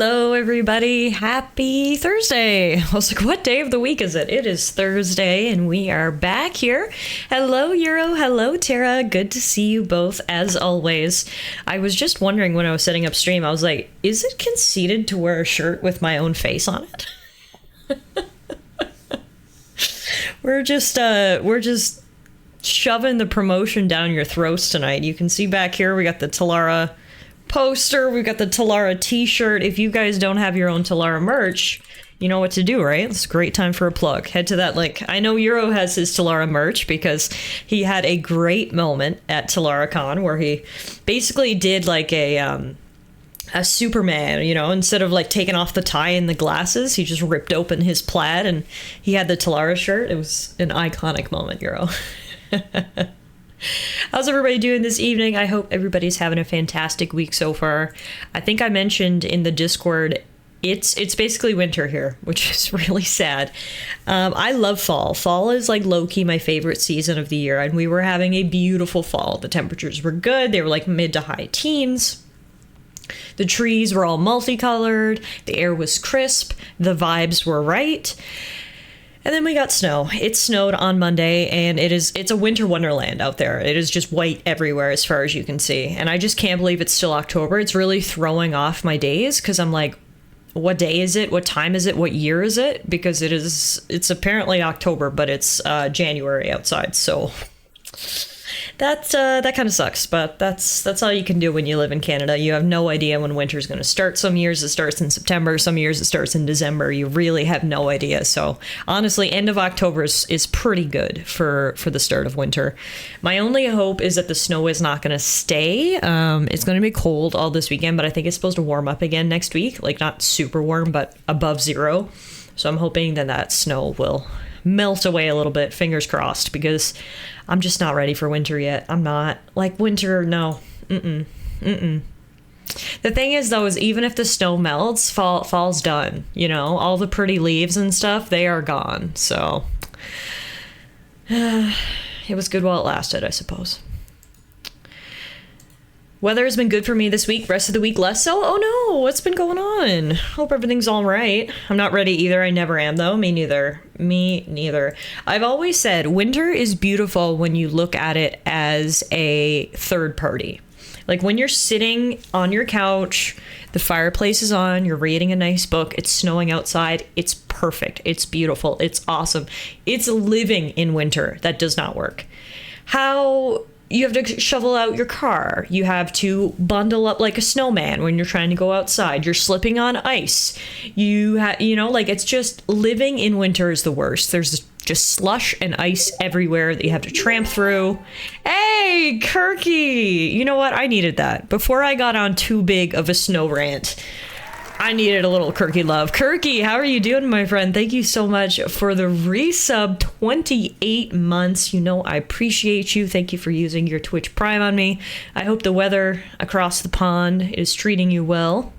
Hello, everybody. Happy Thursday. I was like, what day of the week is it? It is Thursday, and we are back here. Hello, Euro. Hello, Tara. Good to see you both, as always. I was just wondering when I was setting up stream, I was like, is it conceited to wear a shirt with my own face on it? We're just shoving the promotion down your throats tonight. You can see back here, we got the Tallara poster, we've got the Tallara t-shirt. If you guys don't have your own Tallara merch, you know what to do, right? It's a great time for a plug. Head to that link. I know Euro has his Tallara merch because he had a great moment at TallaraCon where he basically did like a Superman, you know, instead of like taking off the tie and the glasses, he just ripped open his plaid and he had the Tallara shirt. It was an iconic moment, Euro. How's everybody doing this evening? I hope everybody's having a fantastic week so far. I think I mentioned in the Discord, it's basically winter here, which is really sad. I love fall. Fall is like low-key my favorite season of the year, and we were having a beautiful fall. The temperatures were good. They were like mid to high teens. The trees were all multicolored. The air was crisp. The vibes were right. And then we got snow. It snowed on Monday, and it's a winter wonderland out there. It is just white everywhere as far as you can see. And I just can't believe it's still October. It's really throwing off my days because I'm like, what day is it? What time is it? What year is it? Because it's apparently October, but it's January outside. So that kind of sucks, but that's all you can do when you live in Canada. You have no idea when winter's going to start. Some years it starts in September, some years it starts in December. You really have no idea. So honestly, end of October is pretty good for the start of winter. My only hope is that the snow is not going to stay. It's going to be cold all this weekend, but I think it's supposed to warm up again next week. Like not super warm, but above zero. So I'm hoping that snow will melt away a little bit, fingers crossed, because I'm just not ready for winter yet. I'm not. Like winter, no. The thing is, though, is even if the snow melts, fall's done. You know, all the pretty leaves and stuff, they are gone. So it was good while it lasted, I suppose. Weather has been good for me this week. Rest of the week, less so. Oh no, what's been going on? Hope everything's all right. I'm not ready either. I never am, though. Me neither. I've always said winter is beautiful when you look at it as a third party. Like when you're sitting on your couch, the fireplace is on, you're reading a nice book, it's snowing outside, it's perfect. It's beautiful. It's awesome. It's living in winter that does not work. How... You have to shovel out your car. You have to bundle up like a snowman when you're trying to go outside. You're slipping on ice. Like it's just living in winter is the worst. There's just slush and ice everywhere that you have to tramp through. Hey, Kirky! You know what? I needed that. Before I got on too big of a snow rant, I needed a little Kirky love. Kirky, how are you doing, my friend? Thank you so much for the resub, 28 months. You know I appreciate you. Thank you for using your Twitch Prime on me. I hope the weather across the pond is treating you well.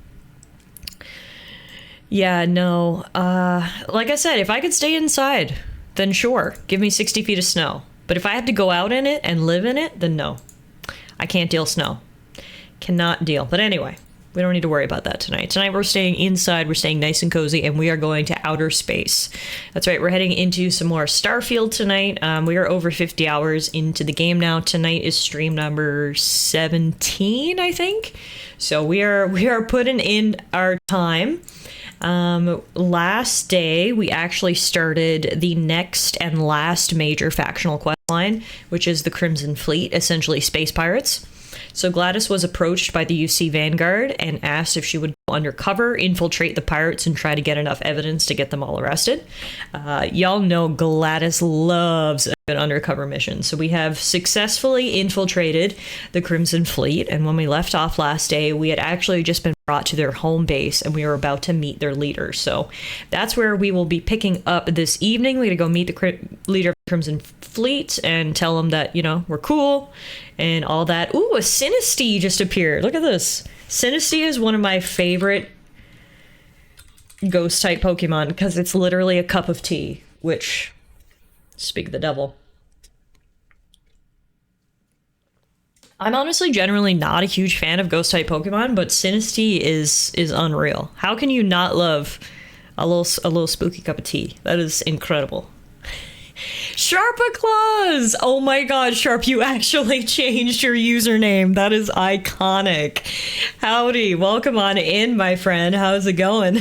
Yeah, no. Like I said, if I could stay inside, then sure, give me 60 feet of snow. But if I have to go out in it and live in it, then no. I can't deal snow. Cannot deal. But anyway. We don't need to worry about that tonight. Tonight we're staying inside, we're staying nice and cozy, and we are going to outer space. That's right, we're heading into some more Starfield tonight. We are over 50 hours into the game now. Tonight is stream number 17, I think. So we are putting in our time. Last day, we actually started the next and last major factional quest line, which is the Crimson Fleet, essentially space pirates. So Gladys was approached by the UC Vanguard and asked if she would go undercover, infiltrate the pirates, and try to get enough evidence to get them all arrested. Y'all know Gladys loves a good undercover mission. So we have successfully infiltrated the Crimson Fleet, and when we left off last day, we had actually just been brought to their home base, and we were about to meet their leader. So that's where we will be picking up this evening. We're going to go meet the leader of the Crimson Fleet and tell them that, you know, we're cool and all that. Ooh, a Sinistea just appeared. Look at this. Sinistea is one of my favorite ghost type Pokemon because it's literally a cup of tea, which, speak of the devil. I'm honestly generally not a huge fan of ghost type Pokemon, but Sinistea is unreal. How can you not love a little spooky cup of tea? That is incredible. Sharpa Claws! Oh my god, Sharp, you actually changed your username. That is iconic. Howdy, welcome on in, my friend. How's it going?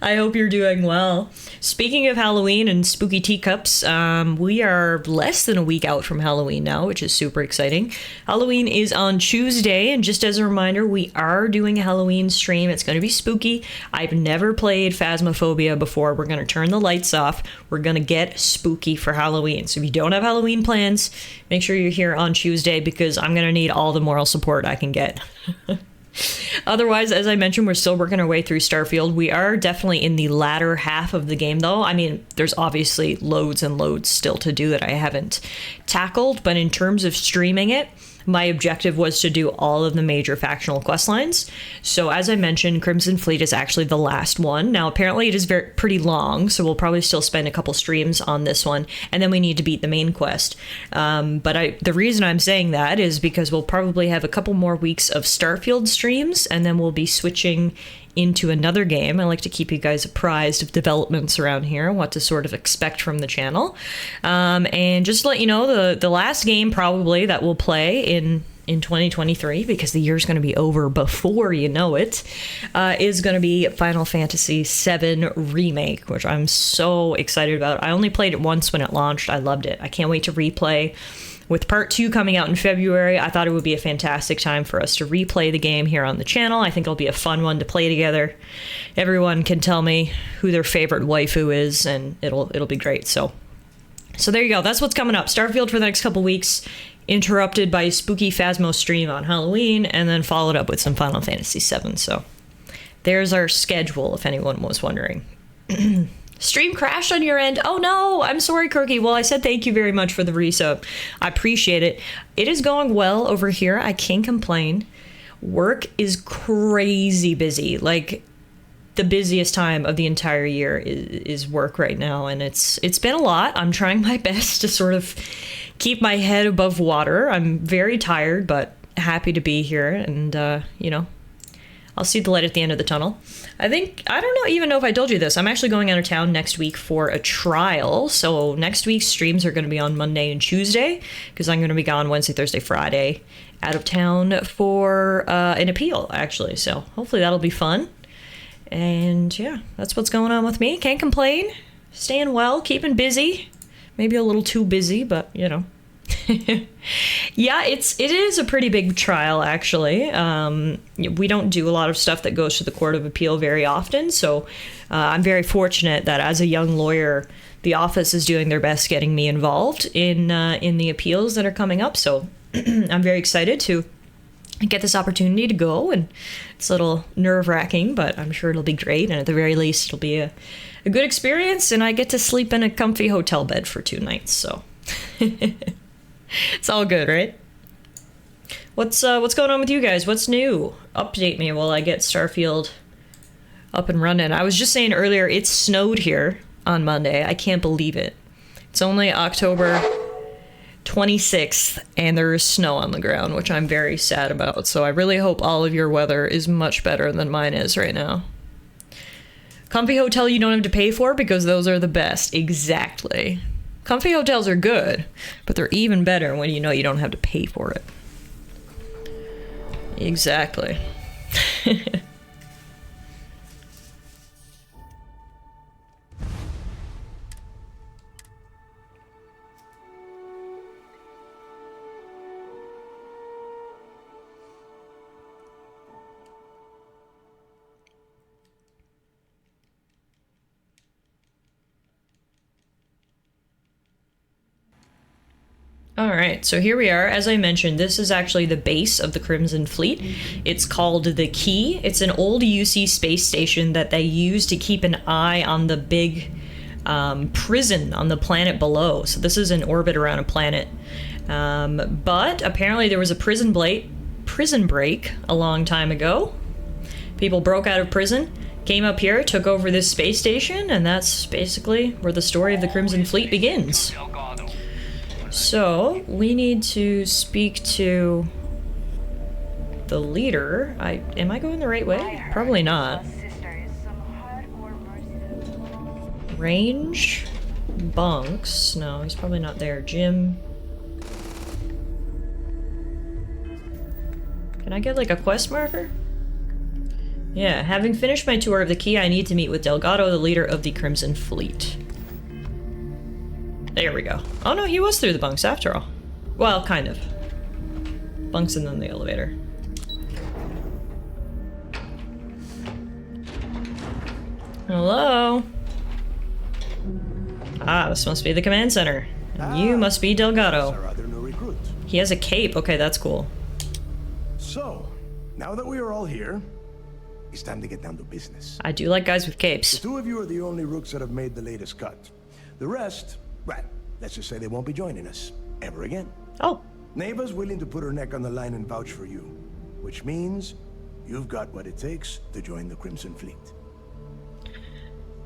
I hope you're doing well. Speaking of Halloween and spooky teacups, we are less than a week out from Halloween now, which is super exciting. Halloween is on Tuesday, and just as a reminder, we are doing a Halloween stream. It's going to be spooky. I've never played Phasmophobia before. We're going to turn the lights off. We're going to get spooky for Halloween. So if you don't have Halloween plans, make sure you're here on Tuesday because I'm going to need all the moral support I can get. Otherwise, as I mentioned, we're still working our way through Starfield. We are definitely in the latter half of the game, though. I mean, there's obviously loads and loads still to do that I haven't tackled, but in terms of streaming it, my objective was to do all of the major factional quest lines. So as I mentioned, Crimson Fleet is actually the last one. Now, apparently it is pretty long, so we'll probably still spend a couple streams on this one, and then we need to beat the main quest. But the reason I'm saying that is because we'll probably have a couple more weeks of Starfield streams, and then we'll be switching into another game. I like to keep you guys apprised of developments around here, what to sort of expect from the channel. And just to let you know, the last game probably that we'll play in 2023, because the year's going to be over before you know it, is going to be Final Fantasy VII Remake, which I'm so excited about. I only played it once when it launched. I loved it. I can't wait to replay. With part 2 coming out in February, I thought it would be a fantastic time for us to replay the game here on the channel. I think it'll be a fun one to play together. Everyone can tell me who their favorite waifu is, and it'll be great. So there you go. That's what's coming up. Starfield for the next couple weeks, interrupted by a spooky Phasmo stream on Halloween, and then followed up with some Final Fantasy VII. So there's our schedule, if anyone was wondering. Stream crashed on your end. Oh no, I'm sorry, Kirky. Well, I said thank you very much for the resub. I appreciate it. It is going well over here. I can't complain. Work is crazy busy. Like, the busiest time of the entire year is work right now, and it's been a lot. I'm trying my best to sort of keep my head above water. I'm very tired, but happy to be here, and I'll see the light at the end of the tunnel. I don't even know if I told you this. I'm actually going out of town next week for a trial. So next week's streams are going to be on Monday and Tuesday, because I'm going to be gone Wednesday, Thursday, Friday, out of town for an appeal, actually. So hopefully that'll be fun. And yeah, that's what's going on with me. Can't complain. Staying well, keeping busy. Maybe a little too busy, but Yeah, it is a pretty big trial, actually. We don't do a lot of stuff that goes to the Court of Appeal very often, so I'm very fortunate that as a young lawyer, the office is doing their best getting me involved in the appeals that are coming up. So I'm very excited to get this opportunity to go, and it's a little nerve-wracking, but I'm sure it'll be great, and at the very least, it'll be a good experience, and I get to sleep in a comfy hotel bed for 2 nights, so... It's all good, right? What's going on with you guys? What's new? Update me while I get Starfield up and running. I was just saying earlier, it snowed here on Monday. I can't believe it. It's only October 26th, and there is snow on the ground, which I'm very sad about. So I really hope all of your weather is much better than mine is right now. Comfy hotel you don't have to pay for, because those are the best. Exactly. Comfy hotels are good, but they're even better when you know you don't have to pay for it. Exactly. Alright, so here we are. As I mentioned, this is actually the base of the Crimson Fleet. It's called the Key. It's an old UC space station that they use to keep an eye on the big prison on the planet below. So this is in orbit around a planet. But apparently there was a prison break a long time ago. People broke out of prison, came up here, took over this space station, and that's basically where the story of the Crimson Fleet begins. So, we need to speak to the leader. Am I going the right way? Probably not. Range? Bunks? No, he's probably not there. Gym. Can I get like a quest marker? Yeah, having finished my tour of the key, I need to meet with Delgado, the leader of the Crimson Fleet. There we go. Oh no, he was through the bunks after all. Well, kind of. Bunks and then the elevator. Hello? Ah, this must be the command center. And you must be Delgado. He has a cape. Okay, that's cool. So, now that we are all here, it's time to get down to business. I do like guys with capes. The two of you are the only rooks that have made the latest cut. The rest, well, let's just say they won't be joining us ever again. Oh. Neva's willing to put her neck on the line and vouch for you, which means you've got what it takes to join the Crimson Fleet.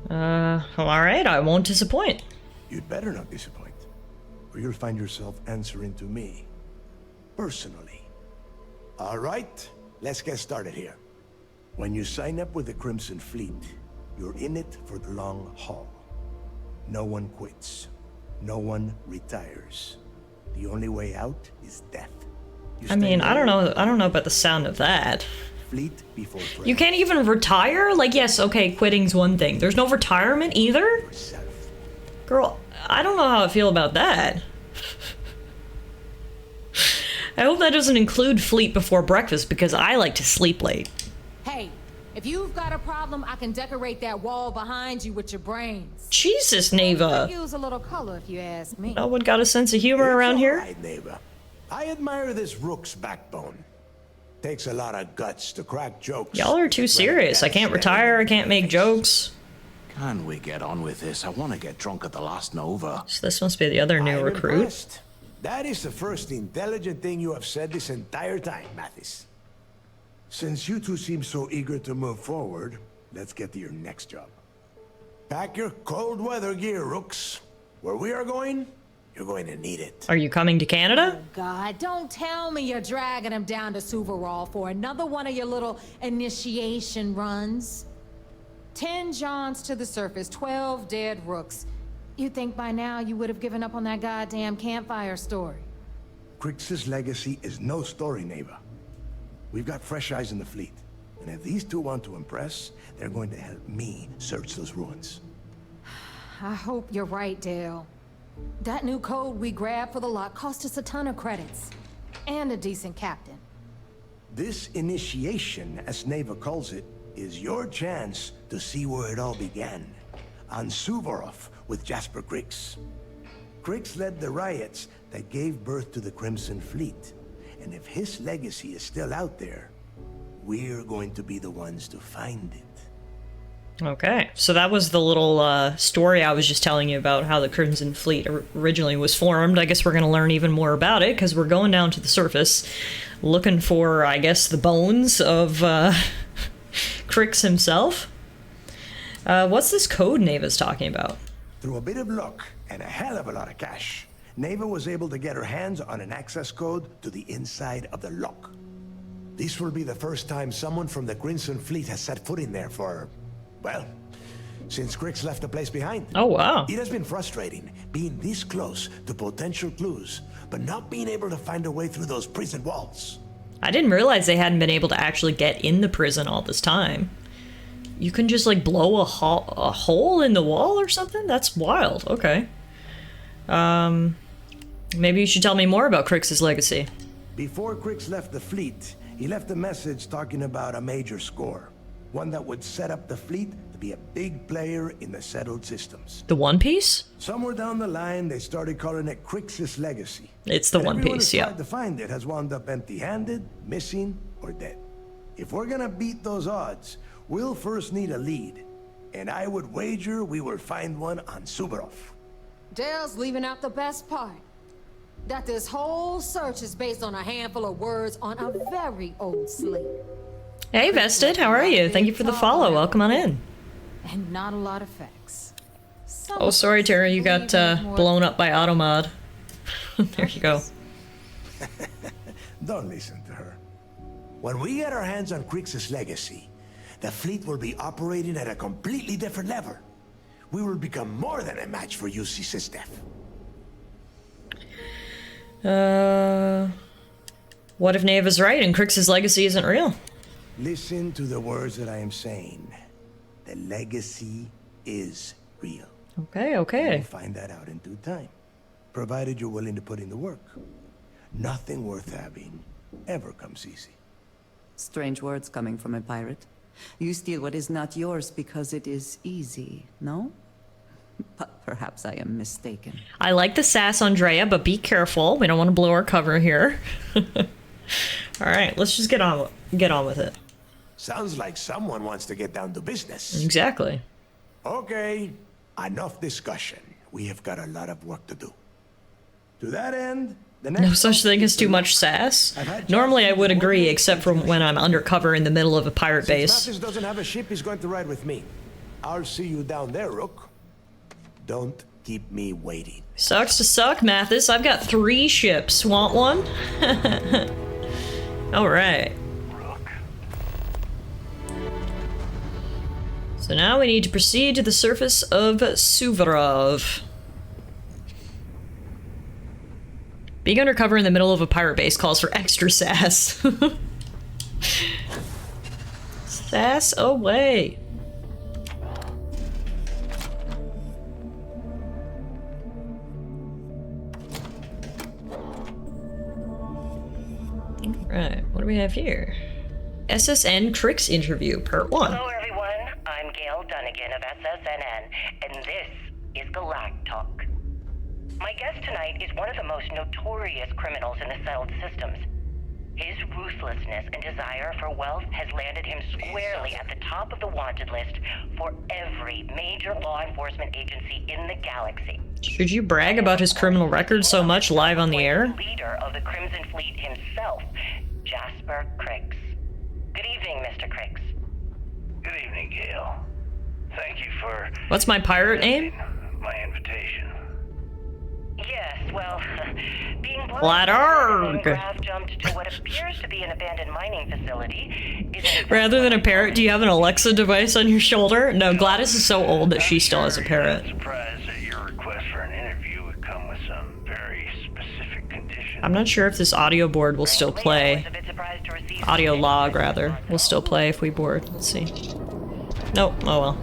Well, alright, I won't disappoint. You'd better not disappoint, or you'll find yourself answering to me, personally. Alright, let's get started here. When you sign up with the Crimson Fleet, you're in it for the long haul. No one quits. No one retires. The only way out is death. I mean, I don't know about the sound of that. Fleet before you can't even retire? Like, yes, okay, quitting's one thing. There's no retirement either? yourself. Girl, I don't know how I feel about that. I hope that doesn't include fleet before breakfast, because I like to sleep late. Hey, if you've got a problem, I can decorate that wall behind you with your brains. Jesus, Neva. Use a little color if you ask me. No one got a sense of humor around here? Right, Neva. I admire this rook's backbone. Takes a lot of guts to crack jokes. Y'all are too serious. I can't retire, I can't make jokes. Can we get on with this? I want to get drunk at the last Nova. So this must be the other new I'm recruit. impressed. That is the first intelligent thing you have said this entire time, Mathis. Since you two seem so eager to move forward, let's get to your next job. Pack your cold weather gear, rooks. Where we are going, you're going to need it. Are you coming to Canada? Oh, God, don't tell me you're dragging him down to Suvarol for another one of your little initiation runs. 10 Johns to the surface, 12 dead rooks. You'd think by now you would have given up on that goddamn campfire story. Crix's legacy is no story, Neva. We've got fresh eyes in the fleet. And if these two want to impress, they're going to help me search those ruins. I hope you're right, Dale. That new code we grabbed for the lot cost us a ton of credits. And a decent captain. This initiation, as Neva calls it, is your chance to see where it all began. On Suvorov with Jasper Crix. Crix led the riots that gave birth to the Crimson Fleet. And if his legacy is still out there, we're going to be the ones to find it. Okay, so that was the little story I was just telling you about how the Crimson Fleet originally was formed. I guess we're going to learn even more about it, because we're going down to the surface, looking for, I guess, the bones of Crix himself. What's this code Neva's talking about? Through a bit of luck and a hell of a lot of cash, Neva was able to get her hands on an access code to the inside of the lock. This will be the first time someone from the Crimson Fleet has set foot in there for, well, since Crix left the place behind. Oh, wow. It has been frustrating being this close to potential clues, but not being able to find a way through those prison walls. I didn't realize they hadn't been able to actually get in the prison all this time. You can just, like, blow a hole in the wall or something? That's wild. Okay. Maybe you should tell me more about Crix's legacy. Before Crix left the fleet, he left a message talking about a major score. One that would set up the fleet to be a big player in the settled systems. The One Piece? Somewhere down the line, they started calling it Crix's legacy. It's the One Piece, yeah. Everyone who's tried to find it has wound up empty-handed, missing, or dead. If we're gonna beat those odds, we'll first need a lead. And I would wager we will find one on Suvorov. Dale's leaving out the best part. That this whole search is based on a handful of words on a very old slate. Hey, Vested, how are you? Thank you for the follow. Welcome on in. And not a lot of facts. Oh, sorry, Tara, you got blown up by Automod. There you go. Don't listen to her. When we get our hands on Crix's legacy, the fleet will be operating at a completely different level. We will become more than a match for UC Systef. What if Nave is right and Crix's legacy isn't real? Listen to the words that I am saying. The legacy is real. Okay, okay. We'll find that out in due time, provided you're willing to put in the work. Nothing worth having ever comes easy. Strange words coming from a pirate. You steal what is not yours because it is easy, no? But perhaps I am mistaken. I like the sass, Andrea, but be careful. We don't want to blow our cover here. All right, let's just get on with it. Sounds like someone wants to get down to business. Exactly. Okay, enough discussion. We have got a lot of work to do. To that end, the next No such thing as too much sass. Normally I would agree, except for when I'm undercover in the middle of a pirate base. Since Mathis doesn't have a ship, he's going to ride with me. I'll see you down there, Rook. Don't keep me waiting. Sucks to suck, Mathis. I've got 3 ships. Want one? Alright. So now we need to proceed to the surface of Suvorov. Being undercover in the middle of a pirate base calls for extra sass. Sass away. Right, what do we have here? SSN Crix interview, part 1. Hello everyone, I'm Gail Dunnigan of SSNN, and this is Galactalk. My guest tonight is one of the most notorious criminals in the settled systems. His ruthlessness and desire for wealth has landed him squarely at the top of the wanted list for every major law enforcement agency in the galaxy. Should you brag about his criminal record so much live on the air? Leader of the Crimson Fleet himself, Jasper Crix. Good evening, Mr. Crix. Good evening, Gail. Thank you for... What's my pirate name? ...my invitation. Yes, well, being blunt, Blattarg. Graf jumped to what appears to be an abandoned mining facility. Rather than a parrot, do you have an Alexa device on your shoulder? No, Gladys is so old that she still has a parrot. I'm surprised that your request for an interview would come with some very specific conditions. I'm not sure if this audio board will still play. Audio log, rather, will still play if we board. Let's see. Nope, oh well.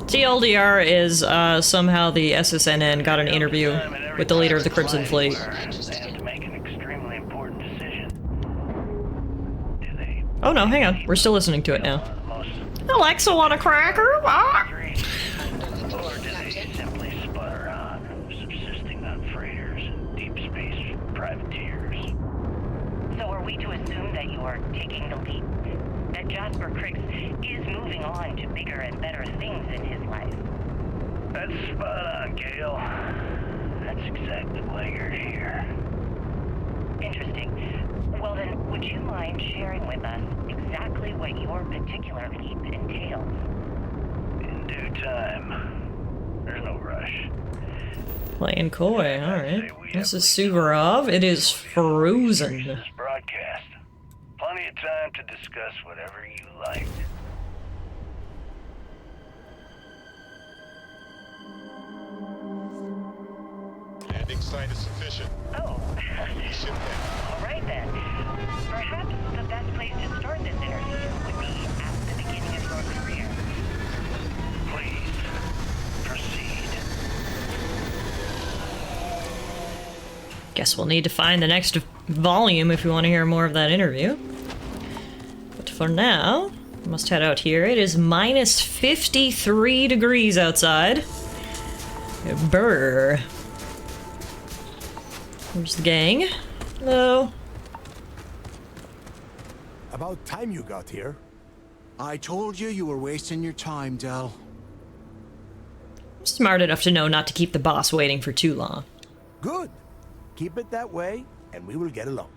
TLDR is somehow the SSNN got an interview with the leader of the Crimson Fleet. Oh no, hang on. We're still listening to it now. Alexa, want a cracker? Ah! Or do they simply sputter on, subsisting on freighters and deep space privateers? So are we to assume that you are taking the leap? That Jasper Crix is moving on to bigger and better things in his life? That's spot on, Gail. That's exactly why you're here. Interesting. Well then, would you mind sharing with us exactly what your particular leap entails? In due time. There's no rush. Playing coy, alright. This is Suvorov. It is frozen. This broadcast. Plenty of time to discuss whatever you like. Landing site is sufficient. Oh. All right then. Perhaps the best place to start this interview would be at the beginning of your career. Please, proceed. Guess we'll need to find the next volume if we want to hear more of that interview. But for now, we must head out here. It is minus 53 degrees outside. Brr. Here's the gang. Hello. About time you got here. I told you you were wasting your time, Del. I'm smart enough to know not to keep the boss waiting for too long. Good. Keep it that way, and we will get along.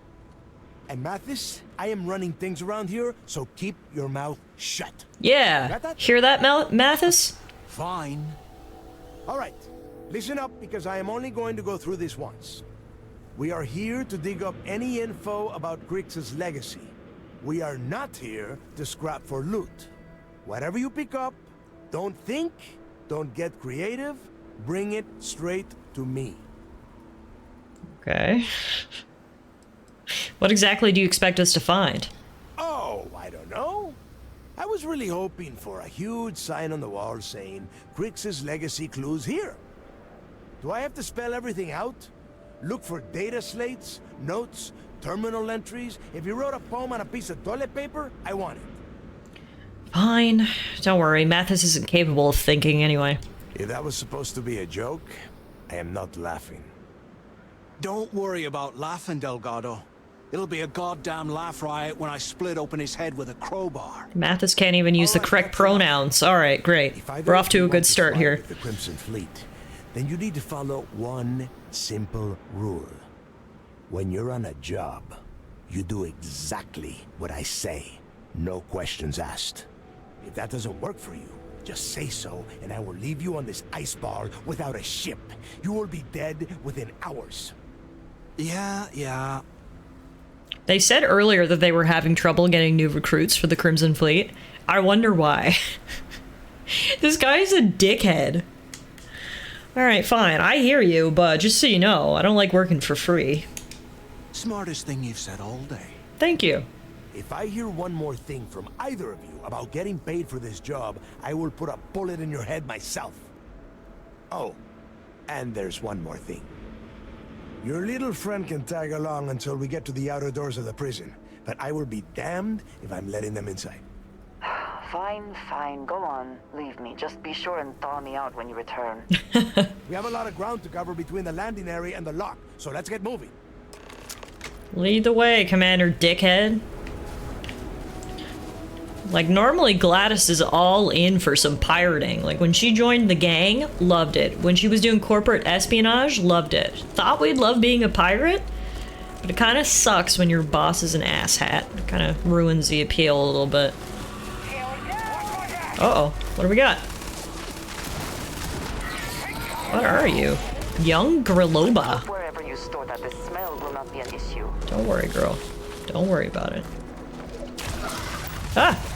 And Mathis, I am running things around here, so keep your mouth shut. Yeah. Got that? Hear that, Mathis? Fine. All right. Listen up, because I am only going to go through this once. We are here to dig up any info about Grix's legacy. We are not here to scrap for loot. Whatever you pick up, don't think, don't get creative, bring it straight to me. Okay. What exactly do you expect us to find? Oh, I don't know. I was really hoping for a huge sign on the wall saying, Grix's legacy clues here. Do I have to spell everything out? Look for data slates, notes, terminal entries? If you wrote a poem on a piece of toilet paper, I want it. Fine. Don't worry, Mathis isn't capable of thinking anyway. If that was supposed to be a joke, I am not laughing. Don't worry about laughing, Delgado. It'll be a goddamn laugh riot when I split open his head with a crowbar. Mathis can't even use the correct pronouns. Alright, great. We're off to a good start here. The Crimson Fleet, then you need to follow one simple rule. When you're on a job, you do exactly what I say. No questions asked. If that doesn't work for you, just say so, and I will leave you on this ice bar without a ship. You will be dead within hours. Yeah. They said earlier that they were having trouble getting new recruits for the Crimson Fleet. I wonder why. This guy's a dickhead. Alright, fine. I hear you, but just so you know, I don't like working for free. Smartest thing you've said all day. Thank you. If I hear one more thing from either of you about getting paid for this job, I will put a bullet in your head myself. Oh, and there's one more thing. Your little friend can tag along until we get to the outer doors of the prison, but I will be damned if I'm letting them inside. Fine, go on. Leave me. Just be sure and thaw me out when you return. We have a lot of ground to cover between the landing area and the lock, so let's get moving. Lead the way, Commander Dickhead. Like, normally Gladys is all in for some pirating. Like, when she joined the gang, loved it. When she was doing corporate espionage, loved it. Thought we'd love being a pirate, but it kind of sucks when your boss is an asshat. It kind of ruins the appeal a little bit. Uh-oh. What do we got? What are you? Young Griloba. Wherever you store that, the smell will not be an issue. Don't worry, girl. Don't worry about it. Ah!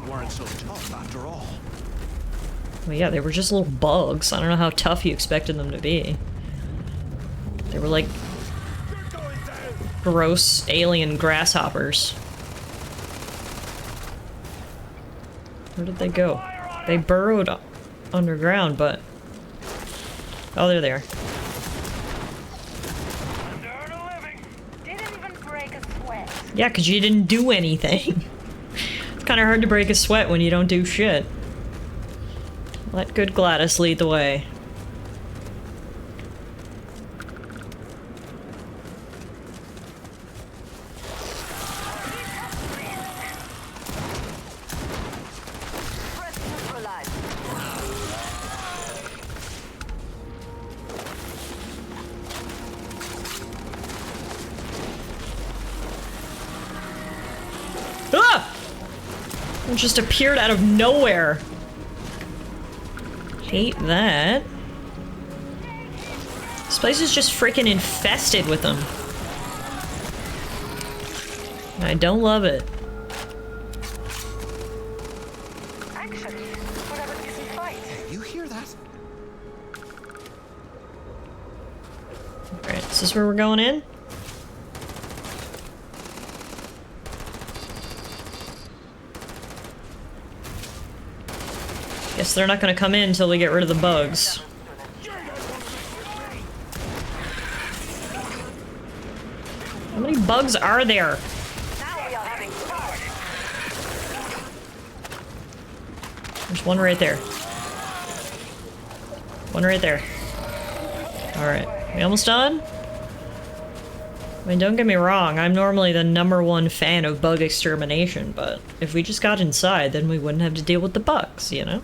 Weren't so tough after all. Well, yeah, they were just little bugs. I don't know how tough you expected them to be. They were like gross alien grasshoppers. Where did they go? They burrowed underground, but... Oh, they're there. Yeah, because you didn't do anything. It's kind of hard to break a sweat when you don't do shit. Let good Gladys lead the way. It just appeared out of nowhere. Hate that. This place is just freaking infested with them. I don't love it. You hear that? Alright, is this where we're going in? Guess they're not gonna come in until we get rid of the bugs. How many bugs are there? There's one right there. One right there. Alright, we almost done? I mean, don't get me wrong, I'm normally the #1 fan of bug extermination, but if we just got inside, then we wouldn't have to deal with the bugs, you know?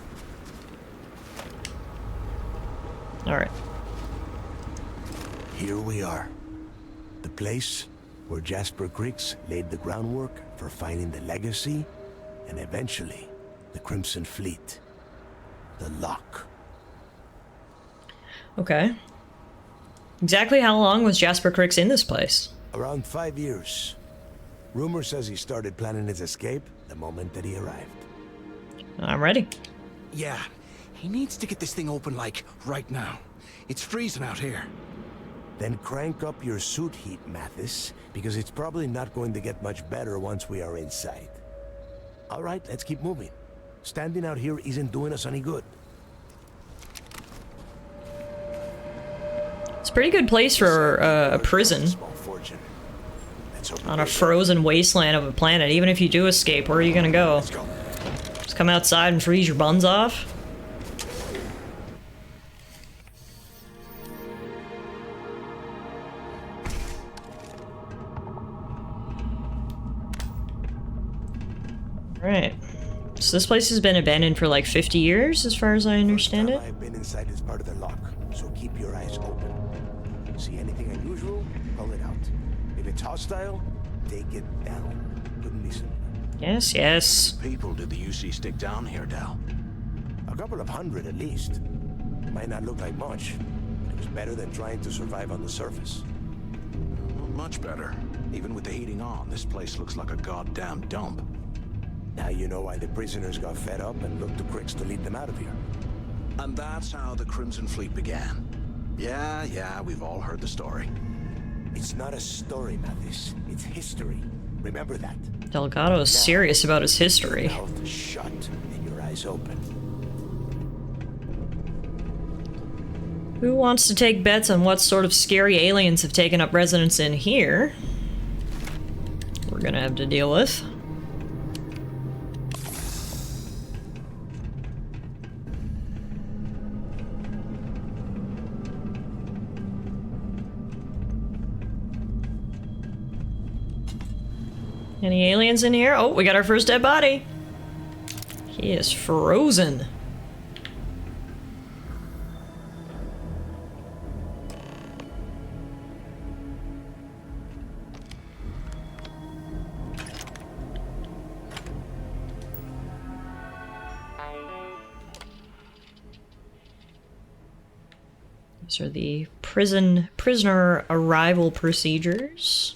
Alright. Here we are. The place where Jasper Griggs laid the groundwork for finding the legacy and eventually The Crimson Fleet. The Lock. Okay. Exactly how long was Jasper Cricks in this place? Around 5 years. Rumor says he started planning his escape the moment that he arrived. I'm ready. Yeah, he needs to get this thing open, like, right now. It's freezing out here. Then crank up your suit heat, Mathis, because it's probably not going to get much better once we are inside. All right, let's keep moving. Standing out here isn't doing us any good. It's a pretty good place for a prison. Small fortune. On a frozen wasteland of a planet. Even if you do escape, where are you gonna go? Let's go. Just come outside and freeze your buns off? Right. So this place has been abandoned for like 50 years, as far as I understand it. I've been inside this part of the lock, so keep your eyes open. See anything unusual? Pull it out. If it's hostile, take it down. Couldn't be simpler. Yes, yes. People did the UC stick down here, Dal? A couple of hundred at least. Might not look like much, but it was better than trying to survive on the surface. Much better. Even with the heating on, this place looks like a goddamn dump. Now you know why the prisoners got fed up and looked to Cricks to lead them out of here. And that's how the Crimson Fleet began. Yeah, we've all heard the story. It's not a story, Mathis. It's history. Remember that. Delgado is serious about his history. Your mouth shut and your eyes open. Who wants to take bets on what sort of scary aliens have taken up residence in here? We're gonna have to deal with. Any aliens in here? Oh, we got our first dead body. He is frozen. These are the prisoner arrival procedures.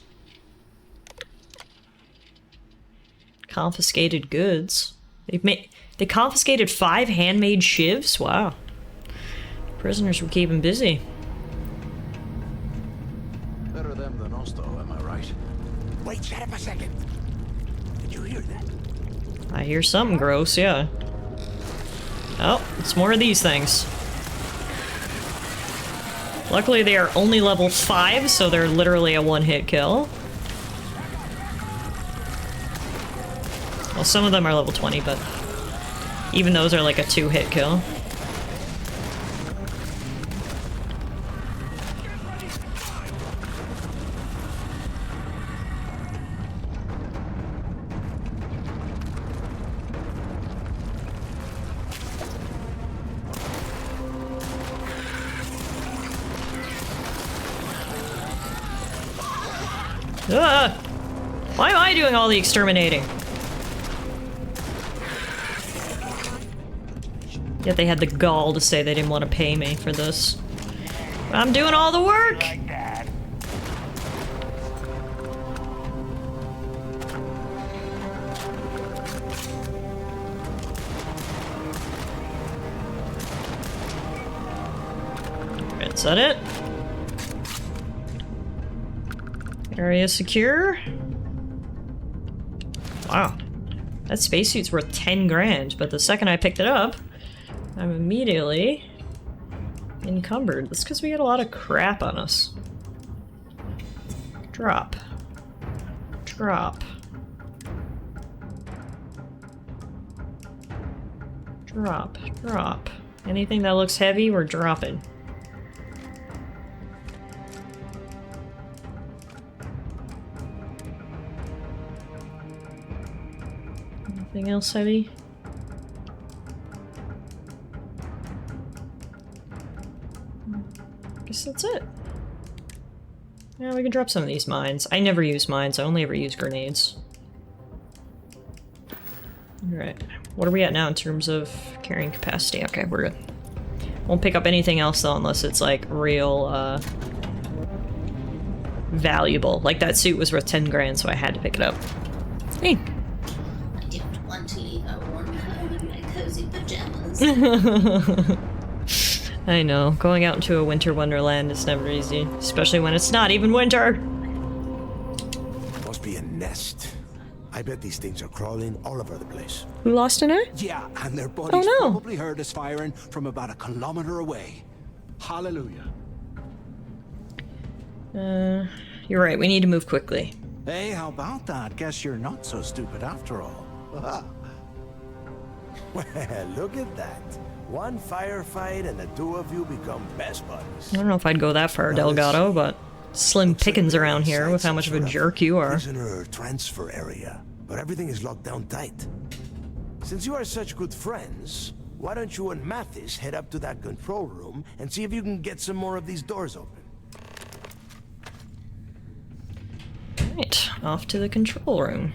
Confiscated goods. They confiscated 5 handmade shivs? Wow. Prisoners were keeping busy. Better them than us, though, am I right? Wait, shut up a second. Did you hear that? I hear something gross, yeah. Oh, it's more of these things. Luckily they are only level 5, so they're literally a one-hit kill. Well, some of them are level 20, but even those are like a 2-hit kill. Ah! Why am I doing all the exterminating? Yet they had the gall to say they didn't want to pay me for this. I'm doing all the work! Like that. Is that it? Area secure? Wow. That spacesuit's worth 10 grand, but the second I picked it up, I'm immediately encumbered. That's because we got a lot of crap on us. Drop. Drop. Drop. Drop. Anything that looks heavy, we're dropping. Anything else heavy? Guess that's it. Yeah, we can drop some of these mines. I never use mines, I only ever use grenades. Alright. What are we at now in terms of carrying capacity? Okay, we're good. Won't pick up anything else though unless it's like real valuable. Like that suit was worth 10 grand, so I had to pick it up. Hey. I didn't want to leave our warm home in my cozy pajamas. I know. Going out into a winter wonderland is never easy, especially when it's not even winter. Must be a nest. I bet these things are crawling all over the place. Who lost an eye? Yeah, and their buddies no. probably heard us firing from about 1 kilometer away. Hallelujah. You're right. We need to move quickly. Hey, how about that? Guess you're not so stupid after all. Well, look at that. One firefight and the two of you become best buddies. I don't know if I'd go that far, Well, Delgado, but slim pickings around here with how much of a jerk you are. Prisoner transfer area, but everything is locked down tight. Since you are such good friends, why don't you and Mathis head up to that control room and see if you can get some more of these doors open? Right, off to the control room.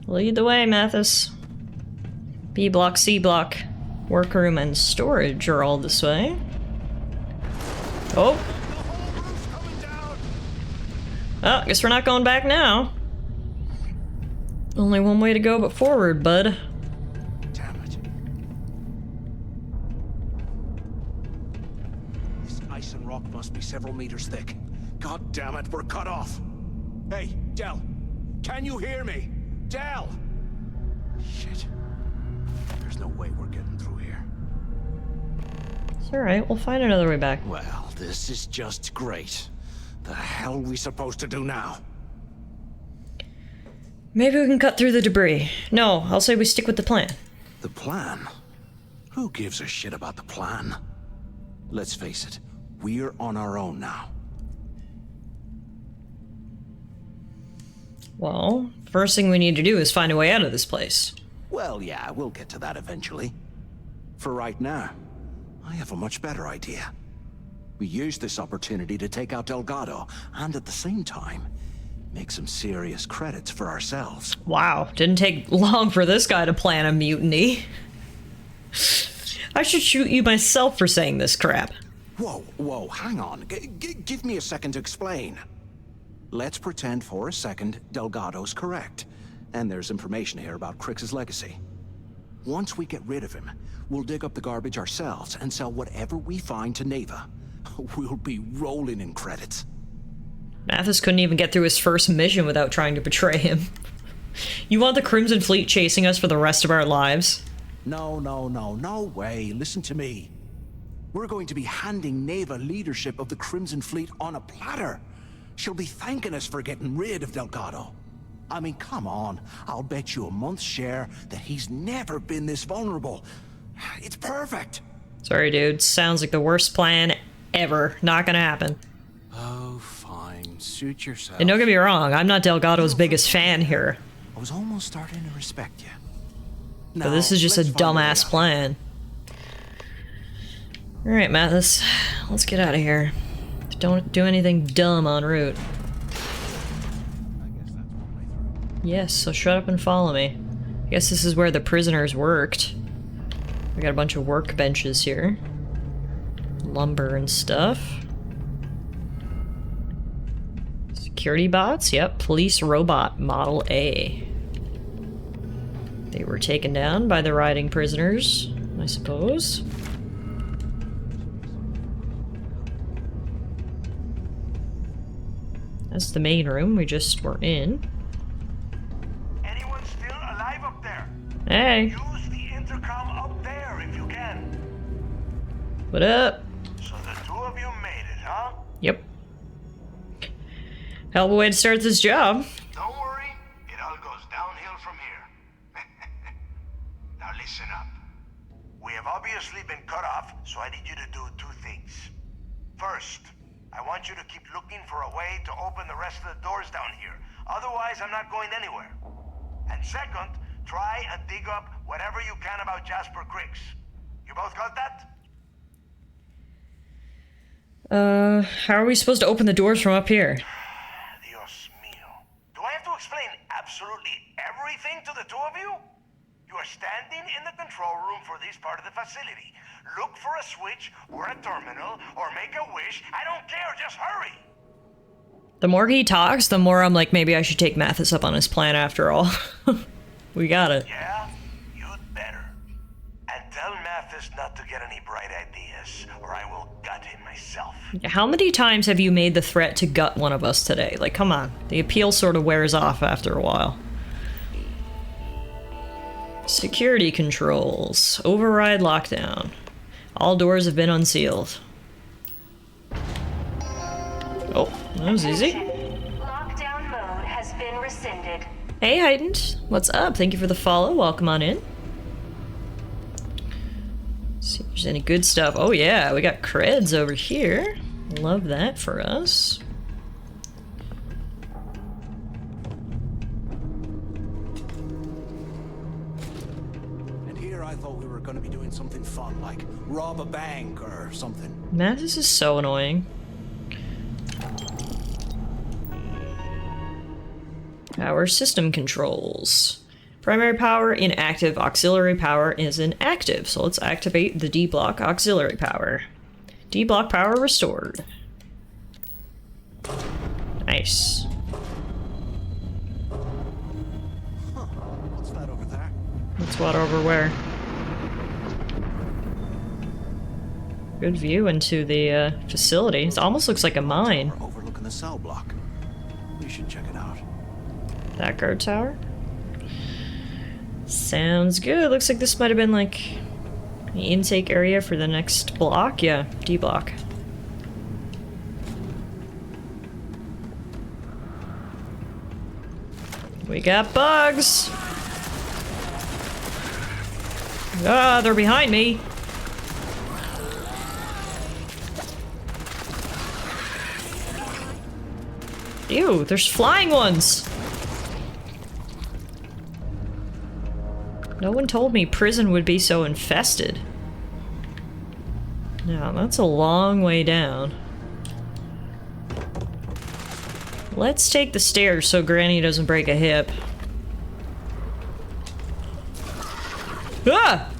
Lead the way, Mathis. B block, C block. Workroom and storage are all this way. Oh! Oh, guess we're not going back now. Only one way to go but forward, bud. Damn it. This ice and rock must be several meters thick. God damn it, we're cut off. Hey, Del, can you hear me? Del! Shit. There's no way we're getting through here. It's alright, we'll find another way back. Well, this is just great. The hell are we supposed to do now? Maybe we can cut through the debris. No, I'll say we stick with the plan. The plan? Who gives a shit about the plan? Let's face it, we're on our own now. Well, first thing we need to do is find a way out of this place. Well, yeah, we'll get to that eventually. For right now, I have a much better idea. We use this opportunity to take out Delgado, and at the same time, make some serious credits for ourselves. Wow, didn't take long for this guy to plan a mutiny. I should shoot you myself for saying this crap. Whoa, hang on. Give me a second to explain. Let's pretend for a second Delgado's correct, and there's information here about Crix's legacy. Once we get rid of him, we'll dig up the garbage ourselves and sell whatever we find to Neva. We'll be rolling in credits. Mathis couldn't even get through his first mission without trying to betray him. You want the Crimson Fleet chasing us for the rest of our lives? No way. Listen to me. We're going to be handing Neva leadership of the Crimson Fleet on a platter. She'll be thanking us for getting rid of Delgado. I mean, come on. I'll bet you a month's share that he's never been this vulnerable. It's perfect. Sorry, dude. Sounds like the worst plan ever. Not gonna happen. Oh, fine. Suit yourself. And don't get me wrong, I'm not Delgado's biggest fan here. I was almost starting to respect you. But this is just a dumbass plan. Alright, Mathis. Let's get out of here. Don't do anything dumb en route. Yes, so shut up and follow me. I guess this is where the prisoners worked. We got a bunch of workbenches here. Lumber and stuff. Security bots? Yep, police robot Model A. They were taken down by the rioting prisoners, I suppose. That's the main room we just were in. Anyone still alive up there? Hey. Use the intercom up there if you can. What up? So the two of you made it, huh? Yep. Hell of a way to start this job. Don't worry, it all goes downhill from here. Now listen up. We have obviously been cut off, so I need you to do two things. First, I want you to keep looking for a way to open the rest of the doors down here. Otherwise, I'm not going anywhere. And second, try and dig up whatever you can about Jasper Griggs. You both got that? How are we supposed to open the doors from up here? Dios two of you? You are standing in the control room for this part of the facility. Look for a switch or a terminal or make a wish. I don't care, just hurry! The more he talks, the more I'm like, maybe I should take Mathis up on his plan after all. We got it. Yeah? You'd better. And tell Mathis not to get any bright ideas, or I will gut him myself. How many times have you made the threat to gut one of us today? Like, come on. The appeal sort of wears off after a while. Security controls. Override lockdown. All doors have been unsealed. Oh, that was easy. Lockdown mode has been rescinded. Hey, Heightened. What's up? Thank you for the follow. Welcome on in. See if there's any good stuff. Oh yeah, we got creds over here. Love that for us. And here I thought we were going to be doing something fun, like rob a bank or something. Mathis is so annoying. Power system controls. Primary power inactive, auxiliary power is inactive. So let's activate the D block auxiliary power. D block power restored. Nice. Huh. What's that over there? What's what over where? Good view into the facility. It almost looks like a mine. Overlooking the cell block. We should check it out. That guard tower? Sounds good. Looks like this might have been like the intake area for the next block. Yeah, D block. We got bugs! Ah, they're behind me! Ew, there's flying ones! No one told me prison would be so infested. Now, that's a long way down. Let's take the stairs so Granny doesn't break a hip. Ah!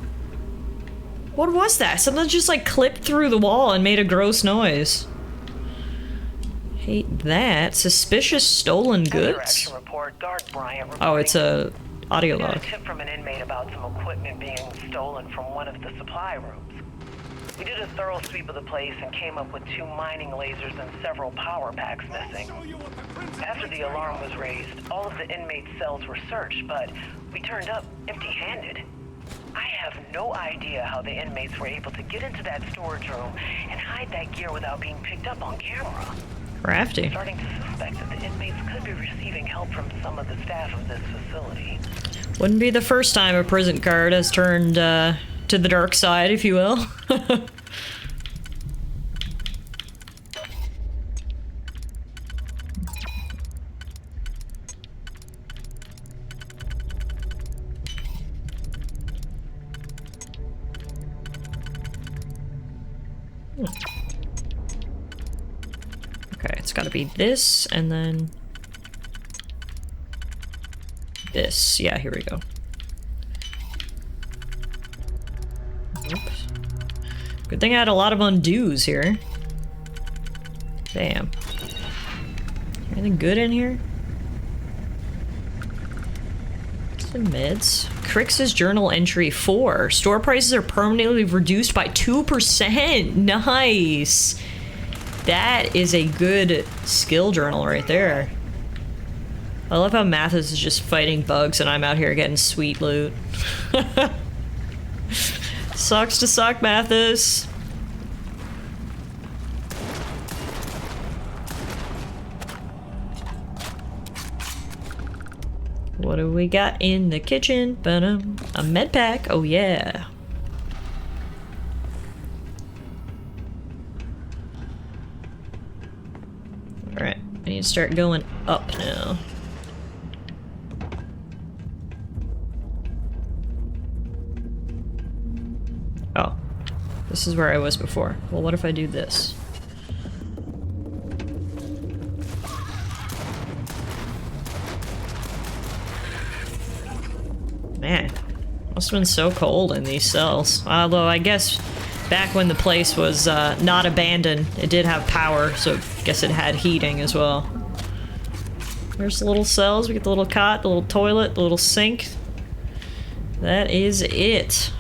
What was that? Something just like clipped through the wall and made a gross noise. Hate that. Suspicious stolen goods? Oh, it's a audio log. We got a tip from an inmate about some equipment being stolen from one of the supply rooms. We did a thorough sweep of the place and came up with 2 mining lasers and several power packs missing. After the alarm was raised, all of the inmates' cells were searched, but we turned up empty-handed. I have no idea how the inmates were able to get into that storage room and hide that gear without being picked up on camera. Crafty. I'm starting to suspect that the inmates could be receiving help from some of the staff of this facility. Wouldn't be the first time a prison guard has turned to the dark side, if you will. Okay, it's gotta be this, and then this. Yeah, here we go. Oops. Good thing I had a lot of undos here. Damn. Anything good in here? Some meds. Crix's journal entry 4. Store prices are permanently reduced by 2%. Nice. That is a good skill journal right there. I love how Mathis is just fighting bugs and I'm out here getting sweet loot. Sucks to suck, Mathis. What do we got in the kitchen? A med pack. Oh yeah. Alright, I need to start going up now. Oh, this is where I was before. Well, what if I do this? Must have been so cold in these cells. Although I guess back when the place was not abandoned, it did have power, so I guess it had heating as well. There's the little cells. We get the little cot, the little toilet, the little sink. That is it.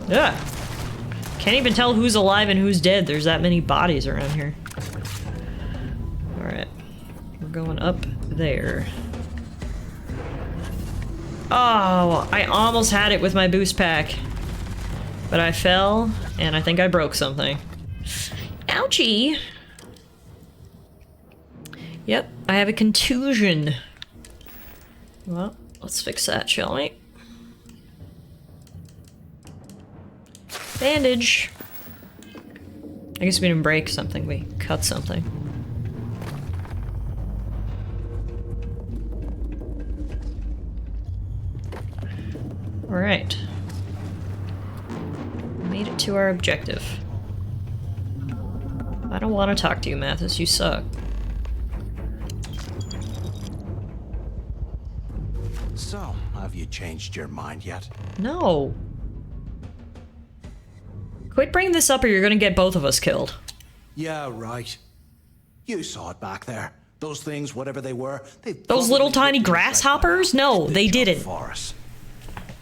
Yeah. Can't even tell who's alive and who's dead. There's that many bodies around here. Alright. We're going up there. Oh, I almost had it with my boost pack. But I fell, and I think I broke something. Ouchie! Yep, I have a contusion. Well, let's fix that, shall we? Bandage. I guess we didn't break something, we cut something. Alright. Made it to our objective. I don't want to talk to you, Mathis, you suck. So, have you changed your mind yet? No. Quit bringing this up or you're gonna get both of us killed. Yeah, right. You saw it back there. Those things, whatever they were, those little tiny grasshoppers? No, they didn't. For us.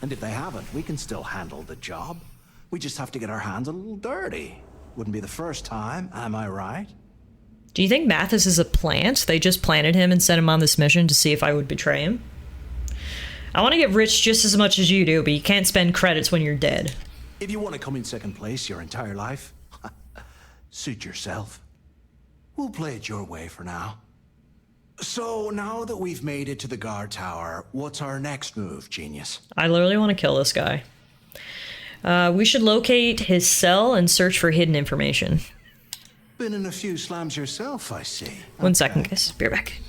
And if they haven't, we can still handle the job. We just have to get our hands a little dirty. Wouldn't be the first time, am I right? Do you think Mathis is a plant? They just planted him and sent him on this mission to see if I would betray him? I want to get rich just as much as you do, but you can't spend credits when you're dead. If you want to come in second place your entire life, suit yourself. We'll play it your way for now. So, now that we've made it to the guard tower, what's our next move, genius? I literally want to kill this guy. We should locate his cell and search for hidden information. Been in a few slams yourself, I see. One second, guys. Be right back.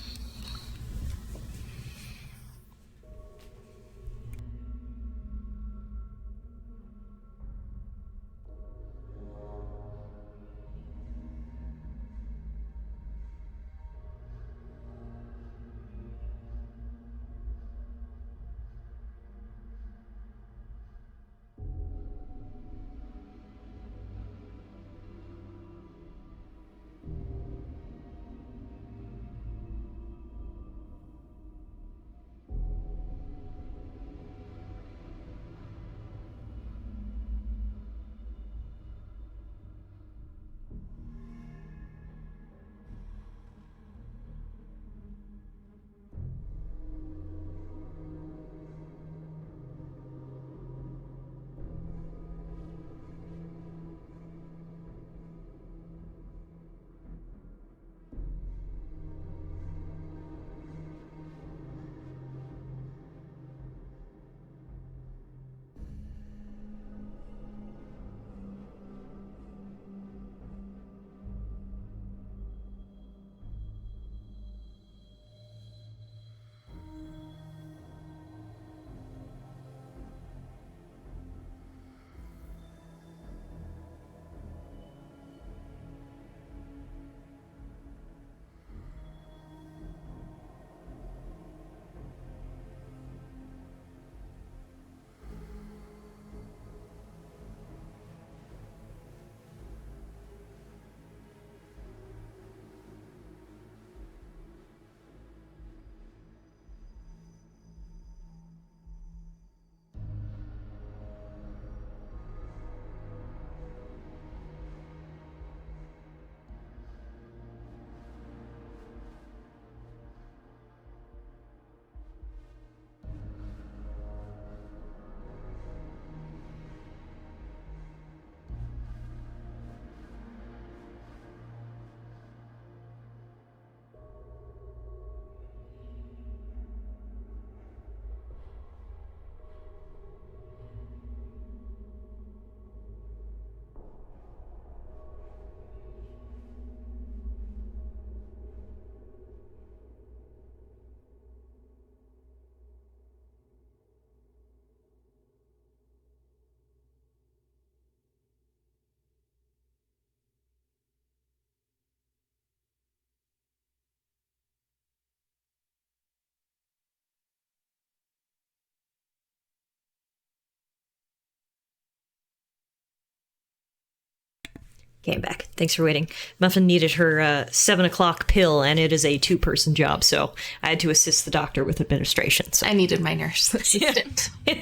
Came back. Thanks for waiting. Muffin needed her 7 o'clock pill, and it is a 2-person job, so I had to assist the doctor with administration. So I needed my nurse assistant. All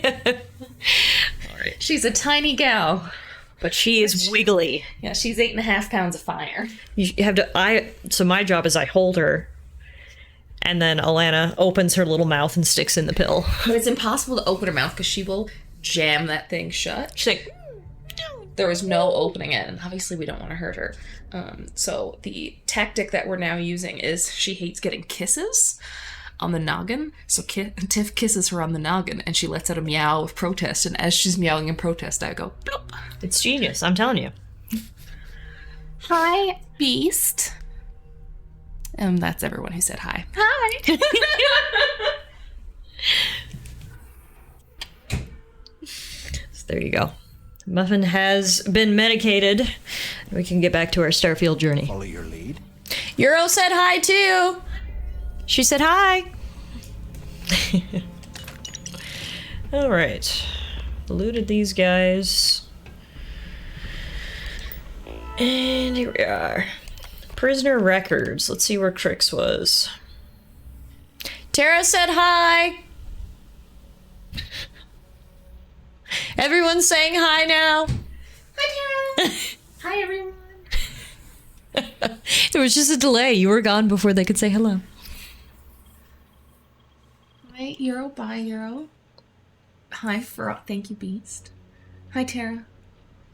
right. She's a tiny gal. But she is wiggly. Yeah, she's 8.5 pounds of fire. You have to, so my job is I hold her, and then Alana opens her little mouth and sticks in the pill. But it's impossible to open her mouth because she will jam that thing shut. She's like, there is no opening it, and obviously we don't want to hurt her. So the tactic that we're now using is she hates getting kisses on the noggin. So Tiff kisses her on the noggin, and she lets out a meow of protest. And as she's meowing in protest, I go, bloop. It's genius, I'm telling you. Hi, Beast. That's everyone who said hi. Hi. So there you go. Muffin has been medicated. We can get back to our Starfield journey. Follow your lead. Euro said hi too. She said hi. All right. Looted these guys. And here we are. Prisoner records. Let's see where Trix was. Tara said hi. Everyone's saying hi now. Hi, Tara. Hi, everyone. There was just a delay. You were gone before they could say hello. Hi, Euro. Bye, Euro. Hi, thank you, Beast. Hi, Tara.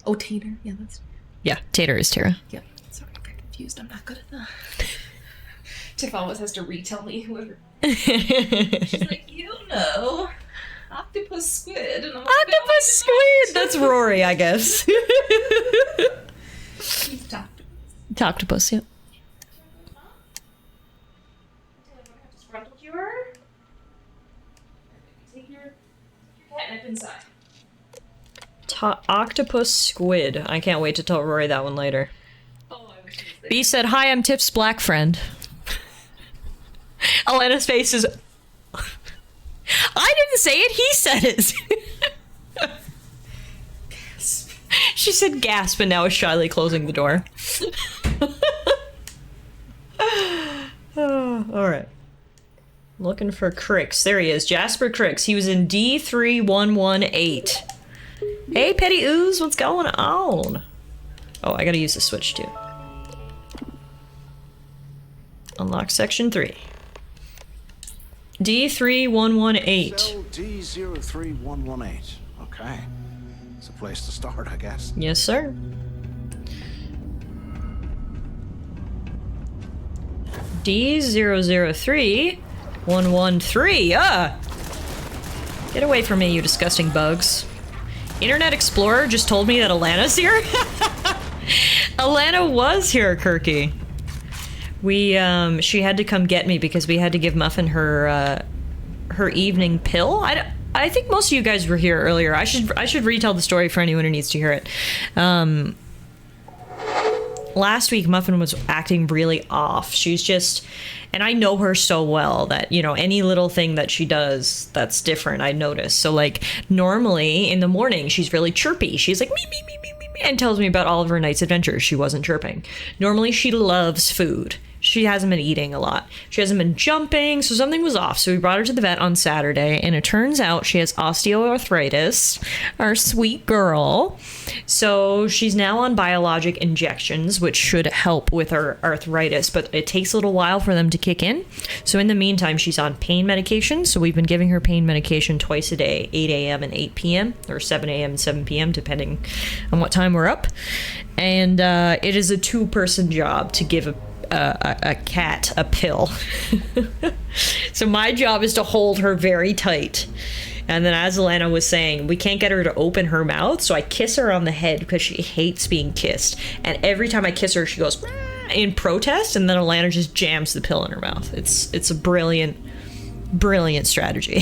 Oh, Tater. Yeah, that's... Yeah, Tater is Tara. Yeah, sorry, I got confused. I'm not good at that. Tiff always has to retell me whoever. She's like, you know, octopus squid. And I'm like, octopus squid! That's Rory, I guess. He's Octopus, yep. Take your catnip inside. Octopus squid. I can't wait to tell Rory that one later. Oh, I wish he was there. B said, hi, I'm Tiff's black friend. Alana's face is... I didn't say it, he said it. Gasp. She said gasp and now is shyly closing the door. Oh, all right. Looking for Crix. There he is, Jasper Crix. He was in D3118. Hey, Petty Ooze, what's going on? Oh, I gotta use the switch too. Unlock section 3. D3118. Cell D03118. Okay. It's a place to start, I guess. Yes, sir. D003113. Get away from me, you disgusting bugs. Internet Explorer just told me that Alana's here. Alana was here, Kirky. She had to come get me because we had to give Muffin her evening pill. I think most of you guys were here earlier. I should retell the story for anyone who needs to hear it. Last week, Muffin was acting really off. She's just, and I know her so well that, you know, any little thing that she does that's different, I notice. So, like, normally in the morning, she's really chirpy. She's like, me, me, me, me, me, me, and tells me about all of her night's adventures. She wasn't chirping. Normally, she loves food. She hasn't been eating a lot. She hasn't been jumping, so something was off. So we brought her to the vet on Saturday, and it turns out she has osteoarthritis, our sweet girl. So she's now on biologic injections, which should help with her arthritis, but it takes a little while for them to kick in. So in the meantime, she's on pain medication. So we've been giving her pain medication twice a day, 8 a.m. and 8 p.m., or 7 a.m. and 7 p.m., depending on what time we're up. And it is a 2-person job to give a cat a pill. So my job is to hold her very tight, and then as Alana was saying, we can't get her to open her mouth, so I kiss her on the head because she hates being kissed, and every time I kiss her she goes in protest, and then Alana just jams the pill in her mouth. It's a brilliant strategy.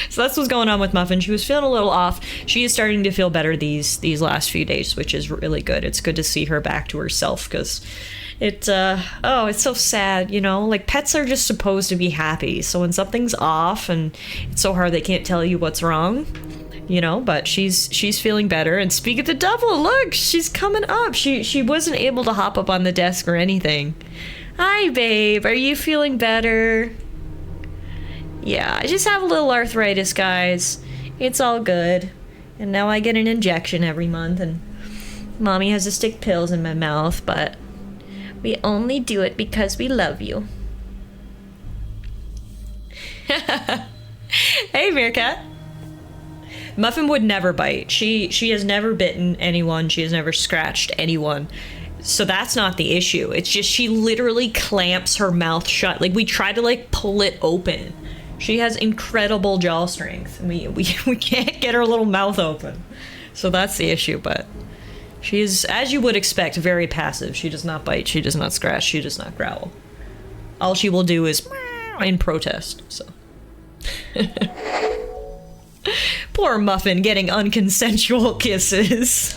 So that's what's going on with Muffin. She was feeling a little off. She is starting to feel better these last few days, which is really good. It's good to see her back to herself, because it's so sad, you know? Like, pets are just supposed to be happy. So when something's off and it's so hard they can't tell you what's wrong, you know, but she's feeling better. And speak of the devil, look, she's coming up. She wasn't able to hop up on the desk or anything. Hi, babe. Are you feeling better? Yeah, I just have a little arthritis, guys. It's all good. And now I get an injection every month, and mommy has to stick pills in my mouth, but we only do it because we love you. Hey, Meerkat. Muffin would never bite. She has never bitten anyone. She has never scratched anyone. So that's not the issue. It's just she literally clamps her mouth shut. Like, we try to, like, pull it open. She has incredible jaw strength. We can't get her little mouth open. So that's the issue, but she is, as you would expect, very passive. She does not bite. She does not scratch. She does not growl. All she will do is in protest, so. Poor Muffin getting unconsensual kisses.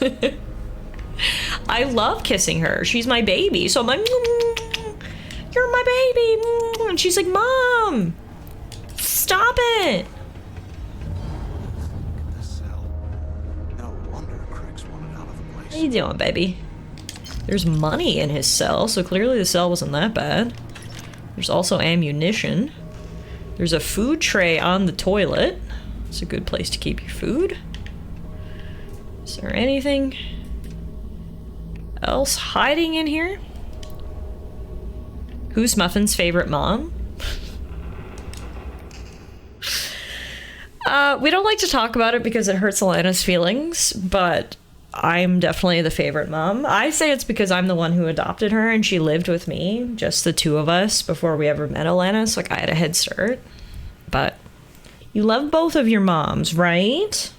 I love kissing her. She's my baby, so I'm like, you're my baby. And she's like, Mom, stop it. No wonder Crick's wanted out of the place. How you doing, baby? There's money in his cell, so clearly the cell wasn't that bad. There's also ammunition. There's a food tray on the toilet. It's a good place to keep your food. Is there anything else hiding in here? Who's Muffin's favorite mom? We don't like to talk about it because it hurts Alana's feelings, but I'm definitely the favorite mom. I say it's because I'm the one who adopted her and she lived with me, just the two of us, before we ever met Alana, so like I had a head start. But you love both of your moms, right?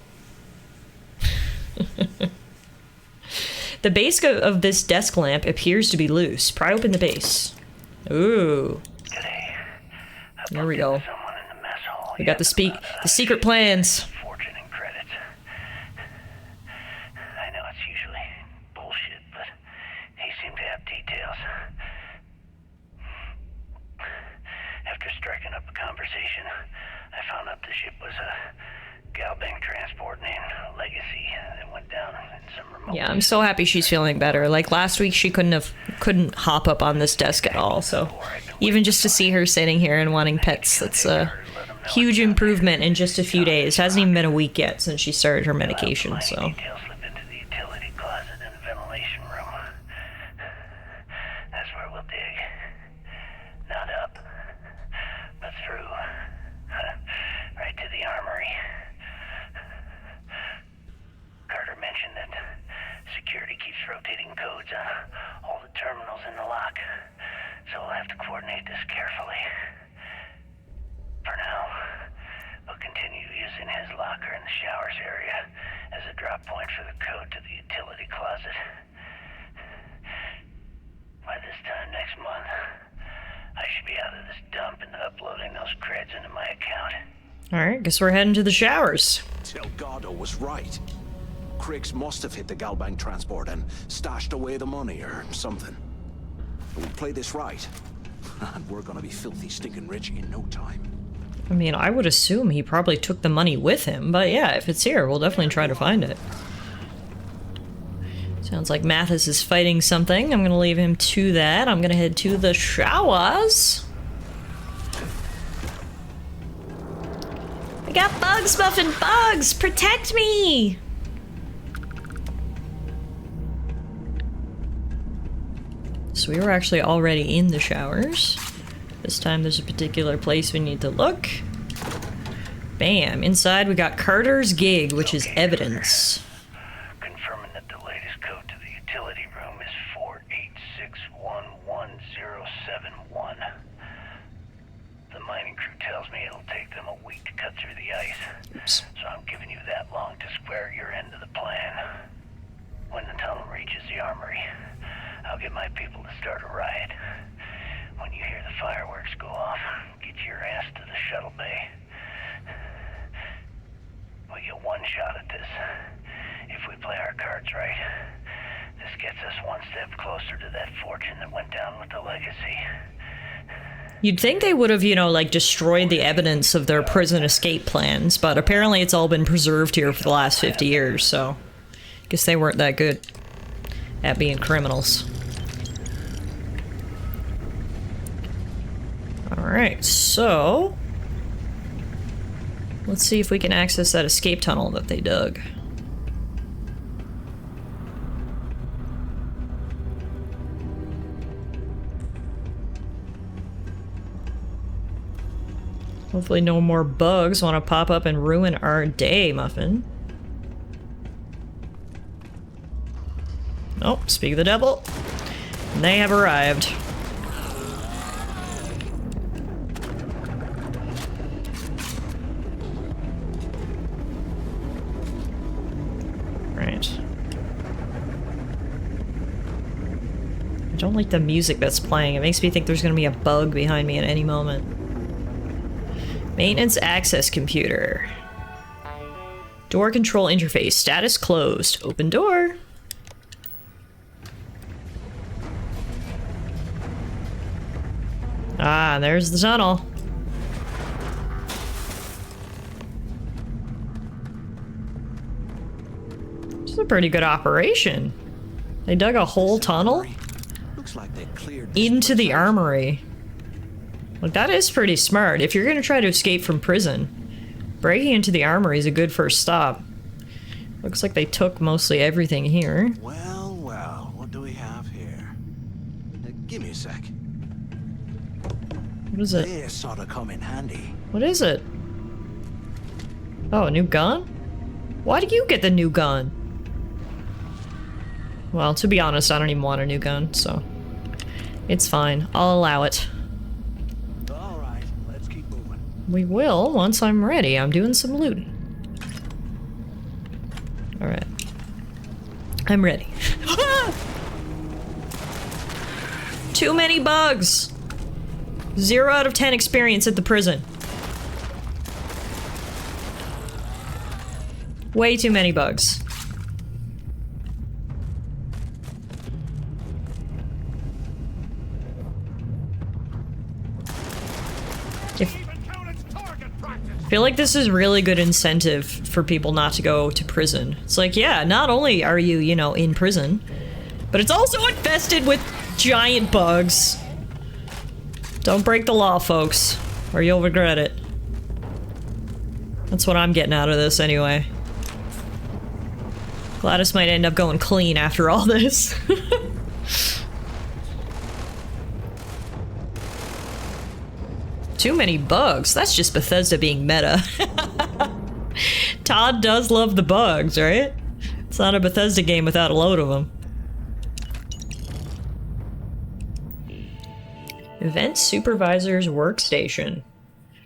The base of this desk lamp appears to be loose. Pry open the base. Ooh. There we go. We got the secret plans. Fortune and credit. I know it's usually bullshit, but he seemed to have details. After striking up a conversation, I found out the ship was a Galbank transport named Legacy that went down in some remote... Yeah, I'm so happy she's feeling better. Like last week she couldn't hop up on this desk at all, so even just to see her sitting here and wanting pets, that's a huge improvement in just a few days. It hasn't even been a week yet since she started her medication, so... Alright, guess we're heading to the showers. Delgado was right. Criggs must have hit the Galbank transport and stashed away the money or something. We play this right, and we're gonna be filthy stinking rich in no time. I mean, I would assume he probably took the money with him, but yeah, if it's here, we'll definitely try to find it. Sounds like Mathis is fighting something. I'm gonna leave him to that. I'm gonna head to the showers. I got bugs, Muffin, bugs! Protect me! So we were actually already in the showers. This time there's a particular place we need to look. Bam, inside we got Carter's gig, which is evidence. Confirming that the latest code to the utility room is 486111071. The mining crew tells me it'll take them a week to cut through the ice. Oops. So I'm giving you that long to square your end of the plan. When the tunnel reaches the armory, I'll get my people to start a riot. When you hear the fireworks go off, get your ass to the shuttle bay. We get one shot at this. If we play our cards right, this gets us one step closer to that fortune that went down with the Legacy. You'd think they would have, you know, like destroyed the evidence of their prison escape plans, but apparently it's all been preserved here for the last 50 years, so I guess they weren't that good at being criminals. Alright, so let's see if we can access that escape tunnel that they dug. Hopefully no more bugs want to pop up and ruin our day, Muffin. Oh, speak of the devil. They have arrived. Right. I don't like the music that's playing. It makes me think there's gonna be a bug behind me at any moment. Maintenance access computer. Door control interface. Status closed. Open door. Ah, there's the tunnel. This is a pretty good operation. They dug a whole tunnel Looks like they cleared into the armory. Like, that is pretty smart. If you're gonna try to escape from prison, breaking into the armory is a good first stop. Looks like they took mostly everything here. Well, well, what do we have here? Give me a sec. What is it? This sort of come in handy. What is it? Oh, a new gun? Why do you get the new gun? Well, to be honest, I don't even want a new gun, so it's fine. I'll allow it. Alright, let's keep moving. We will once I'm ready. I'm doing some looting. Alright. I'm ready. Too many bugs! 0 out of 10 experience at the prison. Way too many bugs. I feel like this is really good incentive for people not to go to prison. It's like, yeah, not only are you, you know, in prison, but it's also infested with giant bugs. Don't break the law, folks, or you'll regret it. That's what I'm getting out of this anyway. Gladys might end up going clean after all this. Too many bugs. That's just Bethesda being meta. Todd does love the bugs, right? It's not a Bethesda game without a load of them. Event Supervisor's Workstation.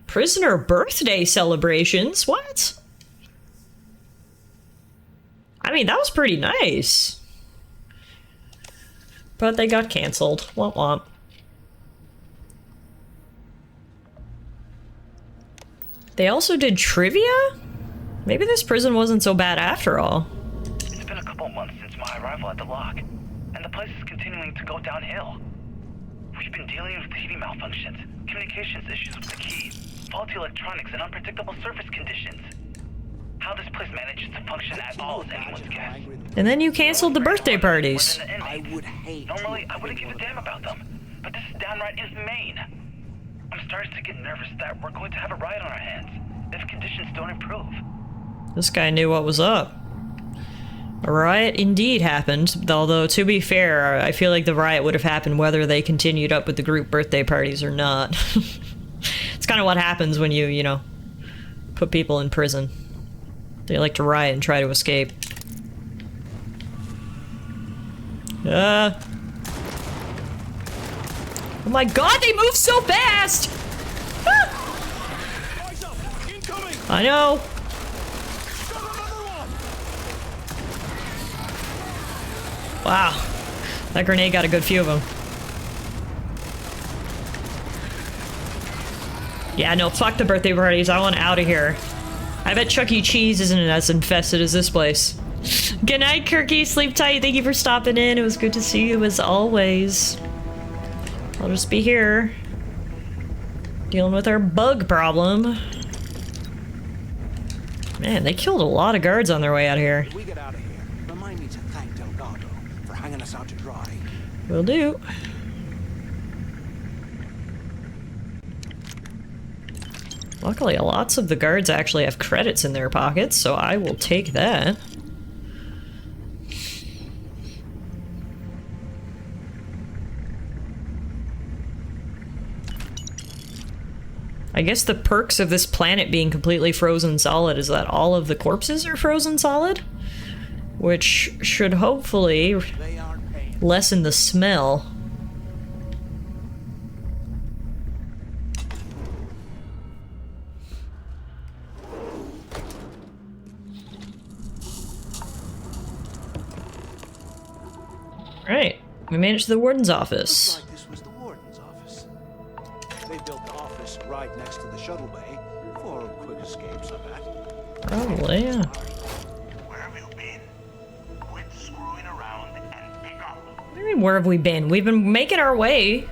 Prisoner birthday celebrations? What? I mean, that was pretty nice. But they got canceled. Womp womp. They also did trivia? Maybe this prison wasn't so bad after all. It's been a couple months since my arrival at the lock, and the place is continuing to go downhill. We've been dealing with heating malfunctions, communications issues with the key, faulty electronics, and unpredictable surface conditions. How this place manages to function at all is anyone's guess. And then you canceled the birthday parties. Normally, I wouldn't give a damn about them, but this is downright inhumane. I'm starting to get nervous that we're going to have a riot on our hands if conditions don't improve. This guy knew what was up. A riot indeed happened, although to be fair, I feel like the riot would have happened whether they continued up with the group birthday parties or not. It's kind of what happens when you know, put people in prison. They like to riot and try to escape. Oh my god, they move so fast! Ah! I know. Wow. That grenade got a good few of them. Yeah, no, fuck the birthday parties. I want out of here. I bet Chuck E. Cheese isn't as infested as this place. Good night, Kirky. Sleep tight. Thank you for stopping in. It was good to see you as always. I'll just be here. Dealing with our bug problem. Man, they killed a lot of guards on their way out of here. When we get out of here, remind me to thank Delgado for hanging us out to dry. Will do. Luckily, lots of the guards actually have credits in their pockets, so I will take that. I guess the perks of this planet being completely frozen solid is that all of the corpses are frozen solid, which should hopefully lessen the smell. Right, we made it to the warden's office. Looks like this was the warden's office. They built the office right next to the shuttle bay for quick escapes, I bet. Probably, yeah. Where have you been? Quit screwing around and pick up. What do you mean, where have we been? We've been making our way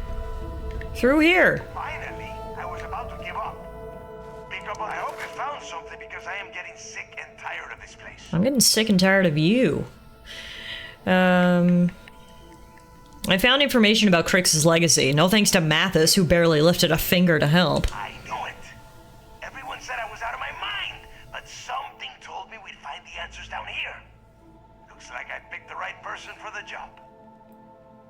through here. Finally, I was about to give up. Pick up. I hope you found something because I am getting sick and tired of this place. I'm getting sick and tired of you. I found information about Crix's legacy. No thanks to Mathis, who barely lifted a finger to help. I knew it. Everyone said I was out of my mind, but something told me we'd find the answers down here. Looks like I picked the right person for the job.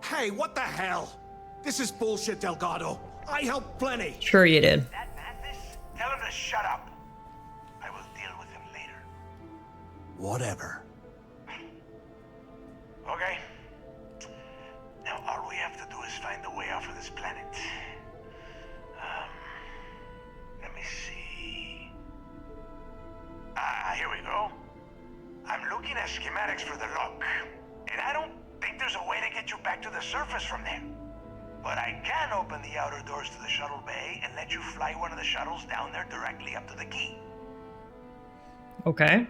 Hey, what the hell? This is bullshit, Delgado. I helped plenty. Sure you did. That Mathis? Tell him to shut up. I will deal with him later. Whatever. Okay. Now all we have to do is find a way off of this planet. Let me see. Here we go. I'm looking at schematics for the lock, and I don't think there's a way to get you back to the surface from there. But I can open the outer doors to the shuttle bay and let you fly one of the shuttles down there directly up to the key. Okay.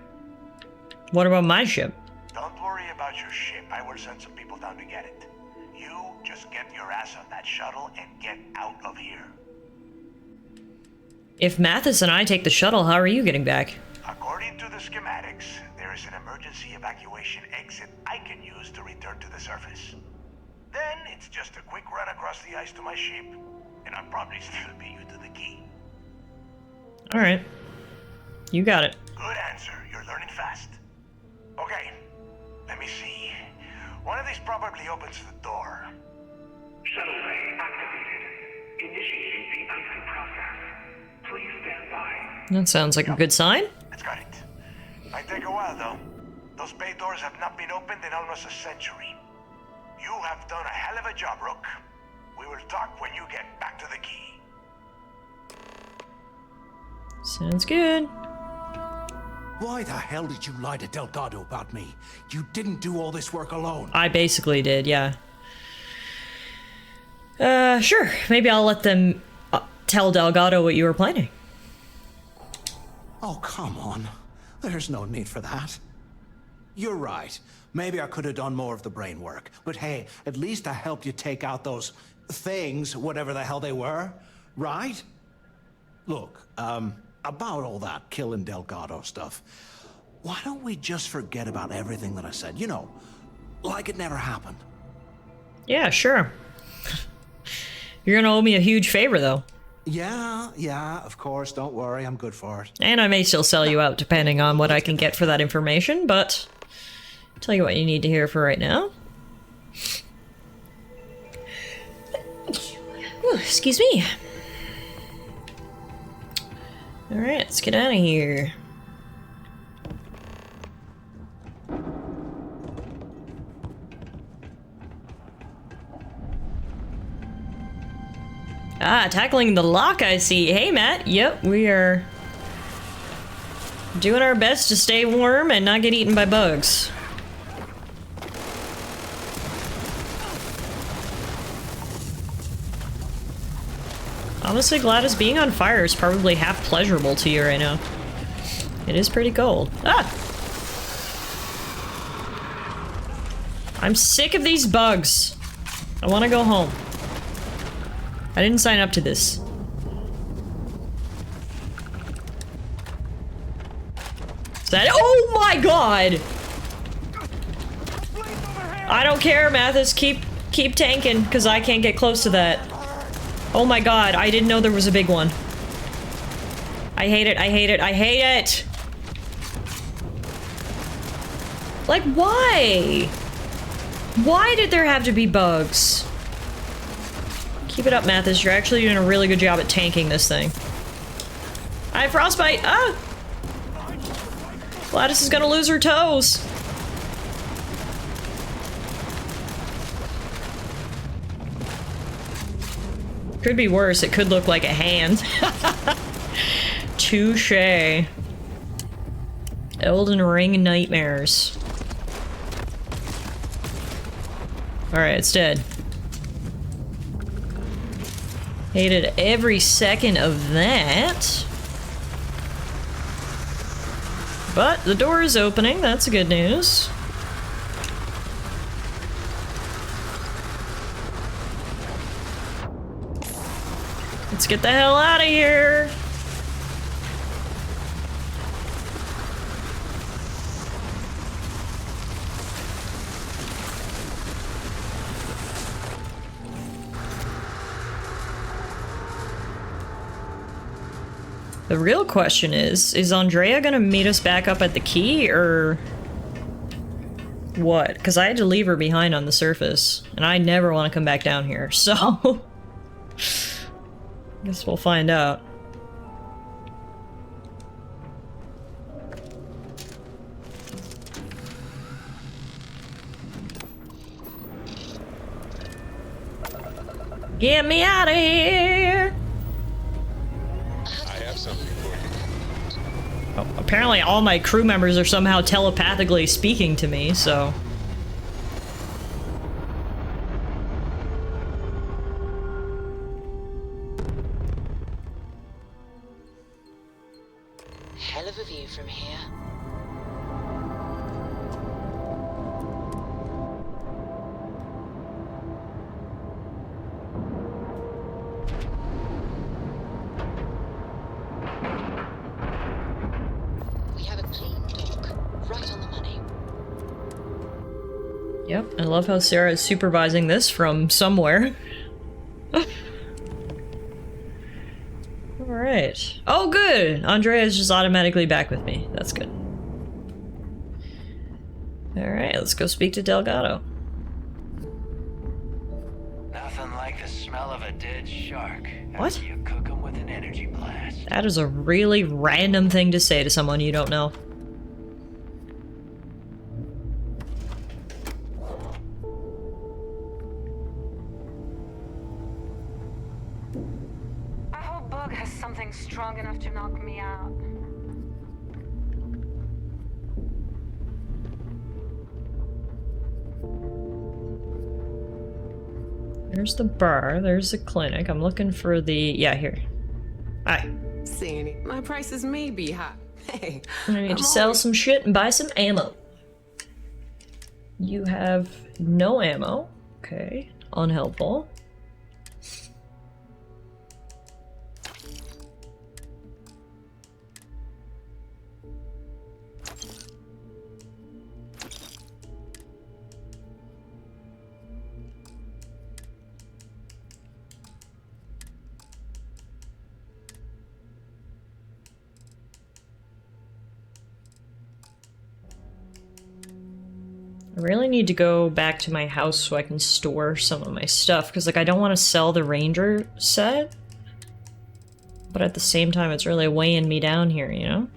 What about my ship? Don't worry about your ship. I will send some people down to get it. You just get your ass on that shuttle and get out of here. If Mathis and I take the shuttle, how are you getting back? According to the schematics, there is an emergency evacuation exit I can use to return to the surface. Then it's just a quick run across the ice to my ship, and I'll probably still beat you to the key. Alright. You got it. Good answer. You're learning fast. Okay. Let me see. One of these probably opens the door. Shuttle bay activated. Initiating the icing process. Please stand by. That sounds like a good sign. It's got it. Might take a while, though. Those bay doors have not been opened in almost a century. You have done a hell of a job, Rook. We will talk when you get back to the key. Sounds good. Why the hell did you lie to Delgado about me? You didn't do all this work alone. I basically did, yeah. Sure. Maybe I'll let them tell Delgado what you were planning. Oh, come on. There's no need for that. You're right. Maybe I could have done more of the brain work. But hey, at least I helped you take out those things, whatever the hell they were, right? Look, about all that killing Delgado stuff, why don't we just forget about everything that I said? You know, like it never happened. Yeah, sure. You're gonna owe me a huge favor, though. Yeah, of course. Don't worry, I'm good for it. And I may still sell you out depending on what I can get for that information, but I'll tell you what you need to hear for right now. Ooh, excuse me. Alright, let's get out of here. Ah, tackling the lock, I see. Hey, Matt. Yep, we are doing our best to stay warm and not get eaten by bugs. Honestly, Gladys, being on fire is probably half pleasurable to you right now. It is pretty cold. Ah! I'm sick of these bugs. I want to go home. I didn't sign up to this. that? Oh my god! I don't care, Mathis. Keep tanking, because I can't get close to that. Oh my god, I didn't know there was a big one. I hate it, I hate it, I hate it! Like, why? Why did there have to be bugs? Keep it up, Mathis. You're actually doing a really good job at tanking this thing. I have frostbite! Ah! Gladys is gonna lose her toes. Could be worse. It could look like a hand. Touché. Elden Ring nightmares. Alright, it's dead. Hated every second of that. But the door is opening, that's good news. Let's get the hell out of here! The real question is Andrea gonna meet us back up at the key, or what? Because I had to leave her behind on the surface, and I never want to come back down here, so... Guess we'll find out. Get me out of here! I have something for you. Oh, apparently all my crew members are somehow telepathically speaking to me, so... Hell of a view from here. We have a clean dock, right on the money. Yep, I love how Sarah is supervising this from somewhere. Alright. Oh, good! Andrea is just automatically back with me. That's good. Alright, let's go speak to Delgado. Nothing like the smell of a dead shark. What? After you cook 'em with an energy blast. That is a really random thing to say to someone you don't know. I hope Bug has something strong enough to knock me out. There's the bar, there's the clinic. I'm looking for the... yeah, here. Hi. Sandy, my prices may be high. Hey, I need to sell some shit and buy some ammo. You have no ammo. Okay. Unhelpful. I really need to go back to my house so I can store some of my stuff, because like I don't want to sell the Ranger set, but at the same time it's really weighing me down here, you know?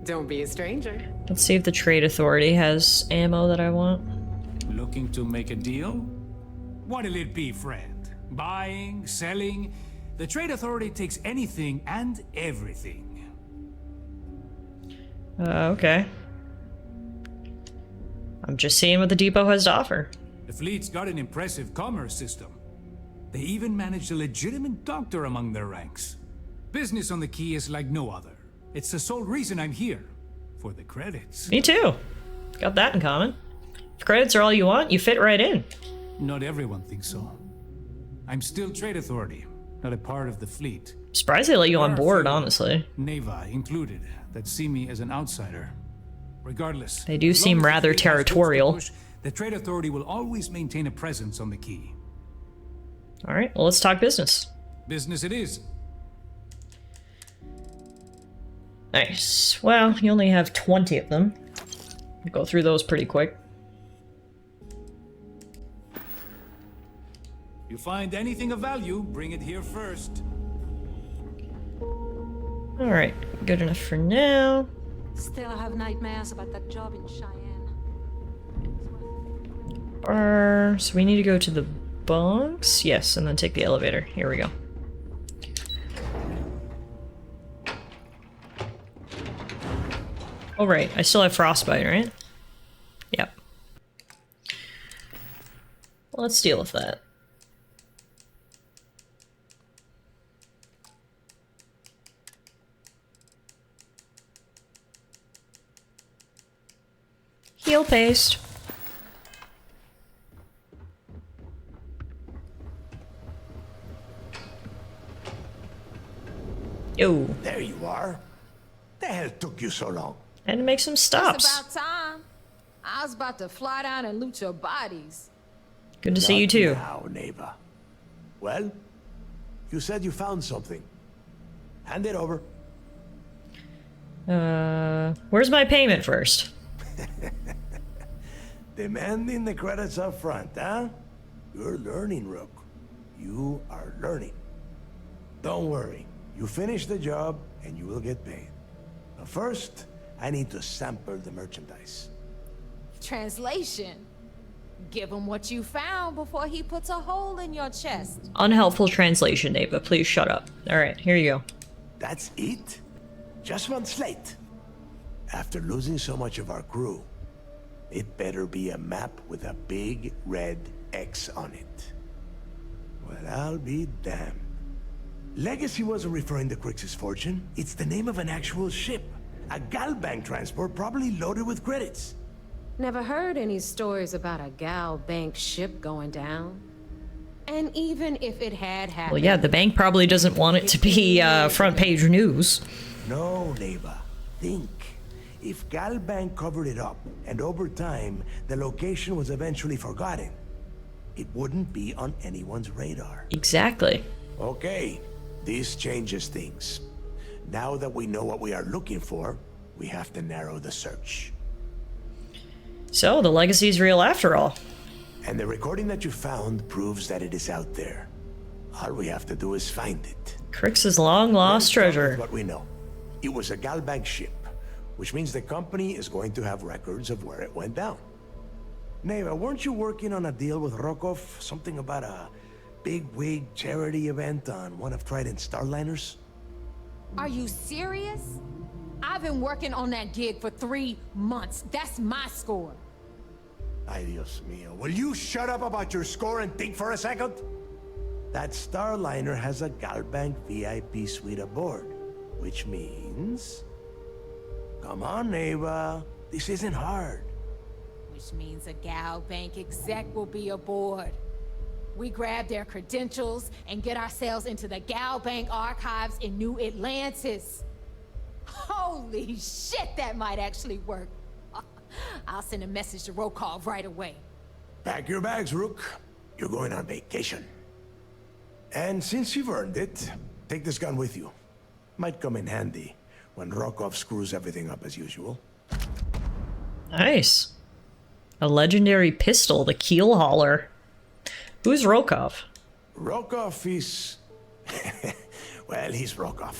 Don't be a stranger. Let's see if the Trade Authority has ammo that I want. Looking to make a deal? What'll it be, friend? Buying, selling? The Trade Authority takes anything and everything. Okay. I'm just seeing what the depot has to offer. The fleet's got an impressive commerce system. They even managed a legitimate doctor among their ranks. Business on the Key is like no other. It's the sole reason I'm here. For the credits. Me too. Got that in common. If credits are all you want, you fit right in. Not everyone thinks so. I'm still Trade Authority, not a part of the fleet. Surprised they let you on board, honestly. Neva included. that see me as an outsider. Regardless, They do as long seem as the rather fleet has goods to territorial. push, the Trade Authority will always maintain a presence on the Key. All right, well, let's talk business. Business it is. Nice. Well, you only have 20 of them. Go through those pretty quick. You find anything of value, bring it here first. All right, good enough for now. Still have nightmares about that job in Cheyenne. So we need to go to the bunks? Yes, and then take the elevator. Here we go. Oh, right. I still have frostbite, right? Yep. Let's deal with that. Heal paste. Yo. There you are. The hell took you so long? Had to make some stops. It's about time. I was about to fly down and loot your bodies. Good to see you too. Now, neighbor. Well, you said you found something. Hand it over. Where's my payment first? Demanding the credits up front, huh? You're learning, Rook. You are learning. Don't worry. You finish the job and you will get paid. But first, I need to sample the merchandise. Translation. Give him what you found before he puts a hole in your chest. Unhelpful translation, Ava. Please shut up. Alright, here you go. That's it? Just one slate. After losing so much of our crew, it better be a map with a big red X on it. Well, I'll be damned. Legacy wasn't referring to Crix's fortune. It's the name of an actual ship. A Galbank transport probably loaded with credits. Never heard any stories about a Gal Bank ship going down. And even if it had happened... Well, yeah, the bank probably doesn't want it to be front page news. No, neighbor. Think. If Galbank covered it up, and over time, the location was eventually forgotten, it wouldn't be on anyone's radar. Exactly. Okay, this changes things. Now that we know what we are looking for, we have to narrow the search. So, the legacy's real after all. And the recording that you found proves that it is out there. All we have to do is find it. Crix's long-lost treasure. What we know. It was a Galbank ship, which means the company is going to have records of where it went down. Neva, weren't you working on a deal with Rokov? Something about a big-wig charity event on one of Trident's starliners? Are you serious? I've been working on that gig for 3 months. That's my score. Ay, Dios mío. Will you shut up about your score and think for a second? That starliner has a Galbank VIP suite aboard, which means... Come on, Neva. This isn't hard. Which means a Gal Bank exec will be aboard. We grab their credentials and get ourselves into the Gal Bank archives in New Atlantis. Holy shit, that might actually work. I'll send a message to Rokov right away. Pack your bags, Rook. You're going on vacation. And since you've earned it, take this gun with you. Might come in handy when Rokov screws everything up as usual. Nice. A legendary pistol, the Keel Hauler. Who's Rokov? Rokov is... well, he's Rokov.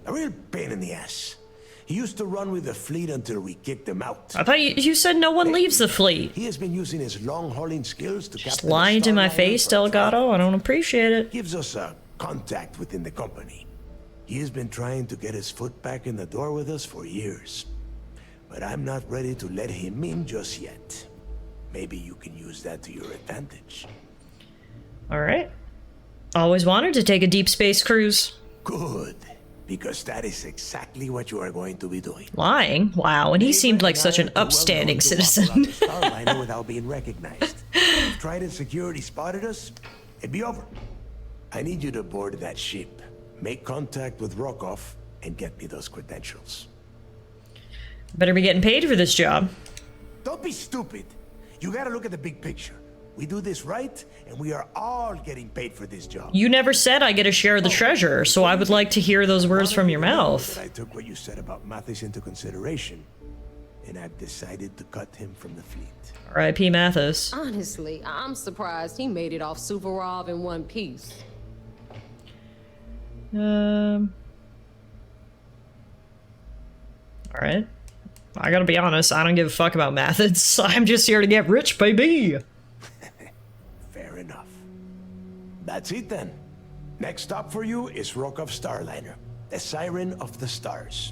A real pain in the ass. He used to run with the fleet until we kicked him out. I thought you said no one leaves the fleet. He has been using his long-hauling skills to just lying to my face, Delgado. I don't appreciate it. Gives us a contact within the company. He has been trying to get his foot back in the door with us for years. But I'm not ready to let him in just yet. Maybe you can use that to your advantage. All right. Always wanted to take a deep space cruise. Good. Because that is exactly what you are going to be doing. Lying? Wow, and he seemed like such an upstanding citizen. Starliner without being recognized. If Trident Security spotted us, it'd be over. I need you to board that ship, make contact with Rokov, and get me those credentials. Better be getting paid for this job. Don't be stupid. You gotta look at the big picture. We do this right, and we are all getting paid for this job. You never said I get a share of the treasure, so I would like to hear those words from your mouth. I took what you said about Mathis into consideration, and I've decided to cut him from the fleet. R.I.P. Mathis. Honestly, I'm surprised he made it off Suvorov in one piece. Alright. I gotta be honest, I don't give a fuck about methods. I'm just here to get rich, baby. Fair enough. That's it then. Next stop for you is Rokov Starliner, the Siren of the Stars.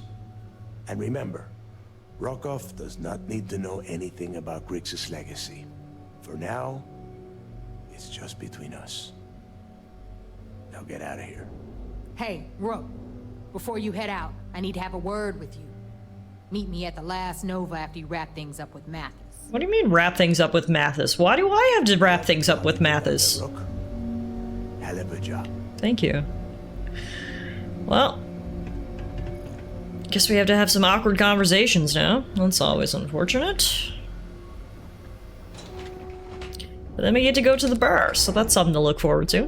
And remember, Rokov does not need to know anything about Grixis' legacy. For now, it's just between us. Now get out of here. Hey, Rook. Before you head out, I need to have a word with you. Meet me at the last Nova after you wrap things up with Mathis. What do you mean wrap things up with Mathis? Why do I have to wrap things up with Mathis? Hell of a job. Thank you. Well, guess we have to have some awkward conversations now. That's always unfortunate. But then we get to go to the bar, so that's something to look forward to.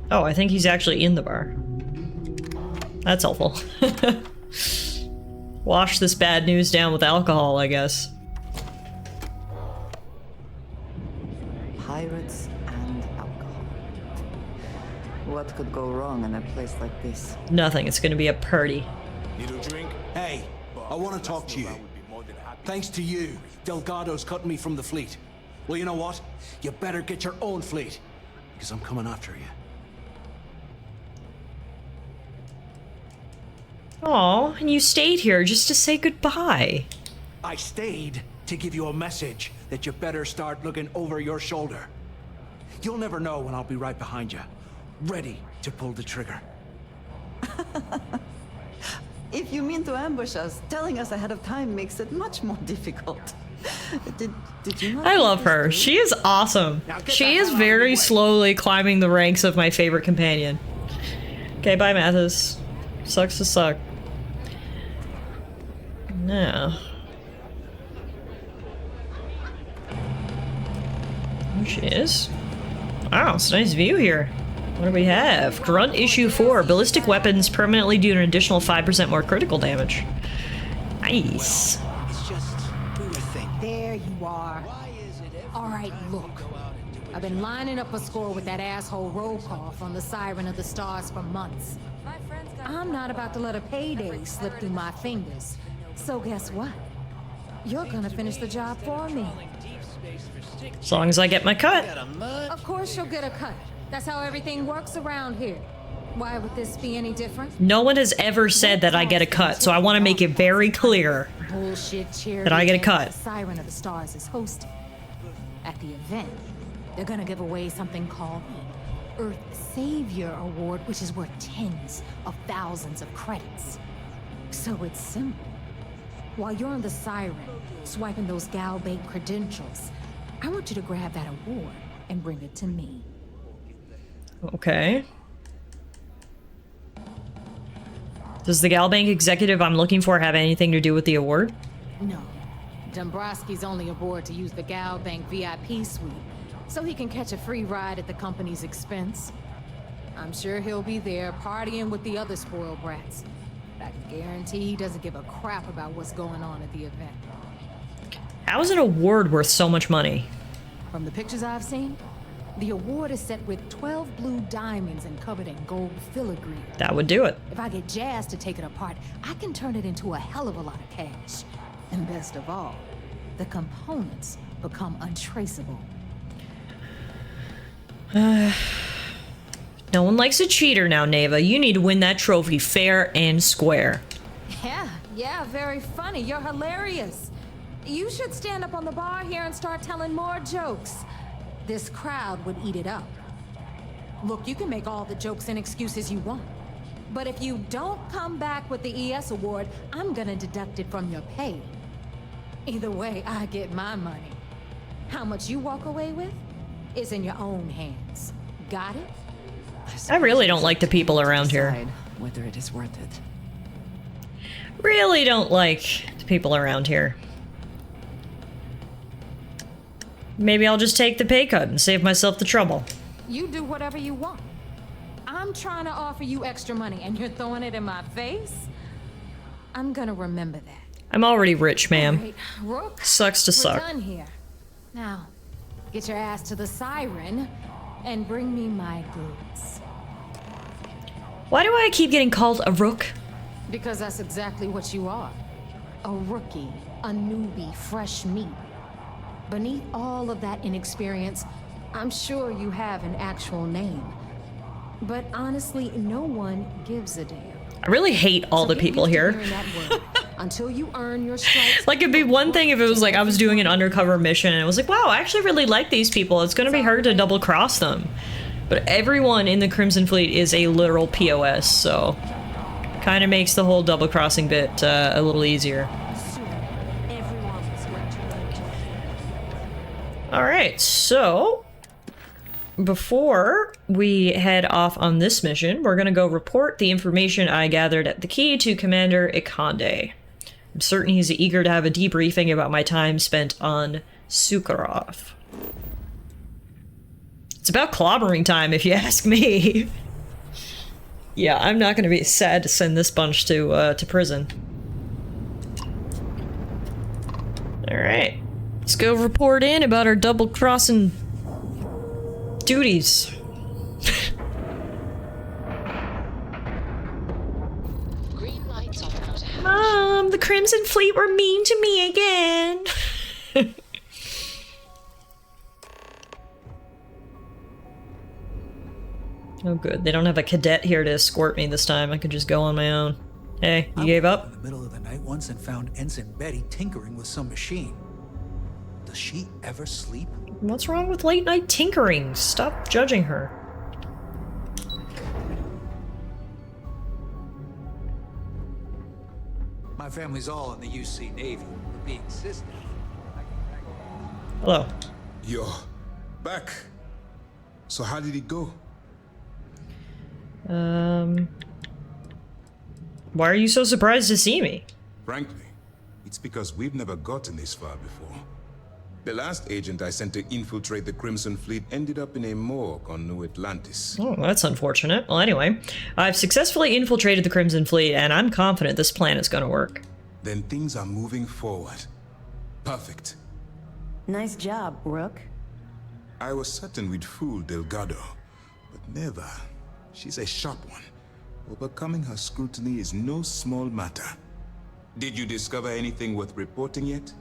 Oh, I think he's actually in the bar. That's helpful. Wash this bad news down with alcohol, I guess. Pirates and alcohol. What could go wrong in a place like this? Nothing. It's gonna be a party. Need a drink? Hey, I want to talk to you. Thanks to you, Delgado's cutting me from the fleet. Well, you know what? You better get your own fleet, because I'm coming after you. Aw, and you stayed here just to say goodbye. I stayed to give you a message that you better start looking over your shoulder. You'll never know when I'll be right behind you, ready to pull the trigger. If you mean to ambush us, telling us ahead of time makes it much more difficult. Did you not I love her. She is awesome. She is very slowly climbing the ranks of my favorite companion. Okay, bye, Mathis. Sucks to suck. Now. There she is. Wow, it's a nice view here. What do we have? Grunt issue 4. Ballistic weapons permanently do an additional 5% more critical damage. Nice. There you are. Alright, look. I've been lining up a score with that asshole Rokov on the Siren of the Stars for months. I'm not about to let a payday slip through my fingers. So guess what? You're gonna finish the job for me. As long as I get my cut. Of course you'll get a cut. That's how everything works around here. Why would this be any different? No one has ever said that I get a cut, so I want to make it very clear Bullshit that I get a cut. Siren of the Stars is hosting. At the event, they're gonna give away something called the Earth Savior Award, which is worth tens of thousands of credits. So it's simple. While you're on the Siren, swiping those Galbank credentials, I want you to grab that award and bring it to me. Okay. Does the Galbank executive I'm looking for have anything to do with the award? No. Dombrowski's only aboard to use the Galbank VIP suite, so he can catch a free ride at the company's expense. I'm sure he'll be there partying with the other spoiled brats. I guarantee he doesn't give a crap about what's going on at the event. How is an award worth so much money? From the pictures I've seen, the award is set with 12 blue diamonds and covered in gold filigree. That would do it. If I get Jazz to take it apart, I can turn it into a hell of a lot of cash. And best of all, the components become untraceable. No one likes a cheater now, Neva. You need to win that trophy fair and square. Yeah, very funny. You're hilarious. You should stand up on the bar here and start telling more jokes. This crowd would eat it up. Look, you can make all the jokes and excuses you want. But if you don't come back with the ES award, I'm gonna deduct it from your pay. Either way, I get my money. How much you walk away with is in your own hands. Got it? I really don't like the people around here. Whether it is worth it. Really don't like the people around here. Maybe I'll just take the pay cut and save myself the trouble. You do whatever you want. I'm trying to offer you extra money and you're throwing it in my face? I'm gonna remember that. I'm already rich, ma'am. Right, Rook, sucks to suck. We're done here. Now, get your ass to the Siren and bring me my goods. Why do I keep getting called a rook? Because that's exactly what you are. A rookie, a newbie, fresh meat. Beneath all of that inexperience, I'm sure you have an actual name. But honestly, no one gives a damn. I really hate all the people here. Until you earn your stripes. Like, it'd be one thing if it was like I was doing an undercover mission and it was like, wow, I actually really like these people. It's gonna be hard to double cross them. But everyone in the Crimson Fleet is a literal POS, so kind of makes the whole double crossing bit a little easier. Alright, so before we head off on this mission, we're gonna go report the information I gathered at the key to Commander Ikande. I'm certain he's eager to have a debriefing about my time spent on Sukarov. It's about clobbering time, if you ask me. Yeah, I'm not gonna be sad to send this bunch to prison. Alright. Let's go report in about our double-crossing duties. Green lights on how to have. Mom, the Crimson Fleet were mean to me again. Oh good, they don't have a cadet here to escort me this time. I could just go on my own. Hey, you gave up? In the middle of the night once and found Ensign Betty tinkering with some machine. Does she ever sleep? What's wrong with late night tinkering? Stop judging her. My family's all in the UC Navy. But being sister. Hello. You're back. So how did it go? Why are you so surprised to see me? Frankly, it's because we've never gotten this far before. The last agent I sent to infiltrate the Crimson Fleet ended up in a morgue on New Atlantis. Oh, that's unfortunate. Well, anyway, I've successfully infiltrated the Crimson Fleet, and I'm confident this plan is gonna work. Then things are moving forward. Perfect. Nice job, Rook. I was certain we'd fool Delgado, but never. She's a sharp one. Overcoming her scrutiny is no small matter. Did you discover anything worth reporting yet?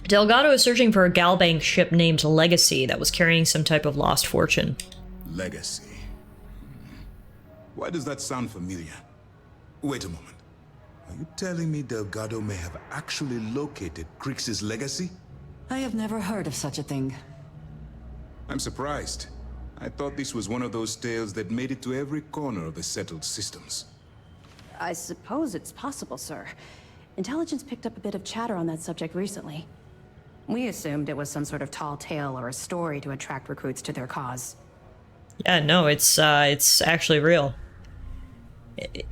Delgado is searching for a Galbank ship named Legacy that was carrying some type of lost fortune. Legacy. Why does that sound familiar? Wait a moment. Are you telling me Delgado may have actually located Crix's legacy? I have never heard of such a thing. I'm surprised. I thought this was one of those tales that made it to every corner of the settled systems. I suppose it's possible, sir. Intelligence picked up a bit of chatter on that subject recently. We assumed it was some sort of tall tale or a story to attract recruits to their cause. Yeah, no, it's actually real.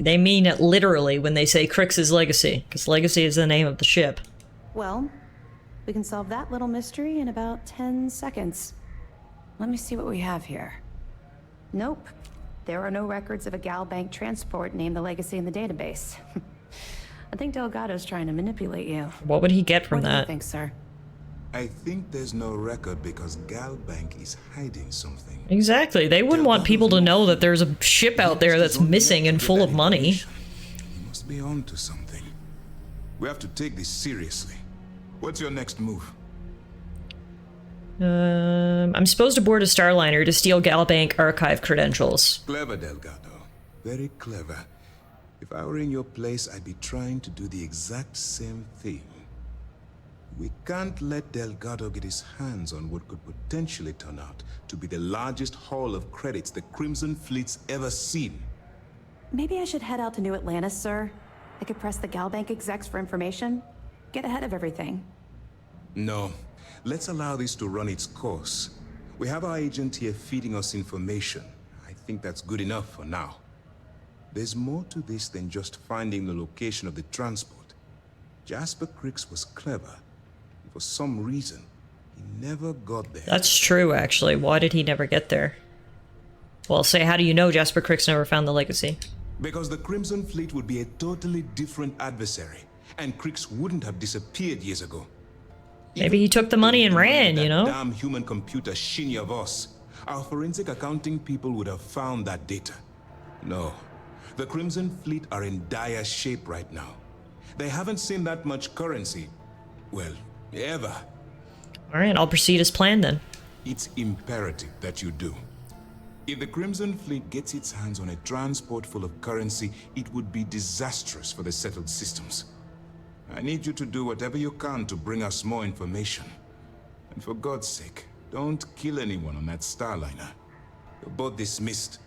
They mean it literally when they say Crix's Legacy, because Legacy is the name of the ship. Well, we can solve that little mystery in about 10 seconds. Let me see what we have here. Nope. There are no records of a Galbank transport named the Legacy in the database. I think Delgado's trying to manipulate you. What would he get from What do that? you think, sir? I think there's no record because Galbank is hiding something. Exactly. They wouldn't want people to know that there's a ship out there that's missing and full of money. He must be on to something. We have to take this seriously. What's your next move? I'm supposed to board a Starliner to steal Galbank archive credentials. Clever, Delgado. Very clever. If I were in your place, I'd be trying to do the exact same thing. We can't let Delgado get his hands on what could potentially turn out to be the largest haul of credits the Crimson Fleet's ever seen. Maybe I should head out to New Atlantis, sir. I could press the Galbank execs for information. Get ahead of everything. No. Let's allow this to run its course. We have our agent here feeding us information. I think that's good enough for now. There's more to this than just finding the location of the transport. Jasper Cricks was clever. For some reason, he never got there. That's true, actually. Why did he never get there? Well, say, how do you know Jasper Cricks never found the legacy? Because the Crimson Fleet would be a totally different adversary, and Cricks wouldn't have disappeared years ago. Maybe he took the money and ran, you know? Damn human computer Shinny of us. Our forensic accounting people would have found that data. No. The Crimson Fleet are in dire shape right now. They haven't seen that much currency. Well, ever. Alright, I'll proceed as planned then. It's imperative that you do. If the Crimson Fleet gets its hands on a transport full of currency, it would be disastrous for the settled systems. I need you to do whatever you can to bring us more information. And for God's sake, don't kill anyone on that Starliner. You're both dismissed.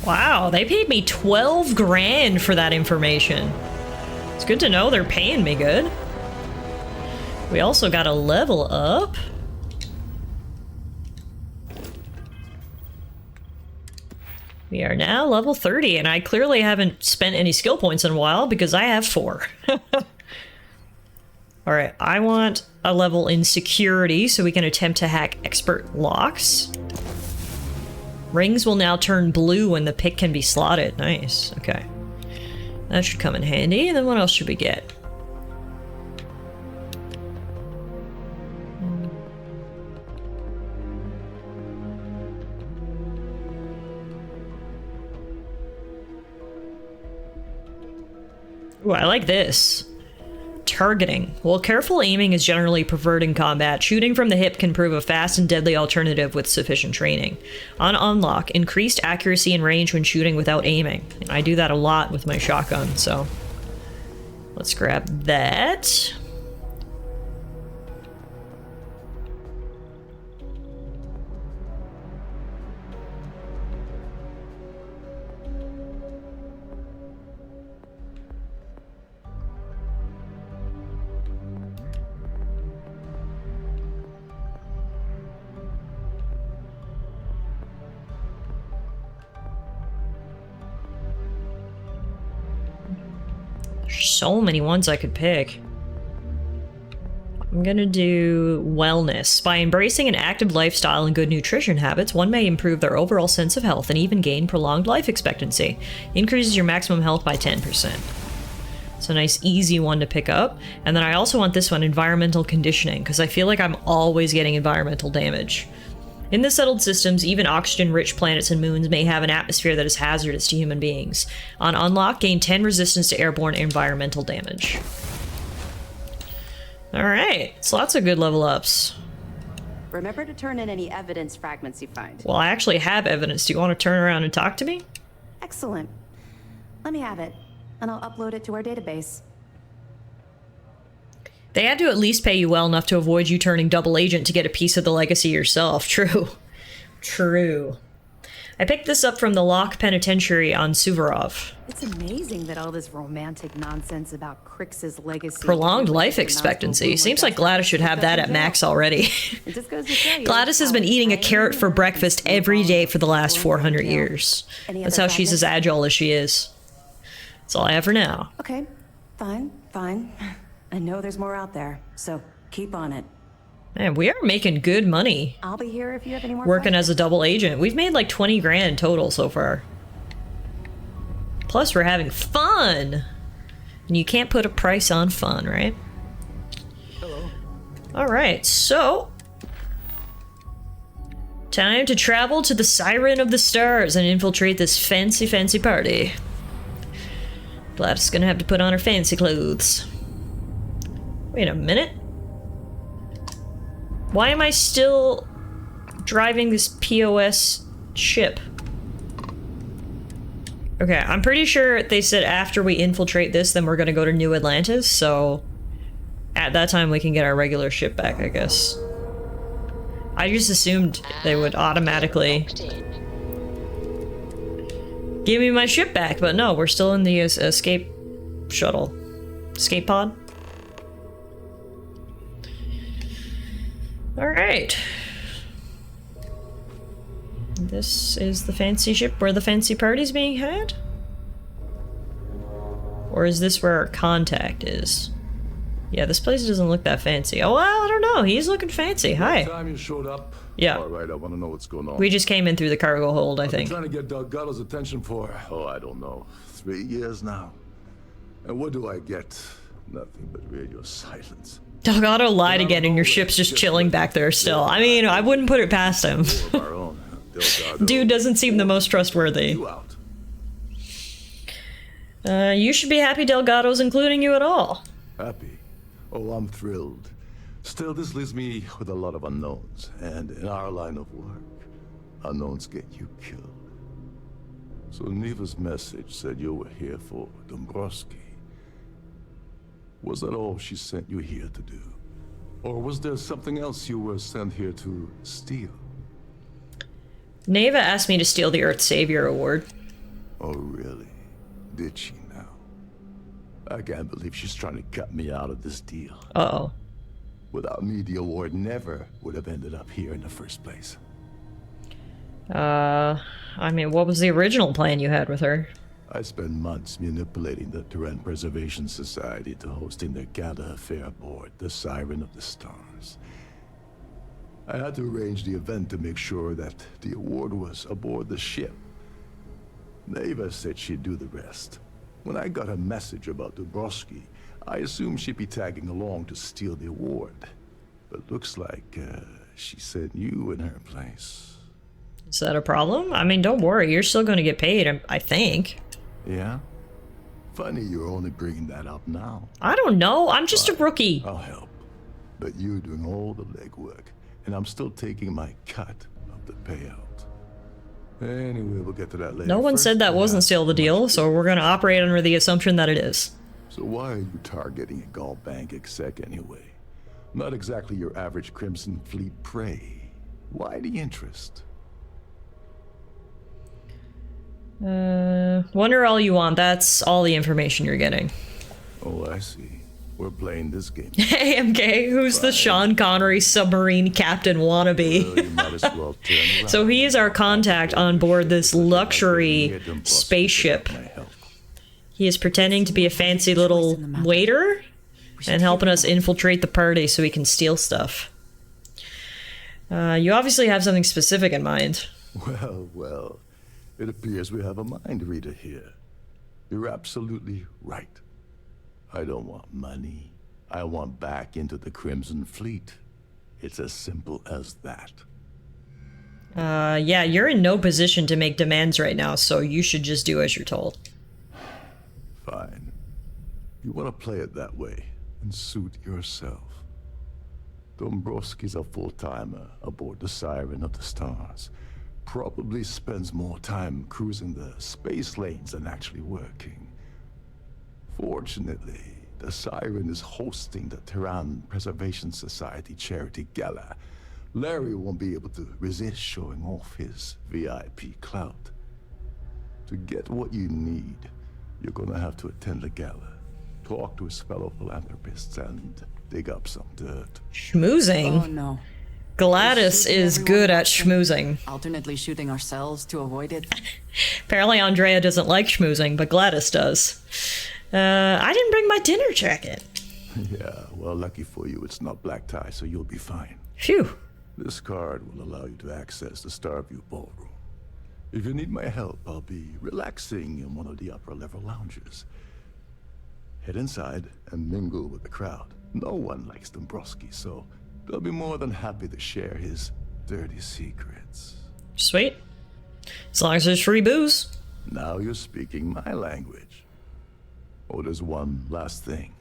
Wow, they paid me 12 grand for that information. It's good to know they're paying me good. We also got a level up. We are now level 30, and I clearly haven't spent any skill points in a while because I have 4. Alright, I want a level in security so we can attempt to hack expert locks. Rings will now turn blue when the pick can be slotted. Nice, okay. That should come in handy. And then what else should we get? Ooh, I like this. Targeting. While careful aiming is generally preferred in combat, shooting from the hip can prove a fast and deadly alternative with sufficient training. On unlock, increased accuracy and range when shooting without aiming. I do that a lot with my shotgun, so let's grab that. So many ones I could pick. I'm gonna do wellness. By embracing an active lifestyle and good nutrition habits, one may improve their overall sense of health and even gain prolonged life expectancy. Increases your maximum health by 10%. It's a nice easy one to pick up. And then I also want this one, environmental conditioning, because I feel like I'm always getting environmental damage. In the settled systems, even oxygen-rich planets and moons may have an atmosphere that is hazardous to human beings. On unlock, gain 10 resistance to airborne environmental damage. Alright, so lots of good level ups. Remember to turn in any evidence fragments you find. Well, I actually have evidence. Do you want to turn around and talk to me? Excellent. Let me have it, and I'll upload it to our database. They had to at least pay you well enough to avoid you turning double agent to get a piece of the legacy yourself. True. True. I picked this up from the Lock Penitentiary on Suvorov. It's amazing that all this romantic nonsense about Crix's legacy... Prolonged life expectancy. Seems like Gladys should have that at max already. It just goes to show you Gladys has been eating a carrot for breakfast every day for the last 400 years. That's how she's as agile as she is. That's all I have for now. Okay, fine. I know there's more out there, so keep on it. Man, we are making good money. I'll be here if you have any more working questions. as a double agent. We've made like 20 grand total so far. Plus we're having fun. And you can't put a price on fun, right? Hello. Alright, so time to travel to the Siren of the Stars and infiltrate this fancy party. Gladys is gonna have to put on her fancy clothes. Wait a minute. Why am I still driving this POS ship? Okay, I'm pretty sure they said after we infiltrate this, then we're gonna go to New Atlantis, so at that time we can get our regular ship back, I guess. I just assumed they would automatically give me my ship back, but no, we're still in the escape shuttle. Escape pod? Alright, This is the fancy ship where the fancy party's being had? Or is this where our contact is? Yeah, this place doesn't look that fancy. Oh, well, I don't know. He's looking fancy. Hi. Time you showed up? Yeah. All right, I want to know what's going on. We just came in through the cargo hold, I I've been think. trying to get Delgado's attention for, oh, I don't know, 3 years now. And what do I get? Nothing but radio silence. Delgado lied again and your ship's just chilling back there still. I mean, I wouldn't put it past him. Dude doesn't seem the most trustworthy. You should be happy Delgado's including you at all. Happy? Oh, I'm thrilled. Still, this leaves me with a lot of unknowns. And in our line of work, unknowns get you killed. So Neva's message said you were here for Dombrowski. Was that all she sent you here to do? Or was there something else you were sent here to steal? Neva asked me to steal the Earth Savior Award. Oh, really? Did she now? I can't believe she's trying to cut me out of this deal. Uh-oh. Without me, the award never would have ended up here in the first place. I mean, what was the original plan you had with her? I spent months manipulating the Terran Preservation Society to hosting their gala affair aboard the Siren of the Stars. I had to arrange the event to make sure that the award was aboard the ship. Neva said she'd do the rest. When I got a message about Dubrovsky, I assumed she'd be tagging along to steal the award. But looks like she sent you in her place. Is that a problem? I mean, don't worry, you're still going to get paid, I think. Yeah? Funny you're only bringing that up now. I don't know, I'm just a rookie. I'll help. But you're doing all the legwork, and I'm still taking my cut of the payout. Anyway, we'll get to that later. No one said that wasn't still the deal, so we're going to operate under the assumption that it is. So why are you targeting a Gaul bank exec anyway? Not exactly your average Crimson Fleet prey. Why the interest? Wonder all you want. That's all the information you're getting. Oh, I see. We're playing this game. AMK, who's the Sean Connery submarine captain wannabe? Well, you might as well turn around. So he is our contact on board this luxury spaceship. He is pretending to be a fancy little waiter and helping us infiltrate the party so we can steal stuff. You obviously have something specific in mind. Well, it appears we have a mind reader here. You're absolutely right. I don't want money. I want back into the Crimson Fleet. It's as simple as that. Yeah, you're in no position to make demands right now, so you should just do as you're told. Fine. You want to play it that way and suit yourself. Dombrowski's a full-timer aboard the Siren of the Stars. Probably spends more time cruising the space lanes than actually working. Fortunately, the Siren is hosting the Terran Preservation Society charity gala. Larry won't be able to resist showing off his VIP clout. To get what you need, you're gonna have to attend the gala, talk to his fellow philanthropists, and dig up some dirt. Schmoozing? Oh no. Gladys is good at schmoozing. Alternately shooting ourselves to avoid it. Apparently Andrea doesn't like schmoozing, but Gladys does. I didn't bring my dinner jacket. Yeah, well, lucky for you, it's not black tie, so you'll be fine. Phew. This card will allow you to access the Starfield ballroom. If you need my help, I'll be relaxing in one of the upper-level lounges. Head inside and mingle with the crowd. No one likes Dombrowski, so they'll be more than happy to share his dirty secrets. Sweet. As long as there's free booze. Now you're speaking my language. Oh, there's one last thing.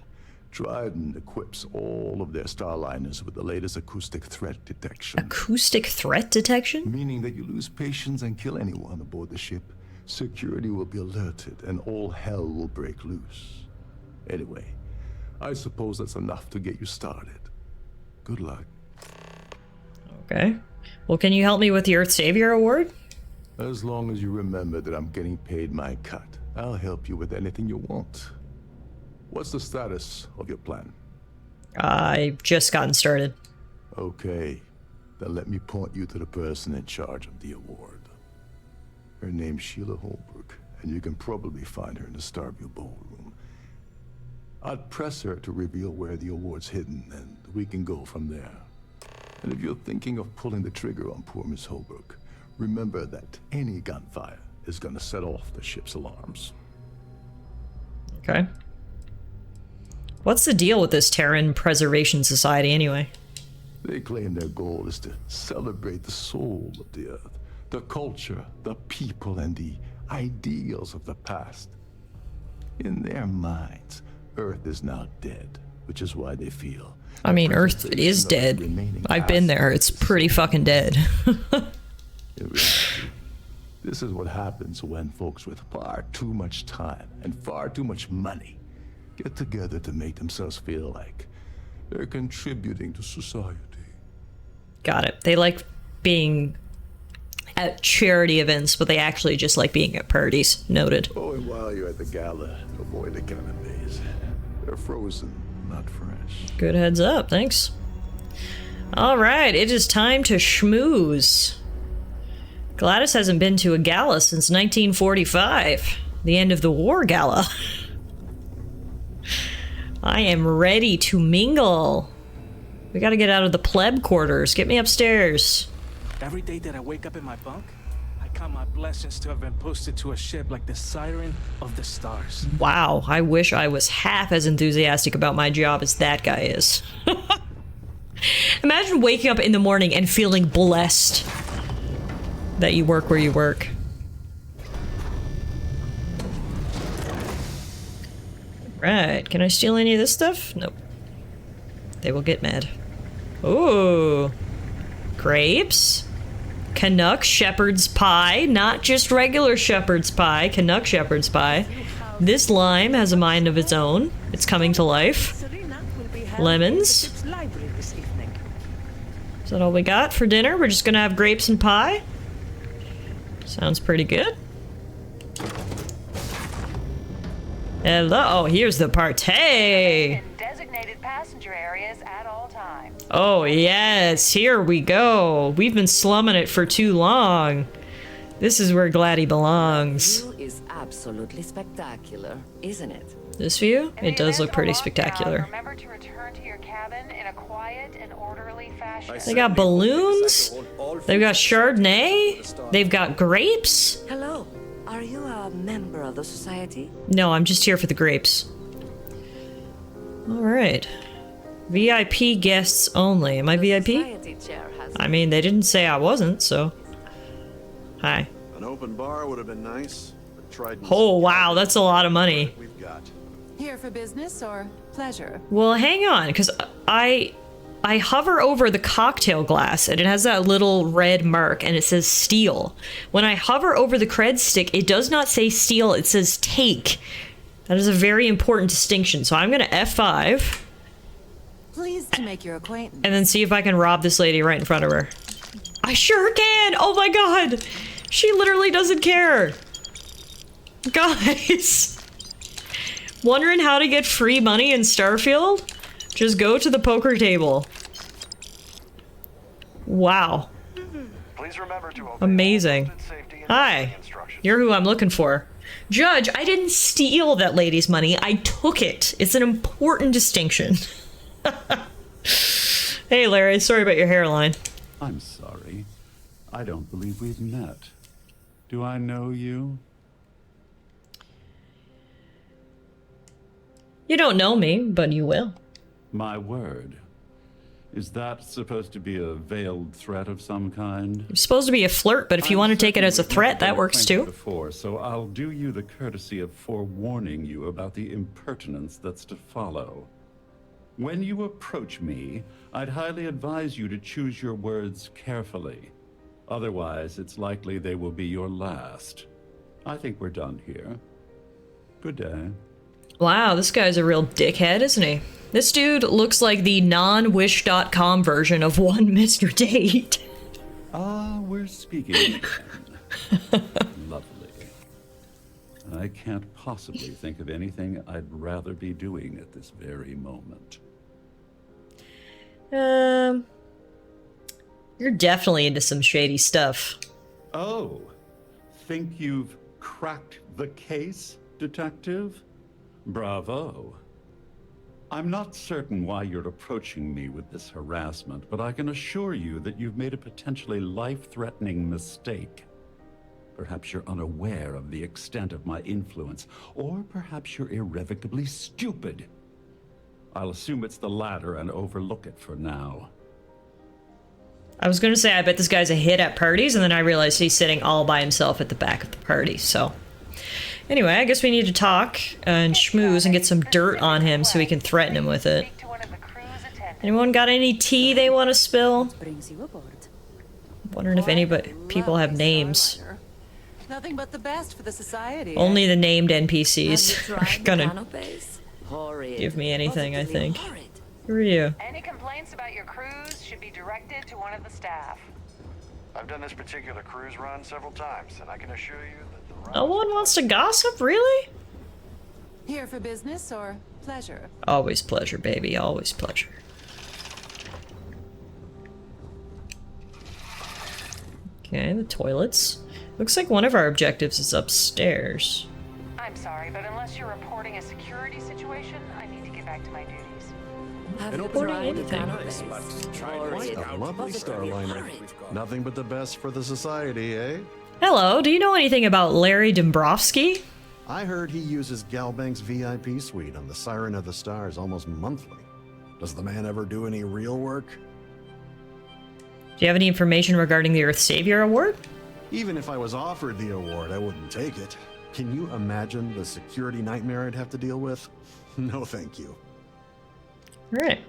Trident equips all of their starliners with the latest acoustic threat detection. Acoustic threat detection? Meaning that you lose patience and kill anyone aboard the ship, security will be alerted and all hell will break loose. Anyway, I suppose that's enough to get you started. Good luck. Okay. Well, can you help me with the Earth Savior Award? As long as you remember that I'm getting paid my cut, I'll help you with anything you want. What's the status of your plan? I've just gotten started. Okay, then let me point you to the person in charge of the award. Her name's Sheila Holbrook, and you can probably find her in the Starfield ballroom. I'd press her to reveal where the award's hidden, and we can go from there. And if you're thinking of pulling the trigger on poor Miss Holbrook, remember that any gunfire is gonna set off the ship's alarms. Okay. What's the deal with this Terran Preservation Society anyway? They claim their goal is to celebrate the soul of the Earth, the culture, the people, and the ideals of the past. In their minds, Earth is now dead, which is why they feel... I mean, Earth is dead. I've been there. It's pretty fucking dead. This is what happens when folks with far too much time and far too much money get together to make themselves feel like they're contributing to society. Got it. They like being at charity events, but they actually just like being at parties. Noted. Oh, and while you're at the gala, avoid the canopies. They're frozen, not fresh. Good heads up, thanks. Alright, it is time to schmooze. Gladys hasn't been to a gala since 1945. The end of the war gala. I am ready to mingle. We gotta get out of the pleb quarters. Get me upstairs. Every day that I wake up in my bunk, I count my blessings to have been posted to a ship like the Siren of the Stars. Wow, I wish I was half as enthusiastic about my job as that guy is. Imagine waking up in the morning and feeling blessed that you work where you work. Right, can I steal any of this stuff? Nope. They will get mad. Ooh. Grapes? Canuck shepherd's pie, not just regular shepherd's pie, Canuck shepherd's pie. This lime has a mind of its own. It's coming to life. Lemons. Is that all we got for dinner? We're just gonna have grapes and pie? Sounds pretty good. Hello, oh, here's the party. Designated passenger areas at all times. Oh yes, here we go. We've been slumming it for too long. This is where Gladdy belongs. View is absolutely spectacular, isn't it? This view? It does look pretty spectacular. Remember to return to your cabin in a quiet and orderly fashion. They got balloons. They've got Chardonnay. They've got grapes. Hello, are you a member of the society? No, I'm just here for the grapes. All right. VIP guests only. Am I VIP? I mean, they didn't say I wasn't, so. Hi. An open bar would have been nice, but tried. Oh, wow, that's a lot of money. We've got. Here for business or pleasure? Well, hang on, because I hover over the cocktail glass, and it has that little red mark, and it says steal. When I hover over the cred stick, it does not say steal, it says take. That is a very important distinction, so I'm going to F5. Pleased to make your acquaintance. And then see if I can rob this lady right in front of her. I sure can! Oh my god! She literally doesn't care! Guys! Wondering how to get free money in Starfield? Just go to the poker table. Wow. Please remember to amazing. Hi. You're who I'm looking for. Judge, I didn't steal that lady's money. I took it. It's an important distinction. Hey, Larry. Sorry about your hairline. I'm sorry. I don't believe we've met. Do I know you? You don't know me, but you will. My word. Is that supposed to be a veiled threat of some kind? It's supposed to be a flirt, but if you want to take it as a threat, that works too. Before, so I'll do you the courtesy of forewarning you about the impertinence that's to follow. When you approach me, I'd highly advise you to choose your words carefully. Otherwise, it's likely they will be your last. I think we're done here. Good day. Wow, this guy's a real dickhead, isn't he? This dude looks like the non-wish.com version of one Mr. Date. Ah, we're speaking again. Lovely. I can't possibly think of anything I'd rather be doing at this very moment. You're definitely into some shady stuff. Oh, think you've cracked the case, Detective? Bravo. I'm not certain why you're approaching me with this harassment, but I can assure you that you've made a potentially life-threatening mistake. Perhaps you're unaware of the extent of my influence, or perhaps you're irrevocably stupid. I'll assume it's the latter and overlook it for now. I was gonna say, I bet this guy's a hit at parties, and then I realized he's sitting all by himself at the back of the party, so... Anyway, I guess we need to talk and schmooze and get some dirt on him so we can threaten him with it. Anyone got any tea they want to spill? Wondering if anybody people have names. Nothing but the best for the society. Only the named NPCs are gonna give me anything, I think. Who are you? Any complaints about your cruise should be directed to one of the staff. I've done this particular cruise run several times, and I can assure you that No one wants to gossip, really? Here for business or pleasure? Always pleasure, baby. Always pleasure. Okay, the toilets. Looks like one of our objectives is upstairs. I'm sorry, but unless you're reporting a security situation, I need to get back to my duties. An open tried nice, but quite a lovely Starliner. Nothing but the best for the society, eh? Hello, do you know anything about Larry Dombrowski? I heard he uses Galbank's VIP suite on the Siren of the Stars almost monthly. Does the man ever do any real work? Do you have any information regarding the Earth Savior Award? Even if I was offered the award, I wouldn't take it. Can you imagine the security nightmare I'd have to deal with? No, thank you. Alright.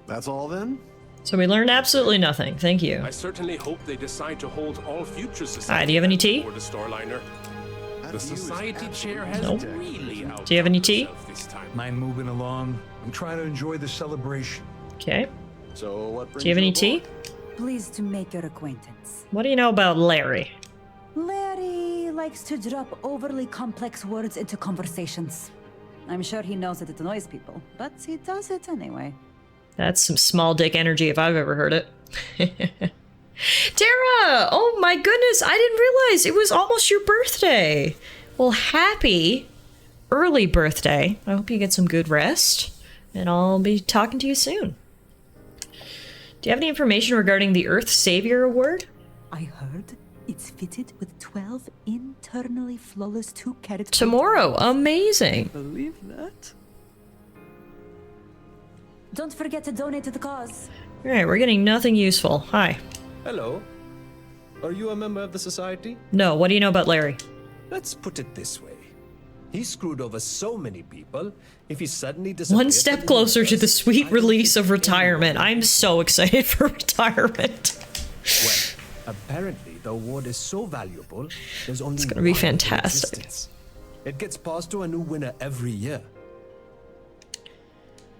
That's all then? So we learned absolutely nothing. Thank you. I certainly hope they decide to hold all future societies. Alright, do you have any tea? For the Starliner. The society chair has Nope. really out. Do you have any tea? Mind moving along? I'm trying to enjoy the celebration. Okay. So what brings Do you have any tea? Pleased to make your acquaintance. What do you know about Larry? Larry likes to drop overly complex words into conversations. I'm sure he knows that it annoys people, but he does it anyway. That's some small dick energy if I've ever heard it. Tara! Oh my goodness, I didn't realize it was almost your birthday. Well, happy early birthday. I hope you get some good rest, and I'll be talking to you soon. Do you have any information regarding the Earth Savior Award? I heard it's fitted with 12 internally flawless 2-carat... Tomorrow. Amazing. Believe that? Don't forget to donate to the cause. Alright, we're getting nothing useful. Hi. Hello. Are you a member of the society? No, what do you know about Larry? Let's put it this way. He screwed over so many people, if he suddenly disappeared... One step closer to the sweet release of retirement. I'm so excited for retirement. Well, apparently the award is so valuable, there's only... It's gonna be one in fantastic. existence. It gets passed to a new winner every year.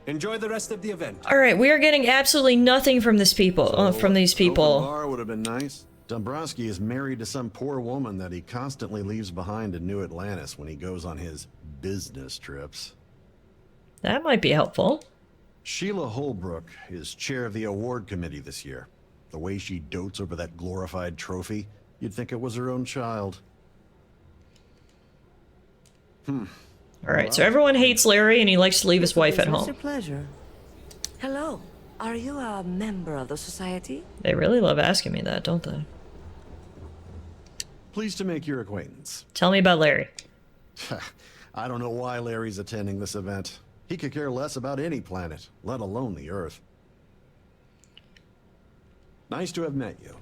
Enjoy the rest of the event. Alright, we are getting absolutely nothing from this people. From these people. Bar would have been nice. Dombrowski is married to some poor woman that he constantly leaves behind in New Atlantis when he goes on his business trips. That might be helpful. Sheila Holbrook is chair of the award committee this year. The way she dotes over that glorified trophy, you'd think it was her own child. Alright, so everyone hates Larry and he likes to leave his wife at It's home. a pleasure. Hello. Are you a member of the society? They really love asking me that, don't they? Pleased to make your acquaintance. Tell me about Larry. I don't know why Larry's attending this event. He could care less about any planet, let alone the Earth. Nice to have met you.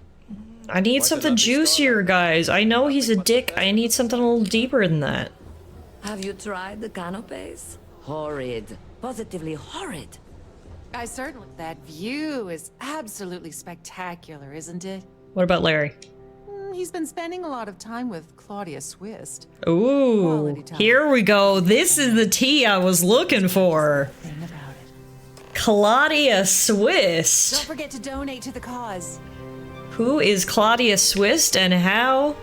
I need something juicier, guys. I know he's a dick. I need something a little deeper than that. Have you tried the canopies? Horrid. Positively horrid. I certainly... That view is absolutely spectacular, isn't it? What about Larry? He's been spending a lot of time with Claudia Swist. Ooh, here we go. This is the tea I was looking for. Claudia Swist. Don't forget to donate to the cause. Who is Claudia Swist and how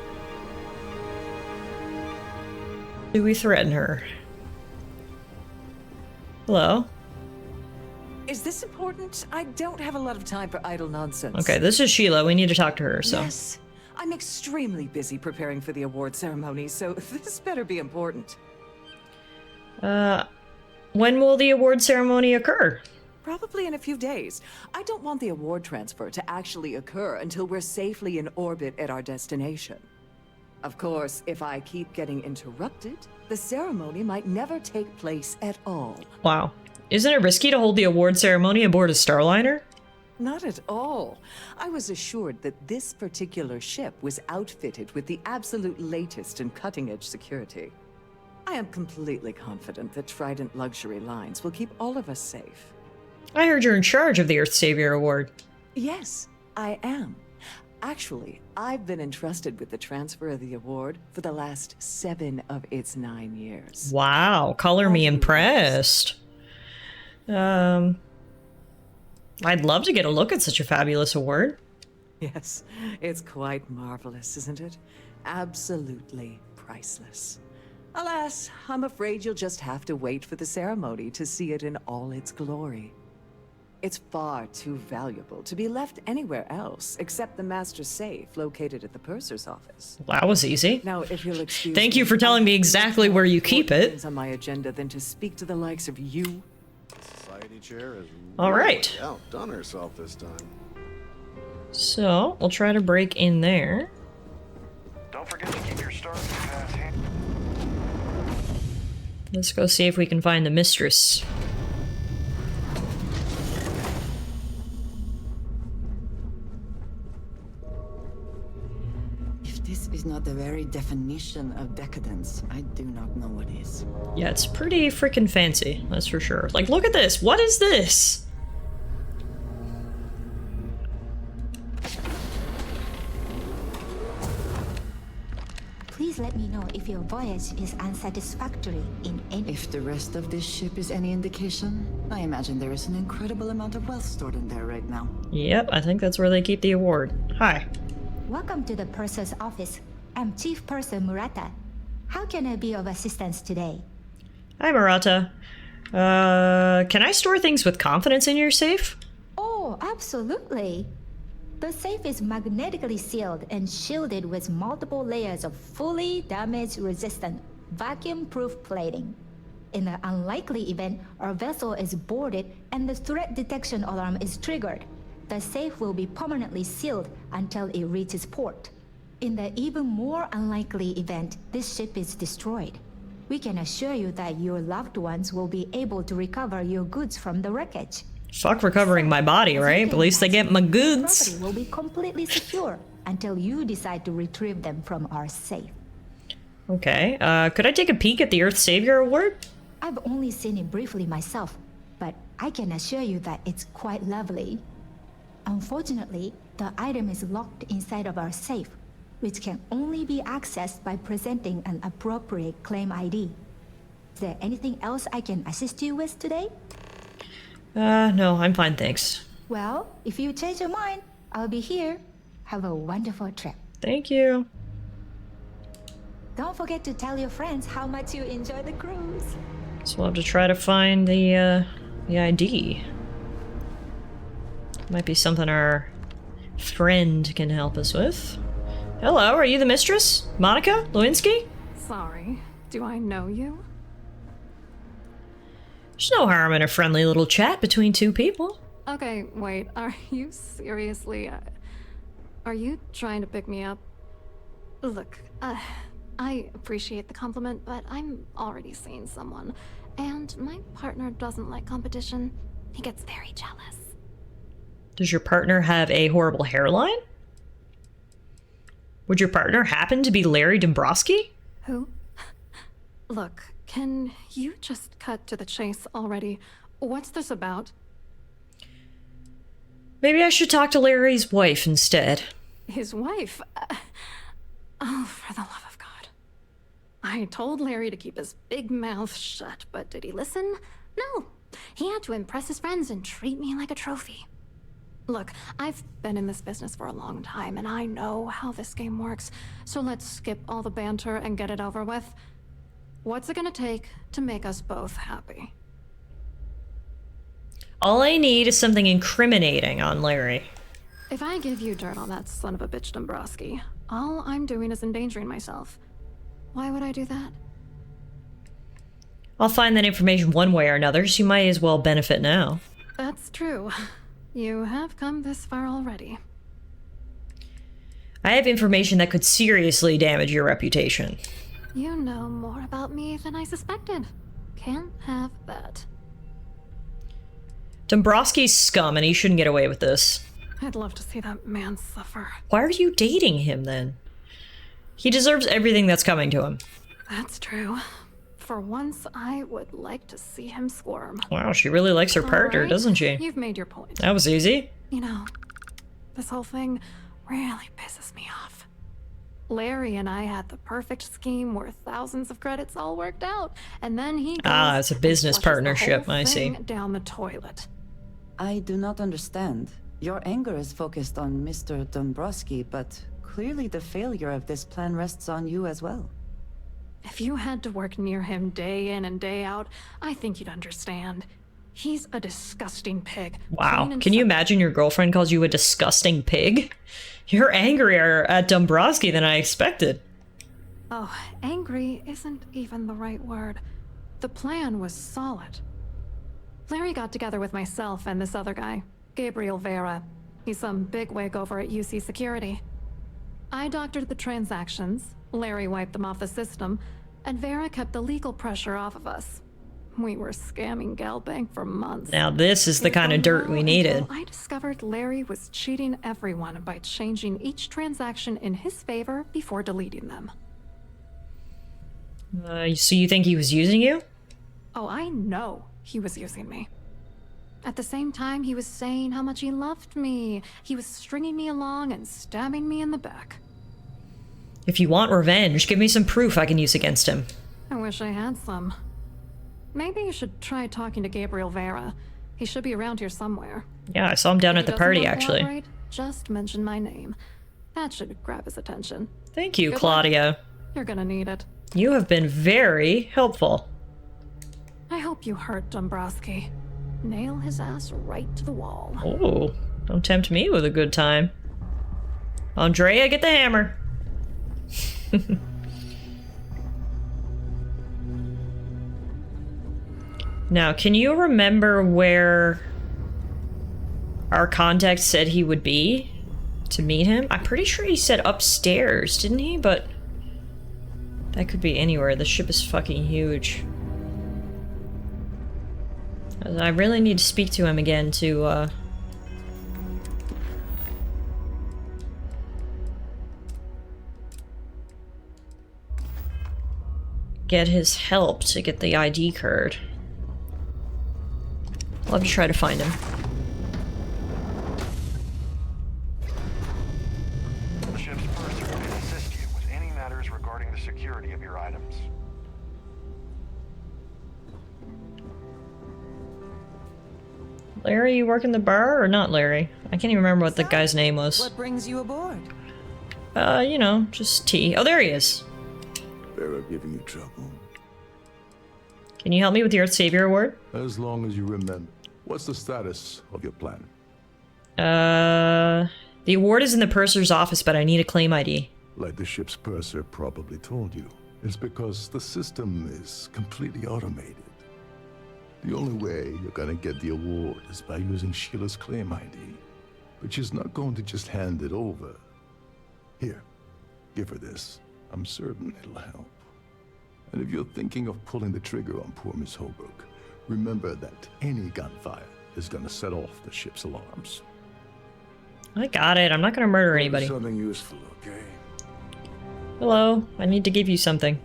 do we threaten her? Hello? Is this important? I don't have a lot of time for idle nonsense. Okay, this is Sheila. We need to talk to her, so. Yes, I'm extremely busy preparing for the award ceremony, so this better be important. When will the award ceremony occur? Probably in a few days. I don't want the award transfer to actually occur until we're safely in orbit at our destination. Of course, if I keep getting interrupted, the ceremony might never take place at all. Wow. Isn't it risky to hold the award ceremony aboard a Starliner? Not at all. I was assured that this particular ship was outfitted with the absolute latest in cutting-edge security. I am completely confident that Trident Luxury Lines will keep all of us safe. I heard you're in charge of the Earth Savior Award. Yes, I am. Actually, I've been entrusted with the transfer of the award for the last 7 of its 9 years. Wow, color me impressed. I'd love to get a look at such a fabulous award. Yes, it's quite marvelous, isn't it? Absolutely priceless. Alas, I'm afraid you'll just have to wait for the ceremony to see it in all its glory. It's far too valuable to be left anywhere else except the master safe located at the purser's office. Well, that was easy. Now, if you'll excuse Thank you for telling me exactly where you keep it. On my agenda than to speak to the likes of you. Society chair has All right. really outdone herself this time. So, we'll try to break in there. Don't forget to keep your Starfield pass handy. Let's go see if we can find the mistress. If this is not the very definition of decadence, I do not know what is. Yeah, it's pretty freaking fancy, that's for sure. Like, look at this. What is this? Please let me know if your voyage is unsatisfactory in any... If the rest of this ship is any indication, I imagine there is an incredible amount of wealth stored in there right now. Yep, I think that's where they keep the award. Hi. Welcome to the purser's office. I'm Chief Purser Murata. How can I be of assistance today? Hi, Murata. Can I store things with confidence in your safe? Oh, absolutely. The safe is magnetically sealed and shielded with multiple layers of fully damage-resistant, vacuum-proof plating. In the unlikely event our vessel is boarded and the threat detection alarm is triggered, the safe will be permanently sealed until it reaches port. In the even more unlikely event this ship is destroyed, we can assure you that your loved ones will be able to recover your goods from the wreckage. Fuck recovering my body, right? At least I get my goods. Property will be completely secure until you decide to retrieve them from our safe. Okay, could I take a peek at the Earth Savior Award? I've only seen it briefly myself, but I can assure you that it's quite lovely. Unfortunately, the item is locked inside of our safe, which can only be accessed by presenting an appropriate claim ID. Is there anything else I can assist you with today? No, I'm fine, thanks. Well, if you change your mind, I'll be here. Have a wonderful trip. Thank you. Don't forget to tell your friends how much you enjoy the cruise. So we'll have to try to find the ID. Might be something our friend can help us with. Hello, are you the mistress? Monica Lewinsky? Sorry, do I know you? There's no harm in a friendly little chat between two people. Okay, wait, are you seriously... are you trying to pick me up? Look, I appreciate the compliment, but I'm already seeing someone, and my partner doesn't like competition. He gets very jealous. Does your partner have a horrible hairline? Would your partner happen to be Larry Dombrowski? Who? Look, can you just cut to the chase already? What's this about? Maybe I should talk to Larry's wife instead. His wife? Oh, for the love of God. I told Larry to keep his big mouth shut, but did he listen? No. He had to impress his friends and treat me like a trophy. Look, I've been in this business for a long time, and I know how this game works, so let's skip all the banter and get it over with. What's it gonna take to make us both happy? All I need is something incriminating on Larry. If I give you dirt on that son of a bitch Dombrowski, All I'm doing is endangering myself. Why would I do that? I'll find that information one way or another, so you might as well benefit now. That's true. You have come this far already. I have information that could seriously damage your reputation. You know more about me than I suspected. Can't have that. Dombrowski's scum, and he shouldn't get away with this. I'd love to see that man suffer. Why are you dating him, then? He deserves everything that's coming to him. That's true. For once, I would like to see him squirm. Wow, she really likes her partner, Alright, doesn't she? You've made your point. That was easy. You know, this whole thing really pisses me off. Larry and I had the perfect scheme where thousands of credits all worked out, and then he goes It's a business and flushes partnership, the whole I see. thing down the toilet. I do not understand. Your anger is focused on Mr. Dombrowski, but clearly the failure of this plan rests on you as well. If you had to work near him day in and day out, I think you'd understand. He's a disgusting pig. Wow. Plain and Can you simple. imagine your girlfriend calls you a disgusting pig? You're angrier at Dombrowski than I expected. Oh, angry isn't even the right word. The plan was solid. Larry got together with myself and this other guy, Gabriel Vera. He's some bigwig over at UC Security. I doctored the transactions, Larry wiped them off the system, and Vera kept the legal pressure off of us. We were scamming Galbank for months. Now this is the kind of dirt we needed. I discovered Larry was cheating everyone by changing each transaction in his favor before deleting them. So you think he was using you? Oh, I know he was using me. At the same time, he was saying how much he loved me. He was stringing me along and stabbing me in the back. If you want revenge, give me some proof I can use against him. I wish I had some. Maybe you should try talking to Gabriel Vera. He should be around here somewhere. Yeah, I saw him down If at he the doesn't party, want to actually. cooperate, just mention my name. That should grab his attention. Thank you, Good luck. Claudia. You're gonna need it. You have been very helpful. I hope you hurt Dombrowski. Nail his ass right to the wall. Oh, don't tempt me with a good time. Andrea, get the hammer. Now, can you remember where our contact said he would be to meet him? I'm pretty sure he said upstairs, didn't he? But that could be anywhere. The ship is fucking huge. I really need to speak to him again to, get his help to get the ID card. I'll have to try to find him. The ship's purser can assist you with any matters regarding the security of your items. Larry, you work in the bar or not Larry? I can't even remember what the guy's name was. What brings you aboard? You know, just T. Oh, there he is. Vera giving you trouble. Can you help me with the Earth Savior Award? As long as you remember. What's the status of your plan? The award is in the purser's office, but I need a claim ID. Like the ship's purser probably told you, it's because the system is completely automated. The only way you're gonna get the award is by using Sheila's claim ID. But she's not going to just hand it over. Here, give her this. I'm certain it'll help. And if you're thinking of pulling the trigger on poor Miss Holbrook, remember that any gunfire is gonna set off the ship's alarms. I got it. I'm not gonna murder anybody. Something useful, okay? Hello. I need to give you something.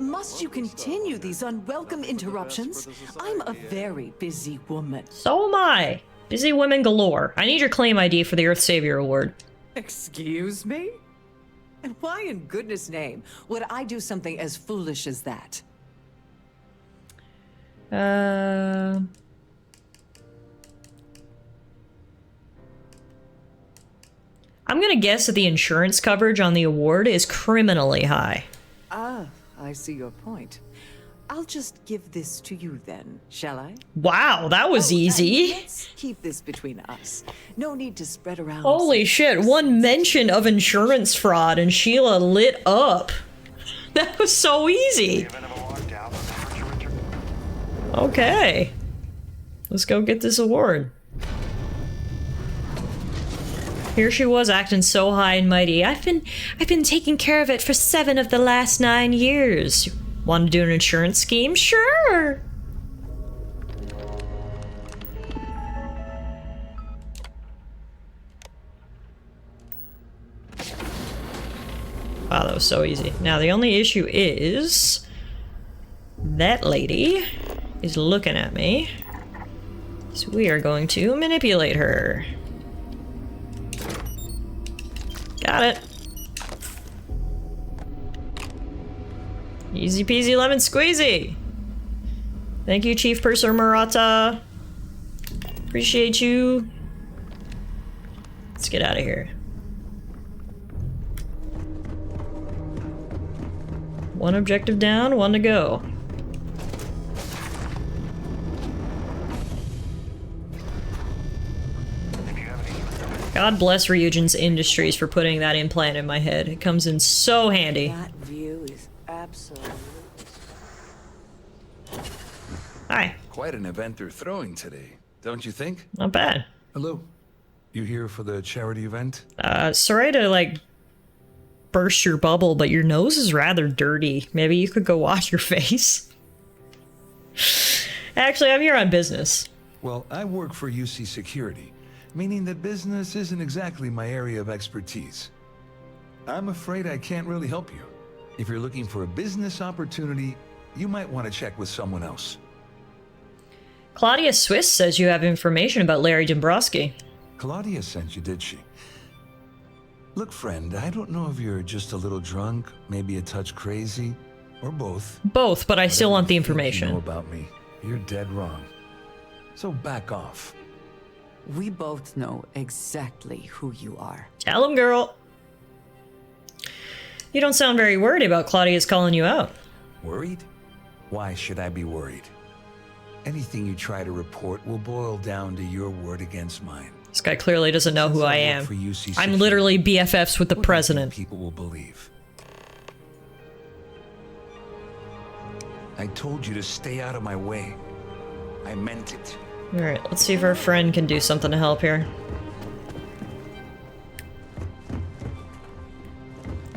Must you continue these unwelcome interruptions? I'm a very busy woman. So am I. Busy women galore. I need your claim ID for the Earth Savior Award. Excuse me? And why in goodness name would I do something as foolish as that? I'm gonna guess that the insurance coverage on the award is criminally high. Ah, I see your point. I'll just give this to you then, shall I? Wow, that was easy. Let's keep this between us. No need to spread around. Holy shit, one mention of insurance fraud and Sheila lit up. That was so easy. Okay. Let's go get this award. Here she was acting so high and mighty. I've been taking care of it for 7 of the last 9 years. Want to do an insurance scheme? Sure. Wow, that was so easy. Now the only issue is that lady is looking at me. So we are going to manipulate her. Got it. Easy peasy lemon squeezy. Thank you, Chief Purser Murata. Appreciate you. Let's get out of here. One objective down, 1 to go. God bless Ryujin's Industries for putting that implant in my head. It comes in so handy. That view is absolute. Hi. Quite an event they're throwing today, don't you think? Not bad. Hello. You here for the charity event? Sorry to, like, burst your bubble, but your nose is rather dirty. Maybe you could go wash your face. Actually, I'm here on business. Well, I work for UC Security, meaning that business isn't exactly my area of expertise. I'm afraid I can't really help you. If you're looking for a business opportunity, you might want to check with someone else. Claudia Swiss says you have information about Larry Dombrowski. Claudia sent you, did she? Look, friend, I don't know if you're just a little drunk, maybe a touch crazy, or both. Both, but I still want the Whatever you information. know about me, you're dead wrong. So back off. We both know exactly who you are. Tell him, girl. You don't sound very worried about Claudia's calling you out. Worried? Why should I be worried? Anything you try to report will boil down to your word against mine. This guy clearly doesn't know who I am. For UC I'm Security, literally BFFs with the what do you think president. people will believe. I told you to stay out of my way. I meant it. Alright, let's see if our friend can do something to help here.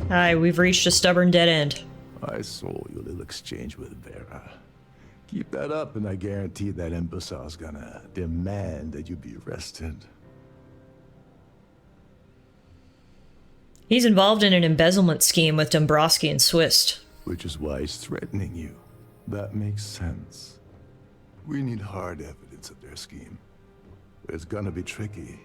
Hi, we've reached a stubborn dead end. I saw your little exchange with Vera. Keep that up and I guarantee that imbecile's gonna demand that you be arrested. He's involved in an embezzlement scheme with Dombrowski and Swiss. Which is why he's threatening you. That makes sense. We need hard evidence of their scheme. But it's gonna be tricky.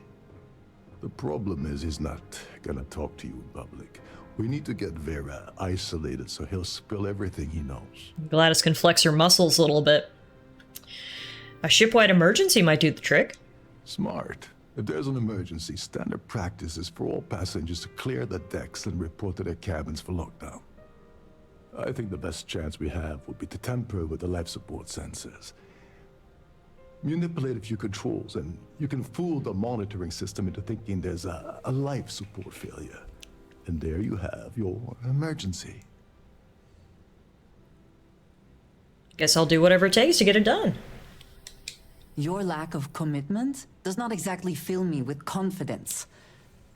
The problem is he's not gonna talk to you in public. We need to get Vera isolated so he'll spill everything he knows. Gladys can flex her muscles a little bit. A shipwide emergency might do the trick. Smart. If there's an emergency, standard practice is for all passengers to clear the decks and report to their cabins for lockdown. I think the best chance we have would be to tamper with the life support sensors. Manipulate a few controls and you can fool the monitoring system into thinking there's a life support failure. And there you have your emergency. Guess I'll do whatever it takes to get it done. Your lack of commitment does not exactly fill me with confidence.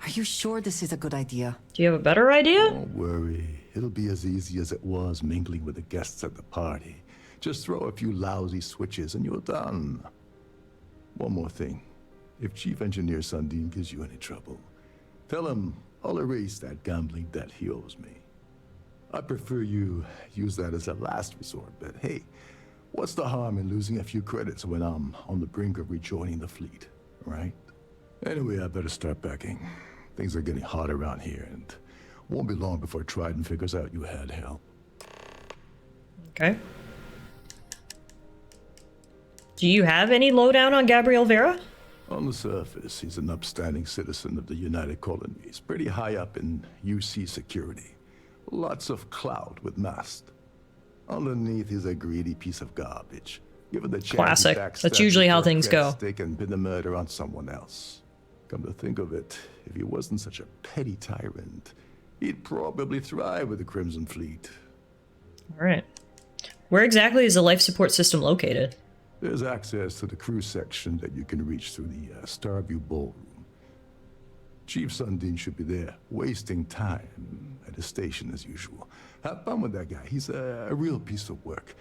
Are you sure this is a good idea? Do you have a better idea? Don't worry. It'll be as easy as it was mingling with the guests at the party. Just throw a few lousy switches and you're done. One more thing. If Chief Engineer Sundin gives you any trouble, tell him I'll erase that gambling debt he owes me. I prefer you use that as a last resort, but hey, what's the harm in losing a few credits when I'm on the brink of rejoining the fleet, right? Anyway, I better start packing. Things are getting hot around here, and won't be long before Trident figures out you had help. Okay. Do you have any lowdown on Gabriel Vera? On the surface, he's an upstanding citizen of the United Colonies, pretty high up in UC security. Lots of clout with Mast. Underneath is a greedy piece of garbage. Given the chance, Classic. That's usually how things go. They can pin the murder on someone else. Come to think of it, if he wasn't such a petty tyrant, he'd probably thrive with the Crimson Fleet. All right. Where exactly is the life support system located? There's access to the crew section that you can reach through the Starfield ballroom. Chief Sundin should be there, wasting time at the station as usual. Have fun with that guy. He's a real piece of work.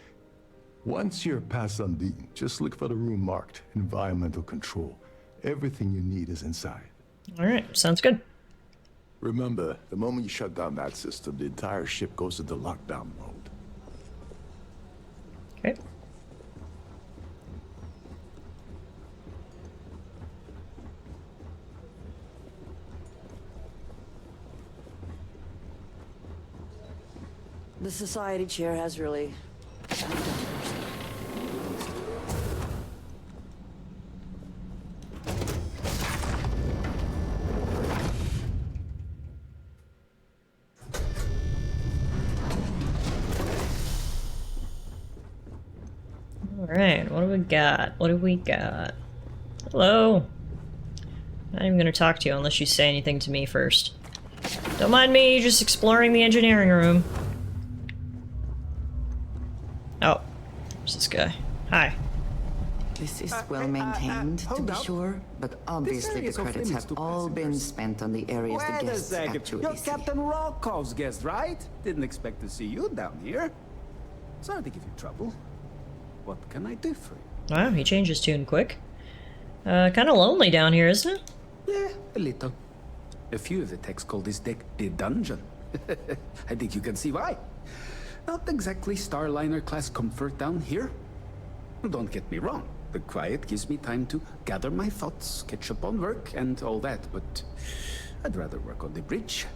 Once you're past Sundin, just look for the room marked Environmental Control. Everything you need is inside. All right, sounds good. Remember, the moment you shut down that system, the entire ship goes into lockdown mode. Okay. The society chair has really... Alright, what do we got? What do we got? Hello. Not even gonna talk to you unless you say anything to me first. Don't mind me, just exploring the engineering room. Oh, there's this guy. Hi. This is well maintained, to be sure, but obviously the credits have all been spent on the areas the guests actually You're see. Captain Rockov's guest, right? Didn't expect to see you down here. Sorry to give you trouble. What can I do for you? Wow, he changed his tune quick. Kinda lonely down here, isn't it? Yeah, a little. A few of the techs call this deck the dungeon. I think you can see why. Not exactly Starliner-class comfort down here. Don't get me wrong. The quiet gives me time to gather my thoughts, catch up on work, and all that, but I'd rather work on the bridge.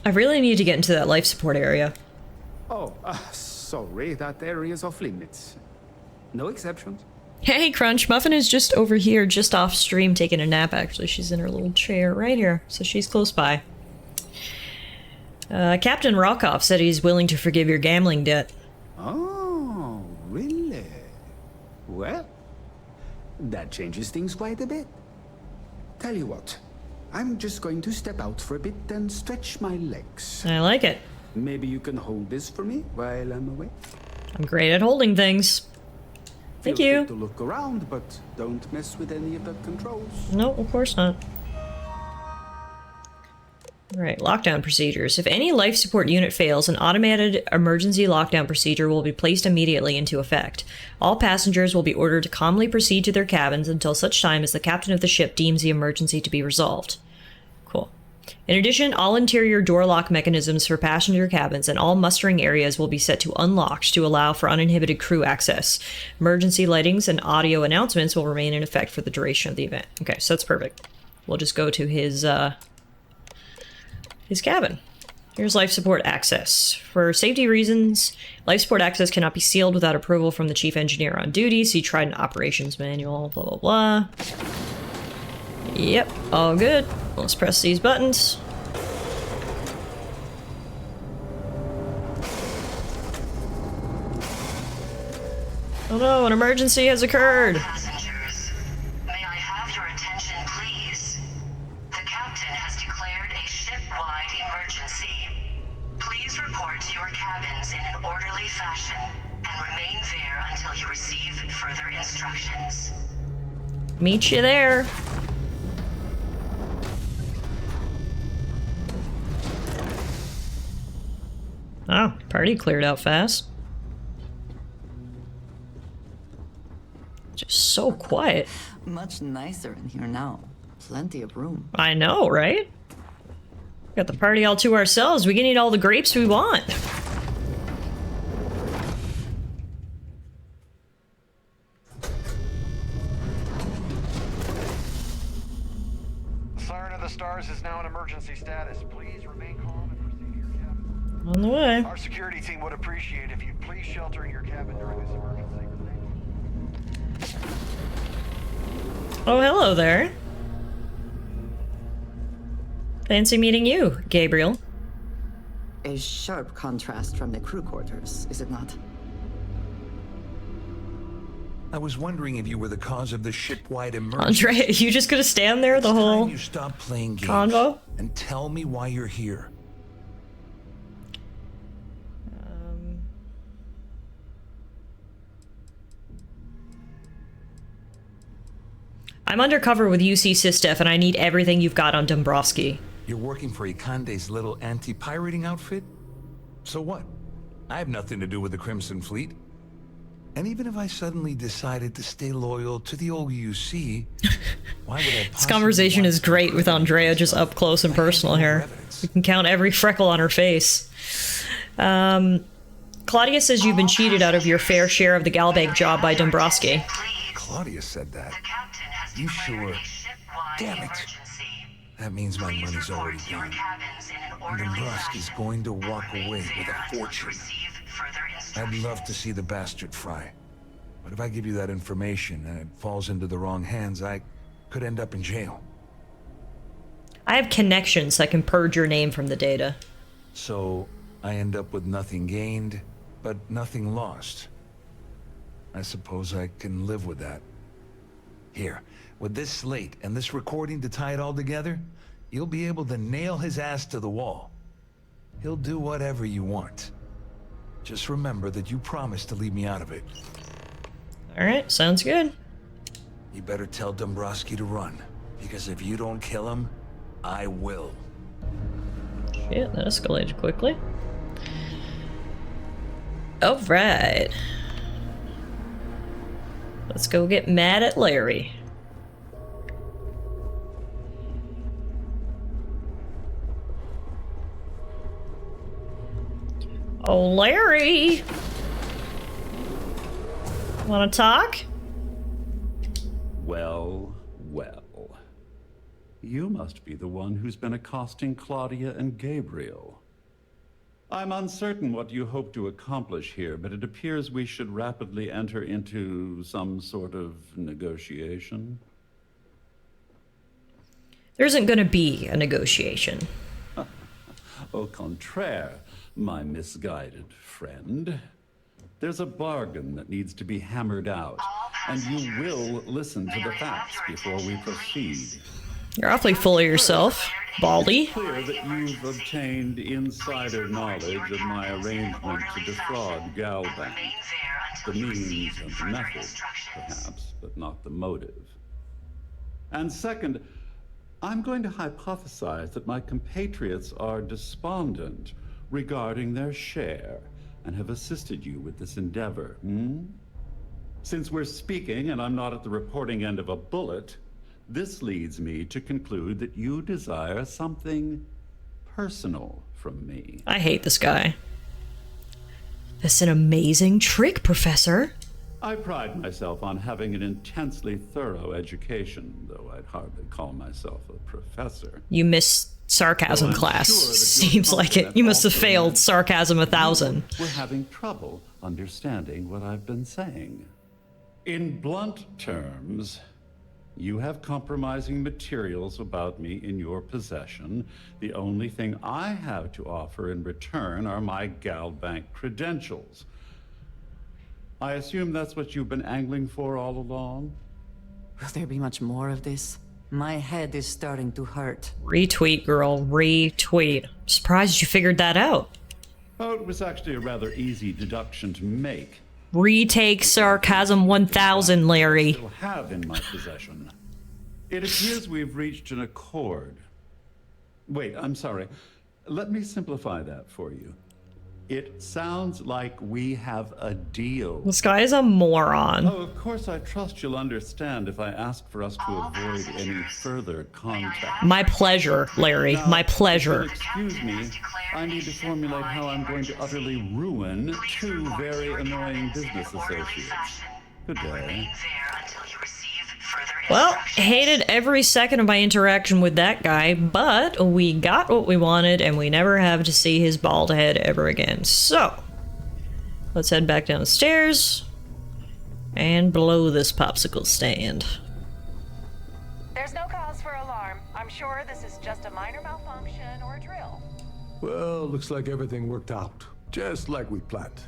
I really need to get into that life support area. Oh, sorry, that area's off limits. No exceptions. Hey, Crunch, Muffin is just over here, just off stream, taking a nap, actually. She's in her little chair right here, so she's close by. Captain Rockoff said he's willing to forgive your gambling debt. Oh, really? Well, that changes things quite a bit. Tell you what, I'm just going to step out for a bit and stretch my legs. I like it. Maybe you can hold this for me while I'm away? I'm great at holding things. Thank Feel you. free to look around, but don't mess with any of the controls. No, of course not. Alright, lockdown procedures. If any life support unit fails, an automated emergency lockdown procedure will be placed immediately into effect. All passengers will be ordered to calmly proceed to their cabins until such time as the captain of the ship deems the emergency to be resolved. Cool. In addition, all interior door lock mechanisms for passenger cabins and all mustering areas will be set to unlocked to allow for uninhibited crew access. Emergency lightings and audio announcements will remain in effect for the duration of the event. Okay, so that's perfect. We'll just go to his cabin. Here's life support access. For safety reasons, life support access cannot be sealed without approval from the chief engineer on duty. See Trident Operations Manual, blah, blah, blah. Yep, all good. Let's press these buttons. Oh no, an emergency has occurred. Passengers, may I have your attention, please? The captain has declared a ship-wide emergency. Please report to your cabins in an orderly fashion and remain there until you receive further instructions. Meet you there. Oh, party cleared out fast. Just so quiet. Much nicer in here now. Plenty of room. I know, right? Got the party all to ourselves. We can eat all the grapes we want. The Siren of the Stars is now in emergency status. Please remain calm and proceed to your cabin. On the way. Our security team would appreciate if you'd please shelter in your cabin during this emergency. Oh, hello there. Fancy meeting you, Gabriel. A sharp contrast from the crew quarters, is it not? I was wondering if you were the cause of the ship-wide emergency. Andrea, you just gonna stand there the whole you stop playing games convo? And tell me why you're here. I'm undercover with UC Sysdef, and I need everything you've got on Dombrowski. You're working for Ikande's little anti-pirating outfit? So what? I have nothing to do with the Crimson Fleet. And even if I suddenly decided to stay loyal to the old UC, why would I? This conversation is great with Andrea just up close and personal here. You can count every freckle on her face. Claudia says you've been cheated out of your fair share of the Galbank job by Dombrowski. Claudia said that. You sure? Damn it. That means my money's already gone. And Dombrowski's going to walk away with a fortune. I'd love to see the bastard fry. But if I give you that information and it falls into the wrong hands, I could end up in jail. I have connections that can purge your name from the data. So I end up with nothing gained, but nothing lost. I suppose I can live with that. Here, with this slate and this recording to tie it all together, you'll be able to nail his ass to the wall. He'll do whatever you want. Just remember that you promised to leave me out of it. Alright, sounds good. You better tell Dombrowski to run, because if you don't kill him, I will. Shit, that escalated quickly. Alright. Let's go get mad at Larry. Oh, Larry! Wanna talk? Well, well. You must be the one who's been accosting Claudia and Gabriel. I'm uncertain what you hope to accomplish here, but it appears we should rapidly enter into some sort of negotiation. There isn't gonna be a negotiation. Au contraire, my misguided friend. There's a bargain that needs to be hammered out, and you will listen to the facts before we proceed. You're awfully full of yourself, Baldy. It's clear that you've obtained insider knowledge of my arrangement to defraud Galbank. The means and the method, perhaps, but not the motive. And second, I'm going to hypothesize that my compatriots are despondent regarding their share and have assisted you with this endeavor, Since we're speaking and I'm not at the reporting end of a bullet, this leads me to conclude that you desire something personal from me. I hate this guy. That's an amazing trick, Professor. I pride myself on having an intensely thorough education, though I'd hardly call myself a professor. You missed sarcasm class. Seems like it. You must have failed sarcasm 1,000. We're having trouble understanding what I've been saying. In blunt terms, you have compromising materials about me in your possession. The only thing I have to offer in return are my Galbank credentials. I assume that's what you've been angling for all along? Will there be much more of this? My head is starting to hurt. Retweet, girl. Retweet. Surprised you figured that out. Oh, it was actually a rather easy deduction to make. Retake sarcasm 1,000, Larry. I still have in my possession. It appears we've reached an accord. Wait, I'm sorry. Let me simplify that for you. It sounds like we have a deal. This guy is a moron. Oh, of course, I trust you'll understand if I ask for us to avoid any further contact. My pleasure, Larry. Now, My pleasure. if you'll excuse me, I need to formulate how I'm going to utterly ruin two very annoying business associates. Good day. Well, hated every second of my interaction with that guy, but we got what we wanted, and we never have to see his bald head ever again. So, let's head back down the stairs and blow this popsicle stand. There's no cause for alarm. I'm sure this is just a minor malfunction or a drill. Well, looks like everything worked out, just like we planned.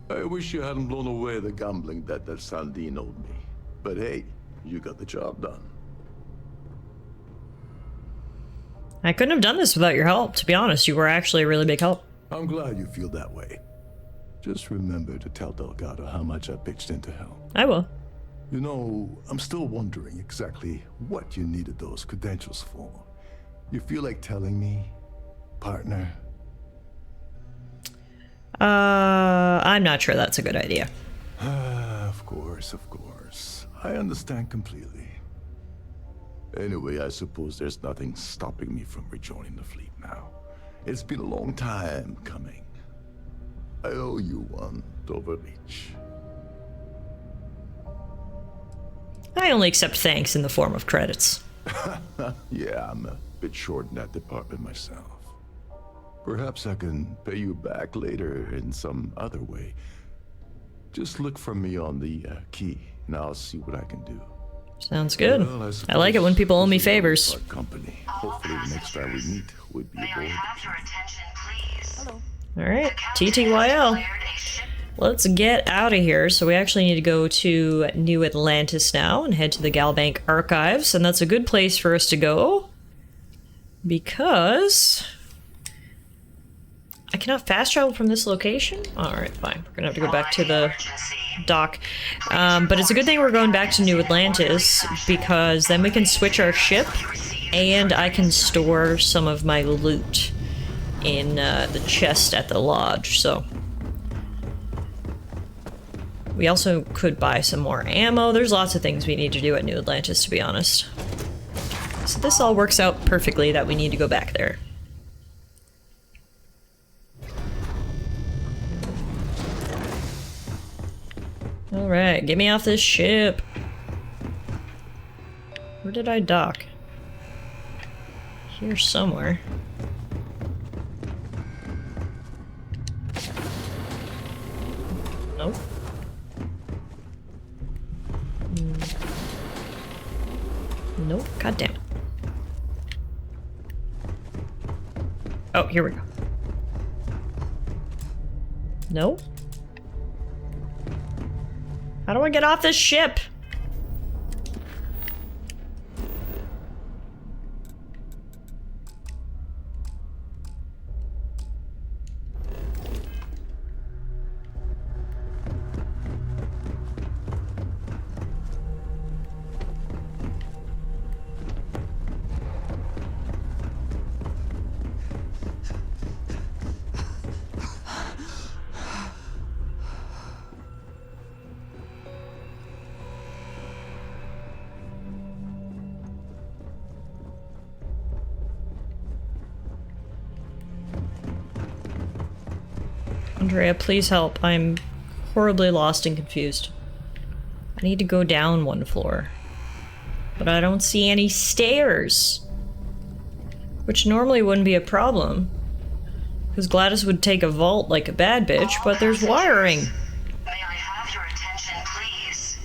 I wish you hadn't blown away the gambling debt that Sandine owed me. But hey, you got the job done. I couldn't have done this without your help, to be honest. You were actually a really big help. I'm glad you feel that way. Just remember to tell Delgado how much I pitched in to help. I will. You know, I'm still wondering exactly what you needed those credentials for. You feel like telling me, partner? I'm not sure that's a good idea. Of course. I understand completely. Anyway, I suppose there's nothing stopping me from rejoining the fleet now. It's been a long time coming. I owe you one, Overreach. I only accept thanks in the form of credits. Yeah, I'm a bit short in that department myself. Perhaps I can pay you back later in some other way. Just look for me on the key, and I'll see what I can do. Sounds good. Well, I like it when people owe me favors. Company. Hopefully the next time we meet would be aboard. Alright, TTYL. Let's get out of here. So we actually need to go to New Atlantis now and head to the Galbank Archives. And that's a good place for us to go. Because I cannot fast travel from this location? Alright, fine. We're gonna have to go back to the dock. But it's a good thing we're going back to New Atlantis, because then we can switch our ship and I can store some of my loot in the chest at the lodge. So we also could buy some more ammo. There's lots of things we need to do at New Atlantis, to be honest. So this all works out perfectly that we need to go back there. Alright, get me off this ship. Where did I dock? Here somewhere. Nope. Nope, god damn it. Oh, here we go. Nope. How do I get off this ship? Andrea, please help. I'm horribly lost and confused. I need to go down one floor. But I don't see any stairs. Which normally wouldn't be a problem. Because Gladys would take a vault like a bad bitch, but there's wiring. May I have your attention, please?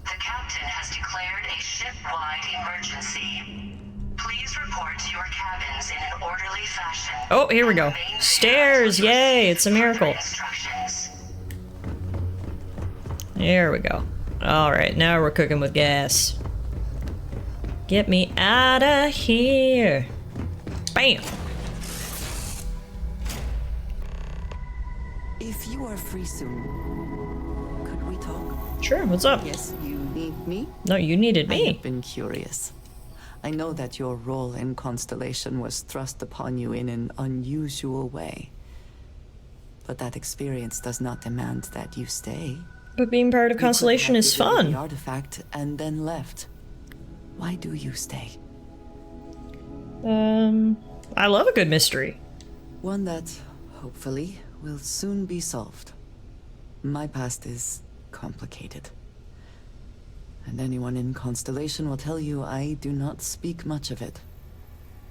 The captain has declared a ship-wide emergency. Please report to your cabins in an orderly fashion. Oh, here we go. Stairs! Yay! It's a miracle. There we go. Alright, now we're cooking with gas. Get me out of here. Bam! If you are free soon, could we talk? Sure, what's up? Yes, you need me? No, you needed me. I have been curious. I know that your role in Constellation was thrust upon you in an unusual way. But that experience does not demand that you stay. But being part of Constellation is fun. The artifact and then left. Why do you stay? I love a good mystery. One that, hopefully, will soon be solved. My past is complicated. And anyone in Constellation will tell you I do not speak much of it.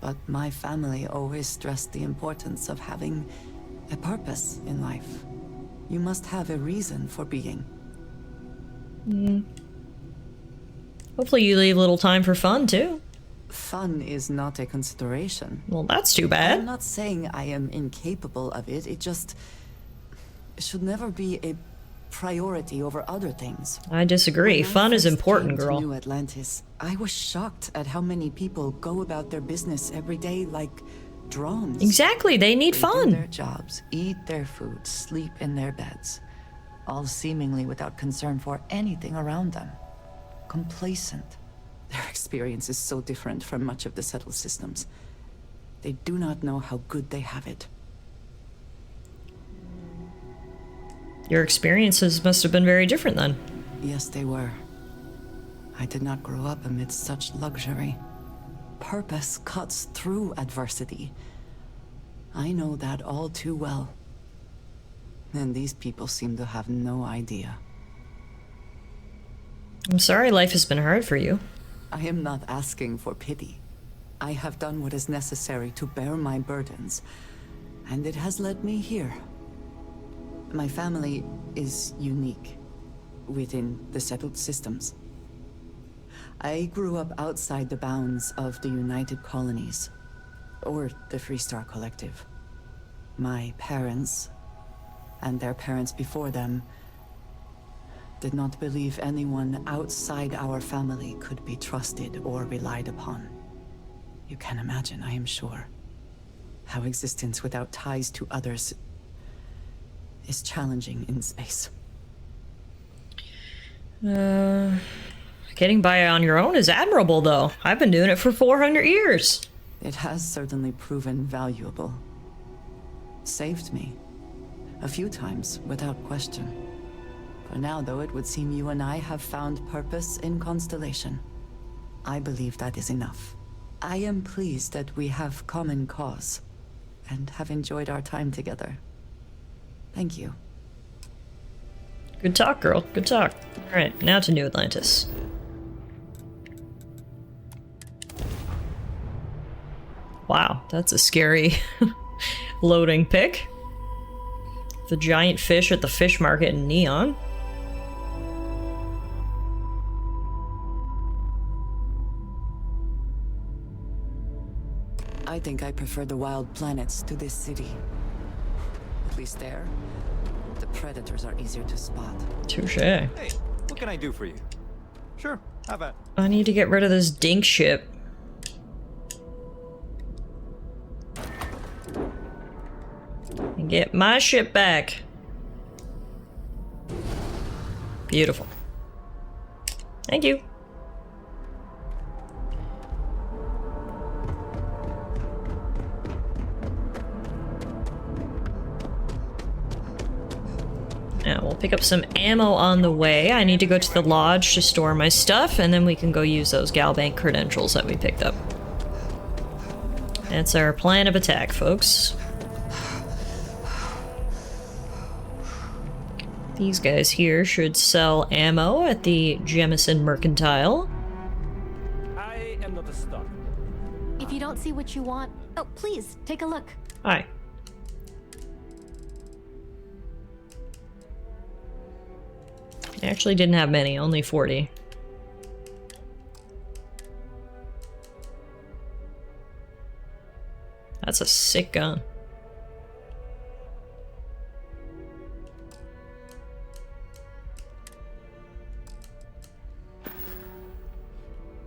But my family always stressed the importance of having a purpose in life. You must have a reason for being. Hopefully you leave a little time for fun, too. Fun is not a consideration. Well, that's too bad. I'm not saying I am incapable of it. It just should never be a priority over other things. I disagree. Fun is important, girl. New Atlantis, I was shocked at how many people go about their business every day like drones. Exactly, they need fun. Do their jobs, eat their food, sleep in their beds, all seemingly without concern for anything around them. Complacent. Their experience is so different from much of the settled systems. They do not know how good they have it. Your experiences must have been very different then. Yes, they were. I did not grow up amidst such luxury. Purpose cuts through adversity. I know that all too well. And these people seem to have no idea. I'm sorry life has been hard for you. I am not asking for pity. I have done what is necessary to bear my burdens, and it has led me here. My family is unique within the settled systems. I grew up outside the bounds of the United Colonies, or the Freestar Collective. My parents, and their parents before them, did not believe anyone outside our family could be trusted or relied upon. You can imagine, I am sure, how existence without ties to others is challenging in space. Getting by on your own is admirable, though. I've been doing it for 400 years. It has certainly proven valuable. Saved me. A few times, without question. For now, though, it would seem you and I have found purpose in Constellation. I believe that is enough. I am pleased that we have common cause, and have enjoyed our time together. Thank you. Good talk, girl. Good talk. Alright, now to New Atlantis. Wow, that's a scary loading pick. The giant fish at the fish market in Neon. I think I prefer the wild planets to this city. At least there, the predators are easier to spot. Touche. Hey, what can I do for you? Sure, have at. I need to get rid of this dink ship. And get my ship back. Beautiful. Thank you. Now we'll pick up some ammo on the way. I need to go to the lodge to store my stuff, and then we can go use those Galbank credentials that we picked up. That's our plan of attack, folks. These guys here should sell ammo at the Jemison Mercantile. I am not a stalker. If you don't see what you want, oh, please, take a look. Hi. I actually didn't have many, only 40. That's a sick gun.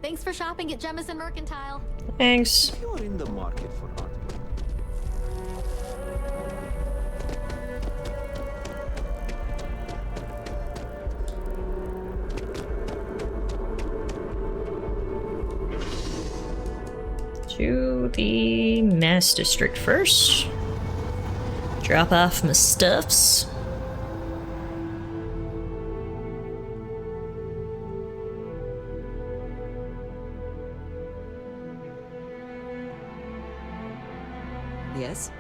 Thanks for shopping at Jemison Mercantile. Thanks. If you are in the market for art. To the Mass District first. Drop off my stuffs. Yes?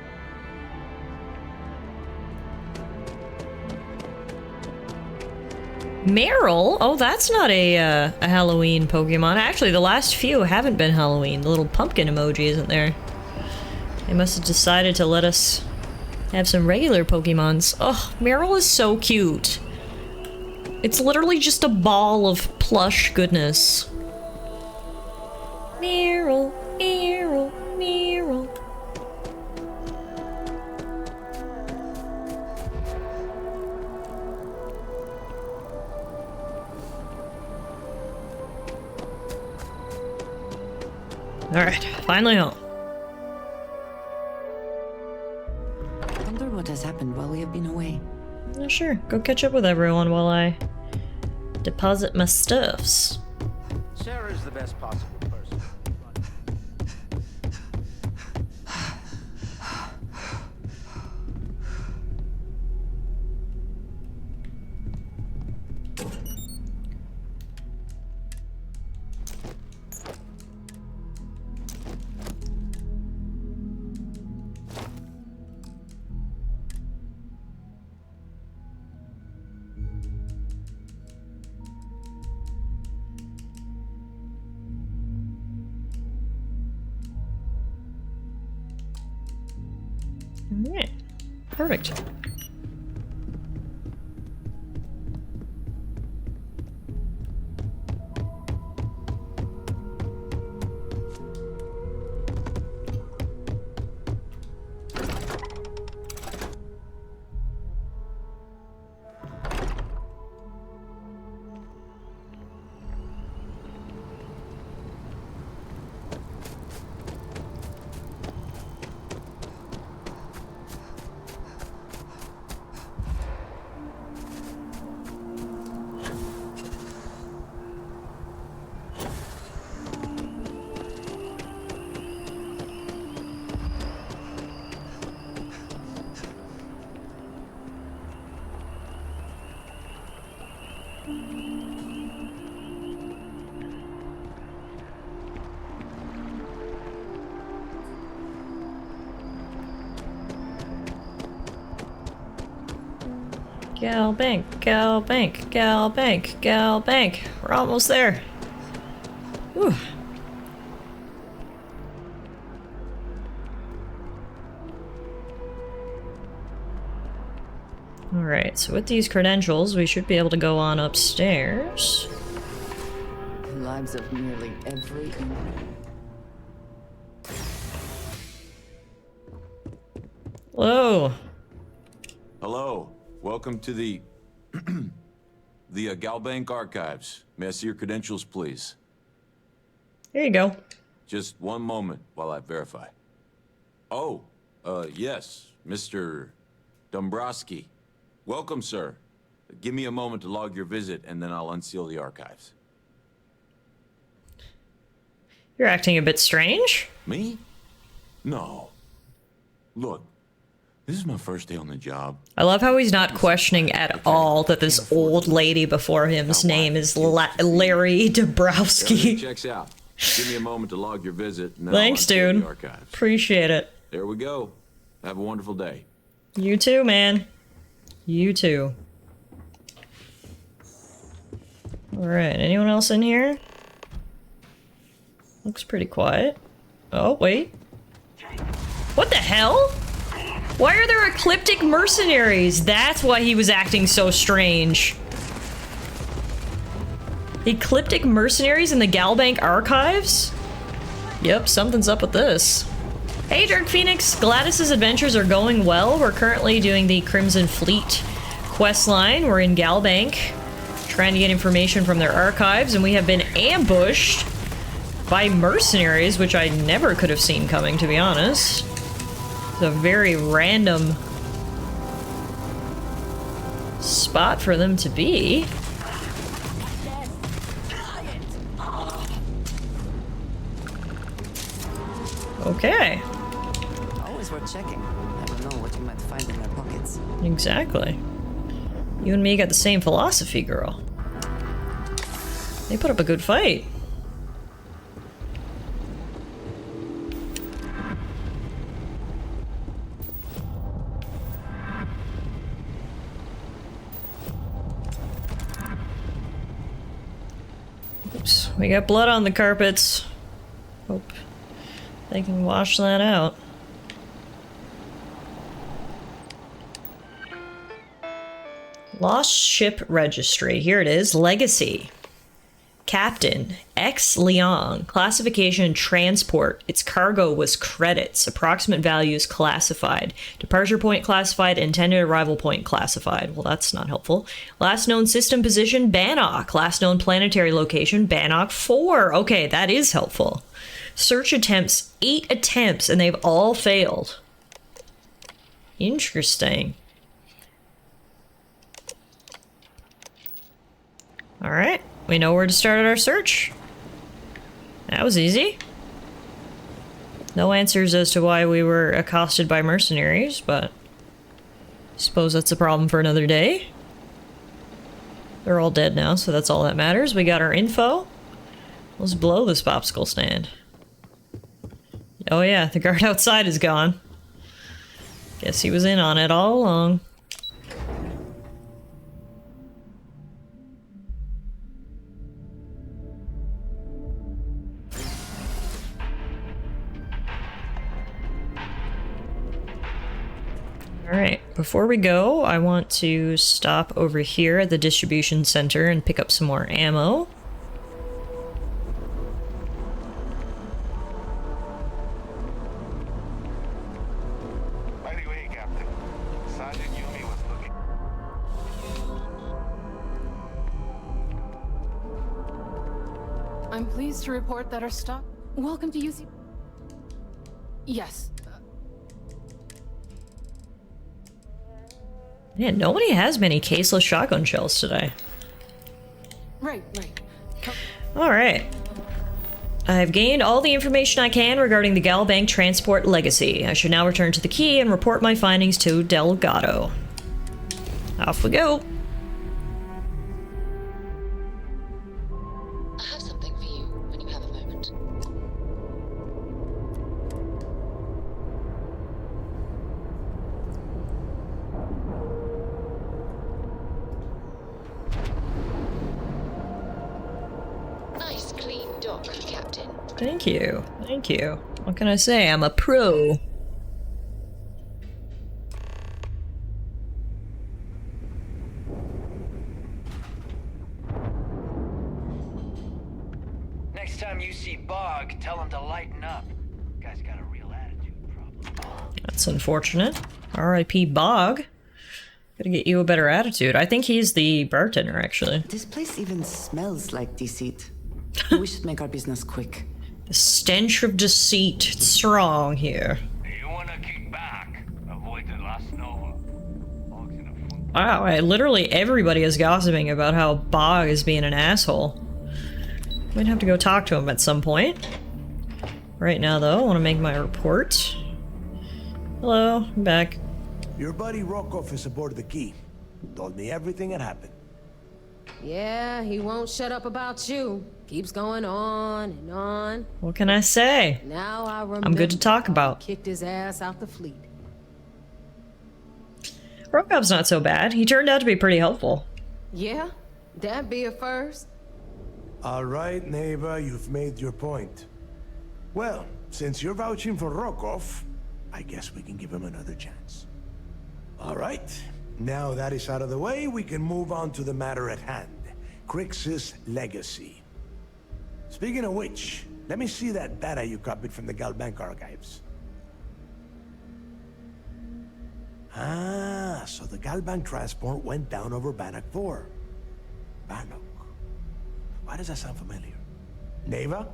Meryl? Oh, that's not a Halloween Pokemon. Actually, the last few haven't been Halloween. The little pumpkin emoji isn't there. They must have decided to let us have some regular Pokemons. Oh, Meryl is so cute. It's literally just a ball of plush goodness. Meryl. Alright, finally home. I wonder what has happened while we have been away. Yeah, sure, go catch up with everyone while I deposit my stuffs. Sarah's the best possible person. Alright, perfect. Gal bank, gal bank, gal bank, gal bank. We're almost there. Whew. Alright, so with these credentials, we should be able to go on upstairs. The lives of nearly every Hello. Hello. Welcome to the the Galbank Archives. May I see your credentials, please? Here you go. Just one moment while I verify. Oh, yes, Mr. Dombrowski. Welcome, sir. Give me a moment to log your visit, and then I'll unseal the archives. You're acting a bit strange. Me? No. Look, this is my first day on the job. I love how he's not questioning at all that this old lady before him's name is Larry Dombrowski. Everything checks out. Give me a moment to log your visit, and then Thanks, I'll unseal dude. the archives. Appreciate it. There we go. Have a wonderful day. You too, man. You too. Alright, anyone else in here? Looks pretty quiet. Oh, wait. What the hell? Why are there ecliptic mercenaries? That's why he was acting so strange. Ecliptic mercenaries in the Galbank archives? Yep, something's up with this. Hey, Dark Phoenix. Gladys's adventures are going well. We're currently doing the Crimson Fleet quest line. We're in Galbank, trying to get information from their archives, and we have been ambushed by mercenaries, which I never could have seen coming, to be honest. It's a very random spot for them to be. Okay. Always worth checking. Never know what you might find in their pockets. Exactly. You and me got the same philosophy, girl. They put up a good fight. Oops, we got blood on the carpets. Hope they can wash that out. Lost Ship Registry. Here it is. Legacy. Captain. X. Leong. Classification transport. Its cargo was credits. Approximate values classified. Departure point classified. Intended arrival point classified. Well, that's not helpful. Last known system position, Bannock. Last known planetary location, Bannock 4. Okay, that is helpful. search attempts, 8 attempts, and they've all failed. Interesting. Alright, we know where to start our search. That was easy. No answers as to why we were accosted by mercenaries, but I suppose that's a problem for another day. They're all dead now, so that's all that matters. We got our info. Let's blow this popsicle stand. Oh yeah, the guard outside is gone. Guess he was in on it all along. Alright, before we go, I want to stop over here at the distribution center and pick up some more ammo. By the way, Captain, Sergeant Yumi was looking. I'm pleased to report that our stock... Welcome to UC... Yes. Yeah, nobody has many caseless shotgun shells today. Right. Alright. I've gained all the information I can regarding the Galbank transport legacy. I should now return to the key and report my findings to Delgado. Off we go. I have something for you when you have a moment. Nice clean dock, Captain. Thank you. Thank you. What can I say? I'm a pro. Next time you see Bog, tell him to lighten up. Guy's got a real attitude problem. That's unfortunate. R.I.P. Bog. Gotta get you a better attitude. I think he's the bartender, actually. This place even smells like deceit. We should make our business quick. The stench of deceit. It's strong here. You wanna kick back? Avoid the last Nova. Wow, literally everybody is gossiping about how Bog is being an asshole. Might have to go talk to him at some point. Right now, though, I want to make my report. Hello, I'm back. Your buddy Rokov is aboard the Key. Told me everything that happened. Yeah, he won't shut up about you. Keeps going on and on. What can I say? Now I remember. I'm good to talk about. Kicked his ass out the fleet. Rokov's not so bad. He turned out to be pretty helpful. Yeah, that'd be a first. All right, Neva, you've made your point. Well, since you're vouching for Rokov, I guess we can give him another chance. All right, now that is out of the way, we can move on to the matter at hand. Crix's legacy. Speaking of which, let me see that data you copied from the Galbank archives. Ah, so the Galbank transport went down over Bannock 4. Bannock. Why does that sound familiar? Neva?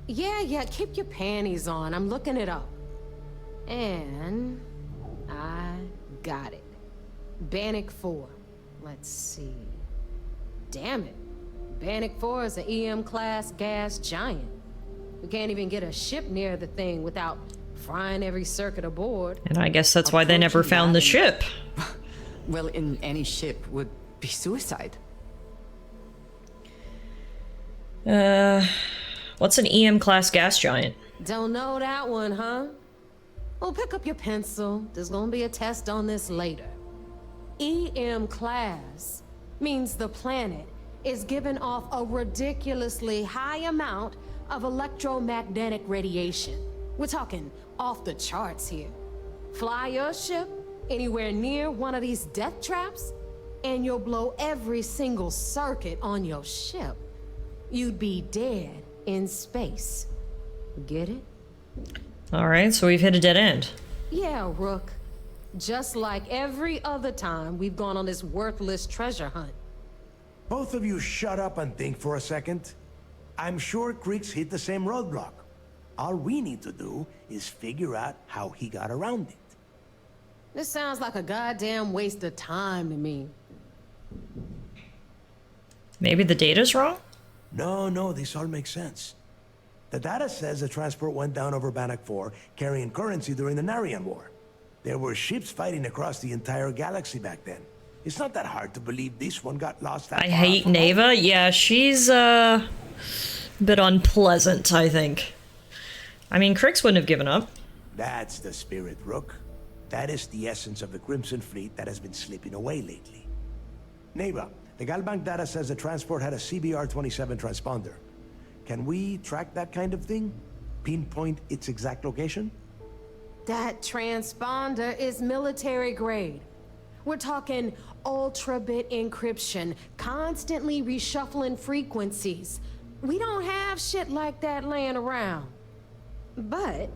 Yeah, keep your panties on. I'm looking it up. And I got it. Bannock 4. Let's see. Damn it. Bannock 4 is an EM-class gas giant. We can't even get a ship near the thing without frying every circuit aboard. And I guess that's why they never found the ship. Well, in any ship would be suicide. What's an EM-class gas giant? Don't know that one, huh? Well, pick up your pencil. There's gonna be a test on this later. EM-class means the planet is giving off a ridiculously high amount of electromagnetic radiation. We're talking off the charts here. Fly your ship anywhere near one of these death traps, and you'll blow every single circuit on your ship. You'd be dead in space. Get it? Alright, so we've hit a dead end. Yeah, Rook. Just like every other time we've gone on this worthless treasure hunt. Both of you shut up and think for a second. I'm sure Creeks hit the same roadblock. All we need to do is figure out how he got around it. This sounds like a goddamn waste of time to me. Maybe the data's wrong? No, this all makes sense. The data says the transport went down over Bannock 4, carrying currency during the Narian War. There were ships fighting across the entire galaxy back then. It's not that hard to believe this one got lost that I far hate from Neva. Yeah, she's a bit unpleasant, I think. I mean, Crix wouldn't have given up. That's the spirit, Rook. That is the essence of the Crimson Fleet that has been slipping away lately. Neva, the Galbank data says the transport had a CBR-27 transponder. Can we track that kind of thing? Pinpoint its exact location? That transponder is military grade. We're talking ultra-bit encryption, constantly reshuffling frequencies. We don't have shit like that laying around. But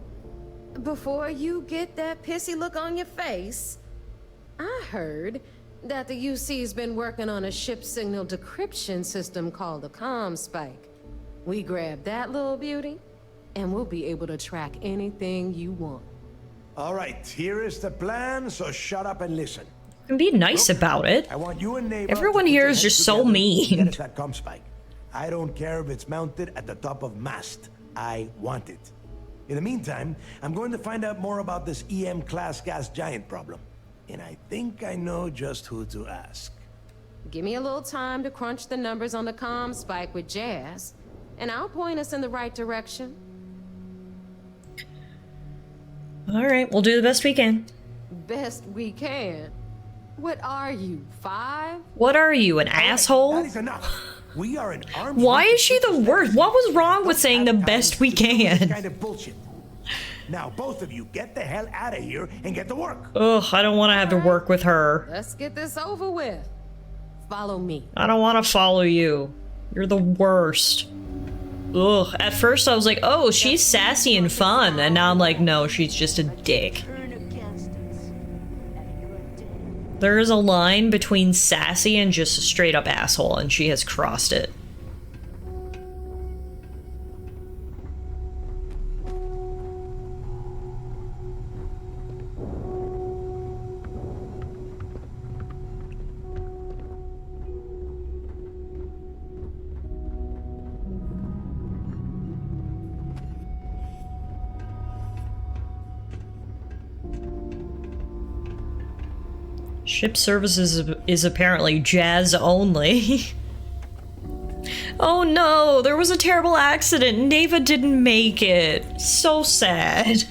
before you get that pissy look on your face, I heard that the UC's been working on a ship signal decryption system called the ComSpike. We grab that little beauty, and we'll be able to track anything you want. All right, here is the plan, so shut up and listen. You can be nice about it. I want you and Neva Everyone here is just so mean. Get us that ComSpike. I don't care if it's mounted at the top of mast. I want it. In the meantime, I'm going to find out more about this EM-class gas giant problem. And I think I know just who to ask. Give me a little time to crunch the numbers on the ComSpike with Jazz, and I'll point us in the right direction. All right, we'll do the best we can. Best we can. What are you, 5? What are you, an asshole? That is enough. We are an armed. Why is she the worst? What was wrong with saying the best we can? Kind of bullshit. Now, both of you get the hell out of here and get to work. Ugh, I don't want to have to work with her. Let's get this over with. Follow me. I don't want to follow you. You're the worst. Ugh, at first I was like, oh, she's sassy and fun. And now I'm like, no, she's just a dick. There is a line between sassy and just a straight up asshole, and she has crossed it. Ship services is apparently Jazz only. Oh no, there was a terrible accident. Neva didn't make it. So sad.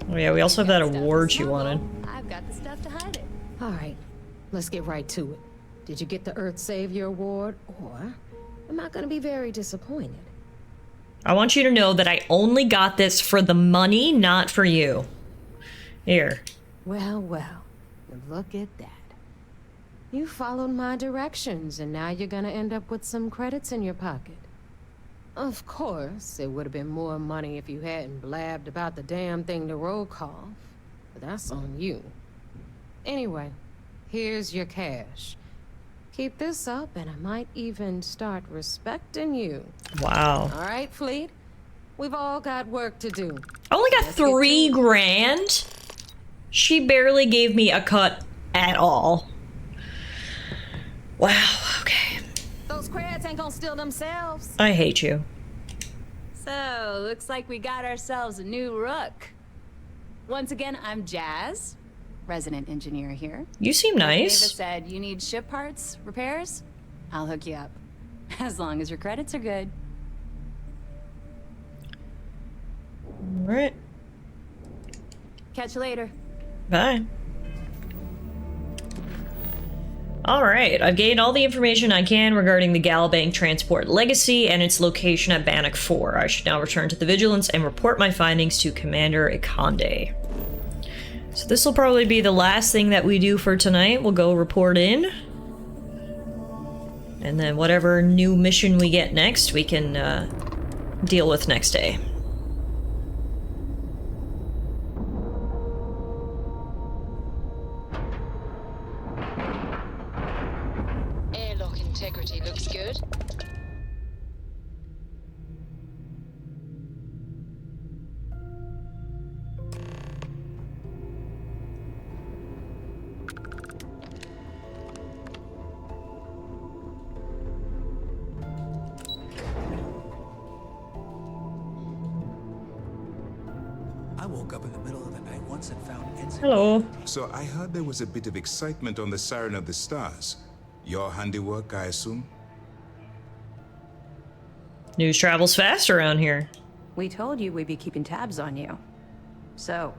Oh yeah, we also have that award she wanted. I've got the stuff to hide it. All right, let's get right to it. Did you get the Earth Savior Award, or am I gonna be very disappointed? I want you to know that I only got this for the money, not for you. Here. Well, look at that. You followed my directions, and now you're gonna end up with some credits in your pocket. Of course, it would have been more money if you hadn't blabbed about the damn thing to roll call, but that's on you. Anyway, here's your cash. Keep this up, and I might even start respecting you. Wow. All right, Fleet? We've all got work to do. I only got $3 grand? She barely gave me a cut at all. Wow, okay. Those crabs ain't gonna steal themselves. I hate you. So, looks like we got ourselves a new rook. Once again, I'm Jazz, resident engineer here. You seem nice. David said you need ship parts, repairs? I'll hook you up. As long as your credits are good. Alright. Catch you later. Bye. Alright, I've gained all the information I can regarding the Galbank transport legacy and its location at Bannock 4. I should now return to the Vigilance and report my findings to Commander Ikonde. So this will probably be the last thing that we do for tonight. We'll go report in. And then whatever new mission we get next, we can deal with next day. Airlock integrity looks good. woke up in the middle of the night once and found Hello. So I heard there was a bit of excitement on the Siren of the Stars. Your handiwork, I assume? News travels fast around here. We told you we'd be keeping tabs on you. So,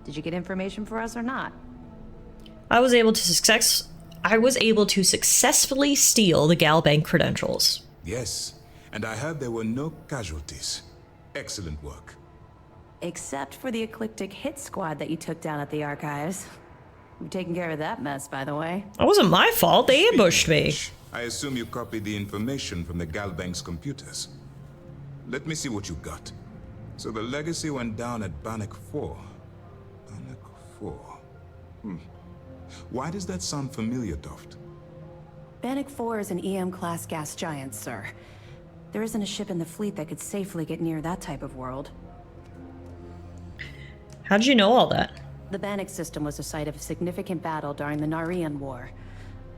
did you get information for us or not? I was able to successfully steal the Galbank credentials. Yes, and I heard there were no casualties. Excellent work. Except for the eclectic hit squad that you took down at the archives. We've taken care of that mess, by the way. That wasn't my fault. They ambushed me. I assume you copied the information from the Galbank's computers. Let me see what you got. So the legacy went down at Bannock 4. Bannock 4. Why does that sound familiar, Toft? Bannock 4 is an EM-class gas giant, sir. There isn't a ship in the fleet that could safely get near that type of world. How did you know all that? The Bannock system was the site of a significant battle during the Narian War.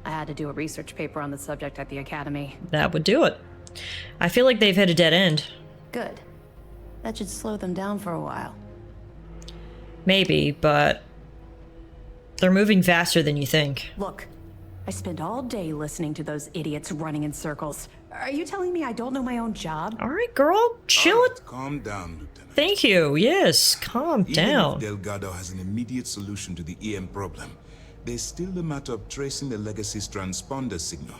I had to do a research paper on the subject at the Academy. That would do it. I feel like they've hit a dead end. Good. That should slow them down for a while. Maybe, but they're moving faster than you think. Look, I spent all day listening to those idiots running in circles. Are you telling me I don't know my own job? All right, girl, chill it. Calm down, Lieutenant. Thank you. Yes, calm down. Even if Delgado has an immediate solution to the EM problem, there's still the matter of tracing the Legacy's transponder signal.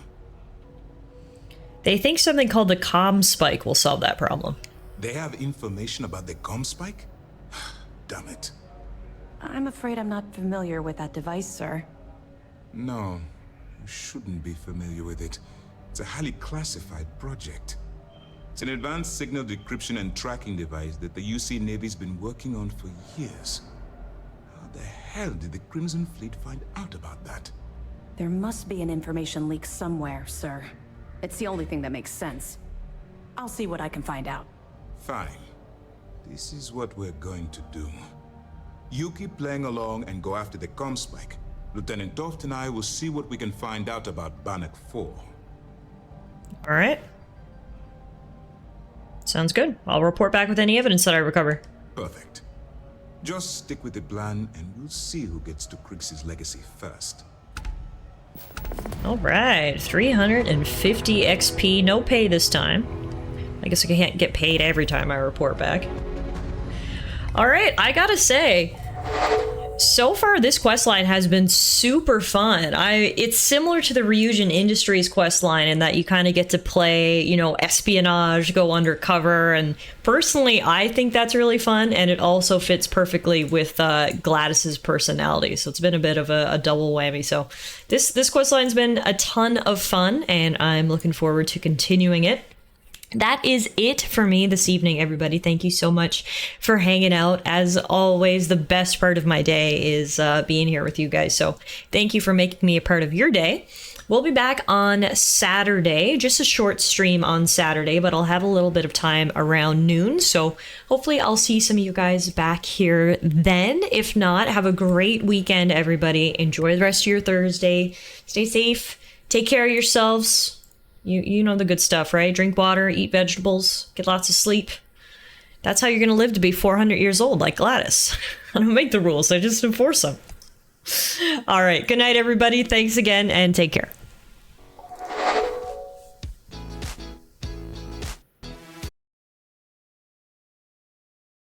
They think something called the comm spike will solve that problem. They have information about the comm spike? Damn it. I'm afraid I'm not familiar with that device, sir. No, you shouldn't be familiar with it. It's a highly classified project. It's an advanced signal decryption and tracking device that the UC Navy's been working on for years. How the hell did the Crimson Fleet find out about that? There must be an information leak somewhere, sir. It's the only thing that makes sense. I'll see what I can find out. Fine. This is what we're going to do. You keep playing along and go after the comm spike. Lieutenant Toft and I will see what we can find out about Bannock 4. All right. Sounds good. I'll report back with any evidence that I recover. Perfect. Just stick with the plan and we'll see who gets to Krix's legacy first. All right, 350 XP, no pay this time. I guess I can't get paid every time I report back. All right, I gotta say, so far this questline has been super fun. It's similar to the Ryujin Industries questline in that you kind of get to play, you know, espionage, go undercover, and personally I think that's really fun, and it also fits perfectly with Gladys's personality, so it's been a bit of a double whammy. So this questline's been a ton of fun, and I'm looking forward to continuing it. That is it for me this evening, everybody. Thank you so much for hanging out. As always, the best part of my day is being here with you guys. So thank you for making me a part of your day. We'll be back on Saturday, just a short stream on Saturday, but I'll have a little bit of time around noon. So hopefully I'll see some of you guys back here then. If not, have a great weekend, everybody. Enjoy the rest of your Thursday. Stay safe. Take care of yourselves. You know the good stuff, right? Drink water, eat vegetables, get lots of sleep. That's how you're going to live to be 400 years old, like Gladys. I don't make the rules, I just enforce them. All right, good night, everybody. Thanks again, and take care.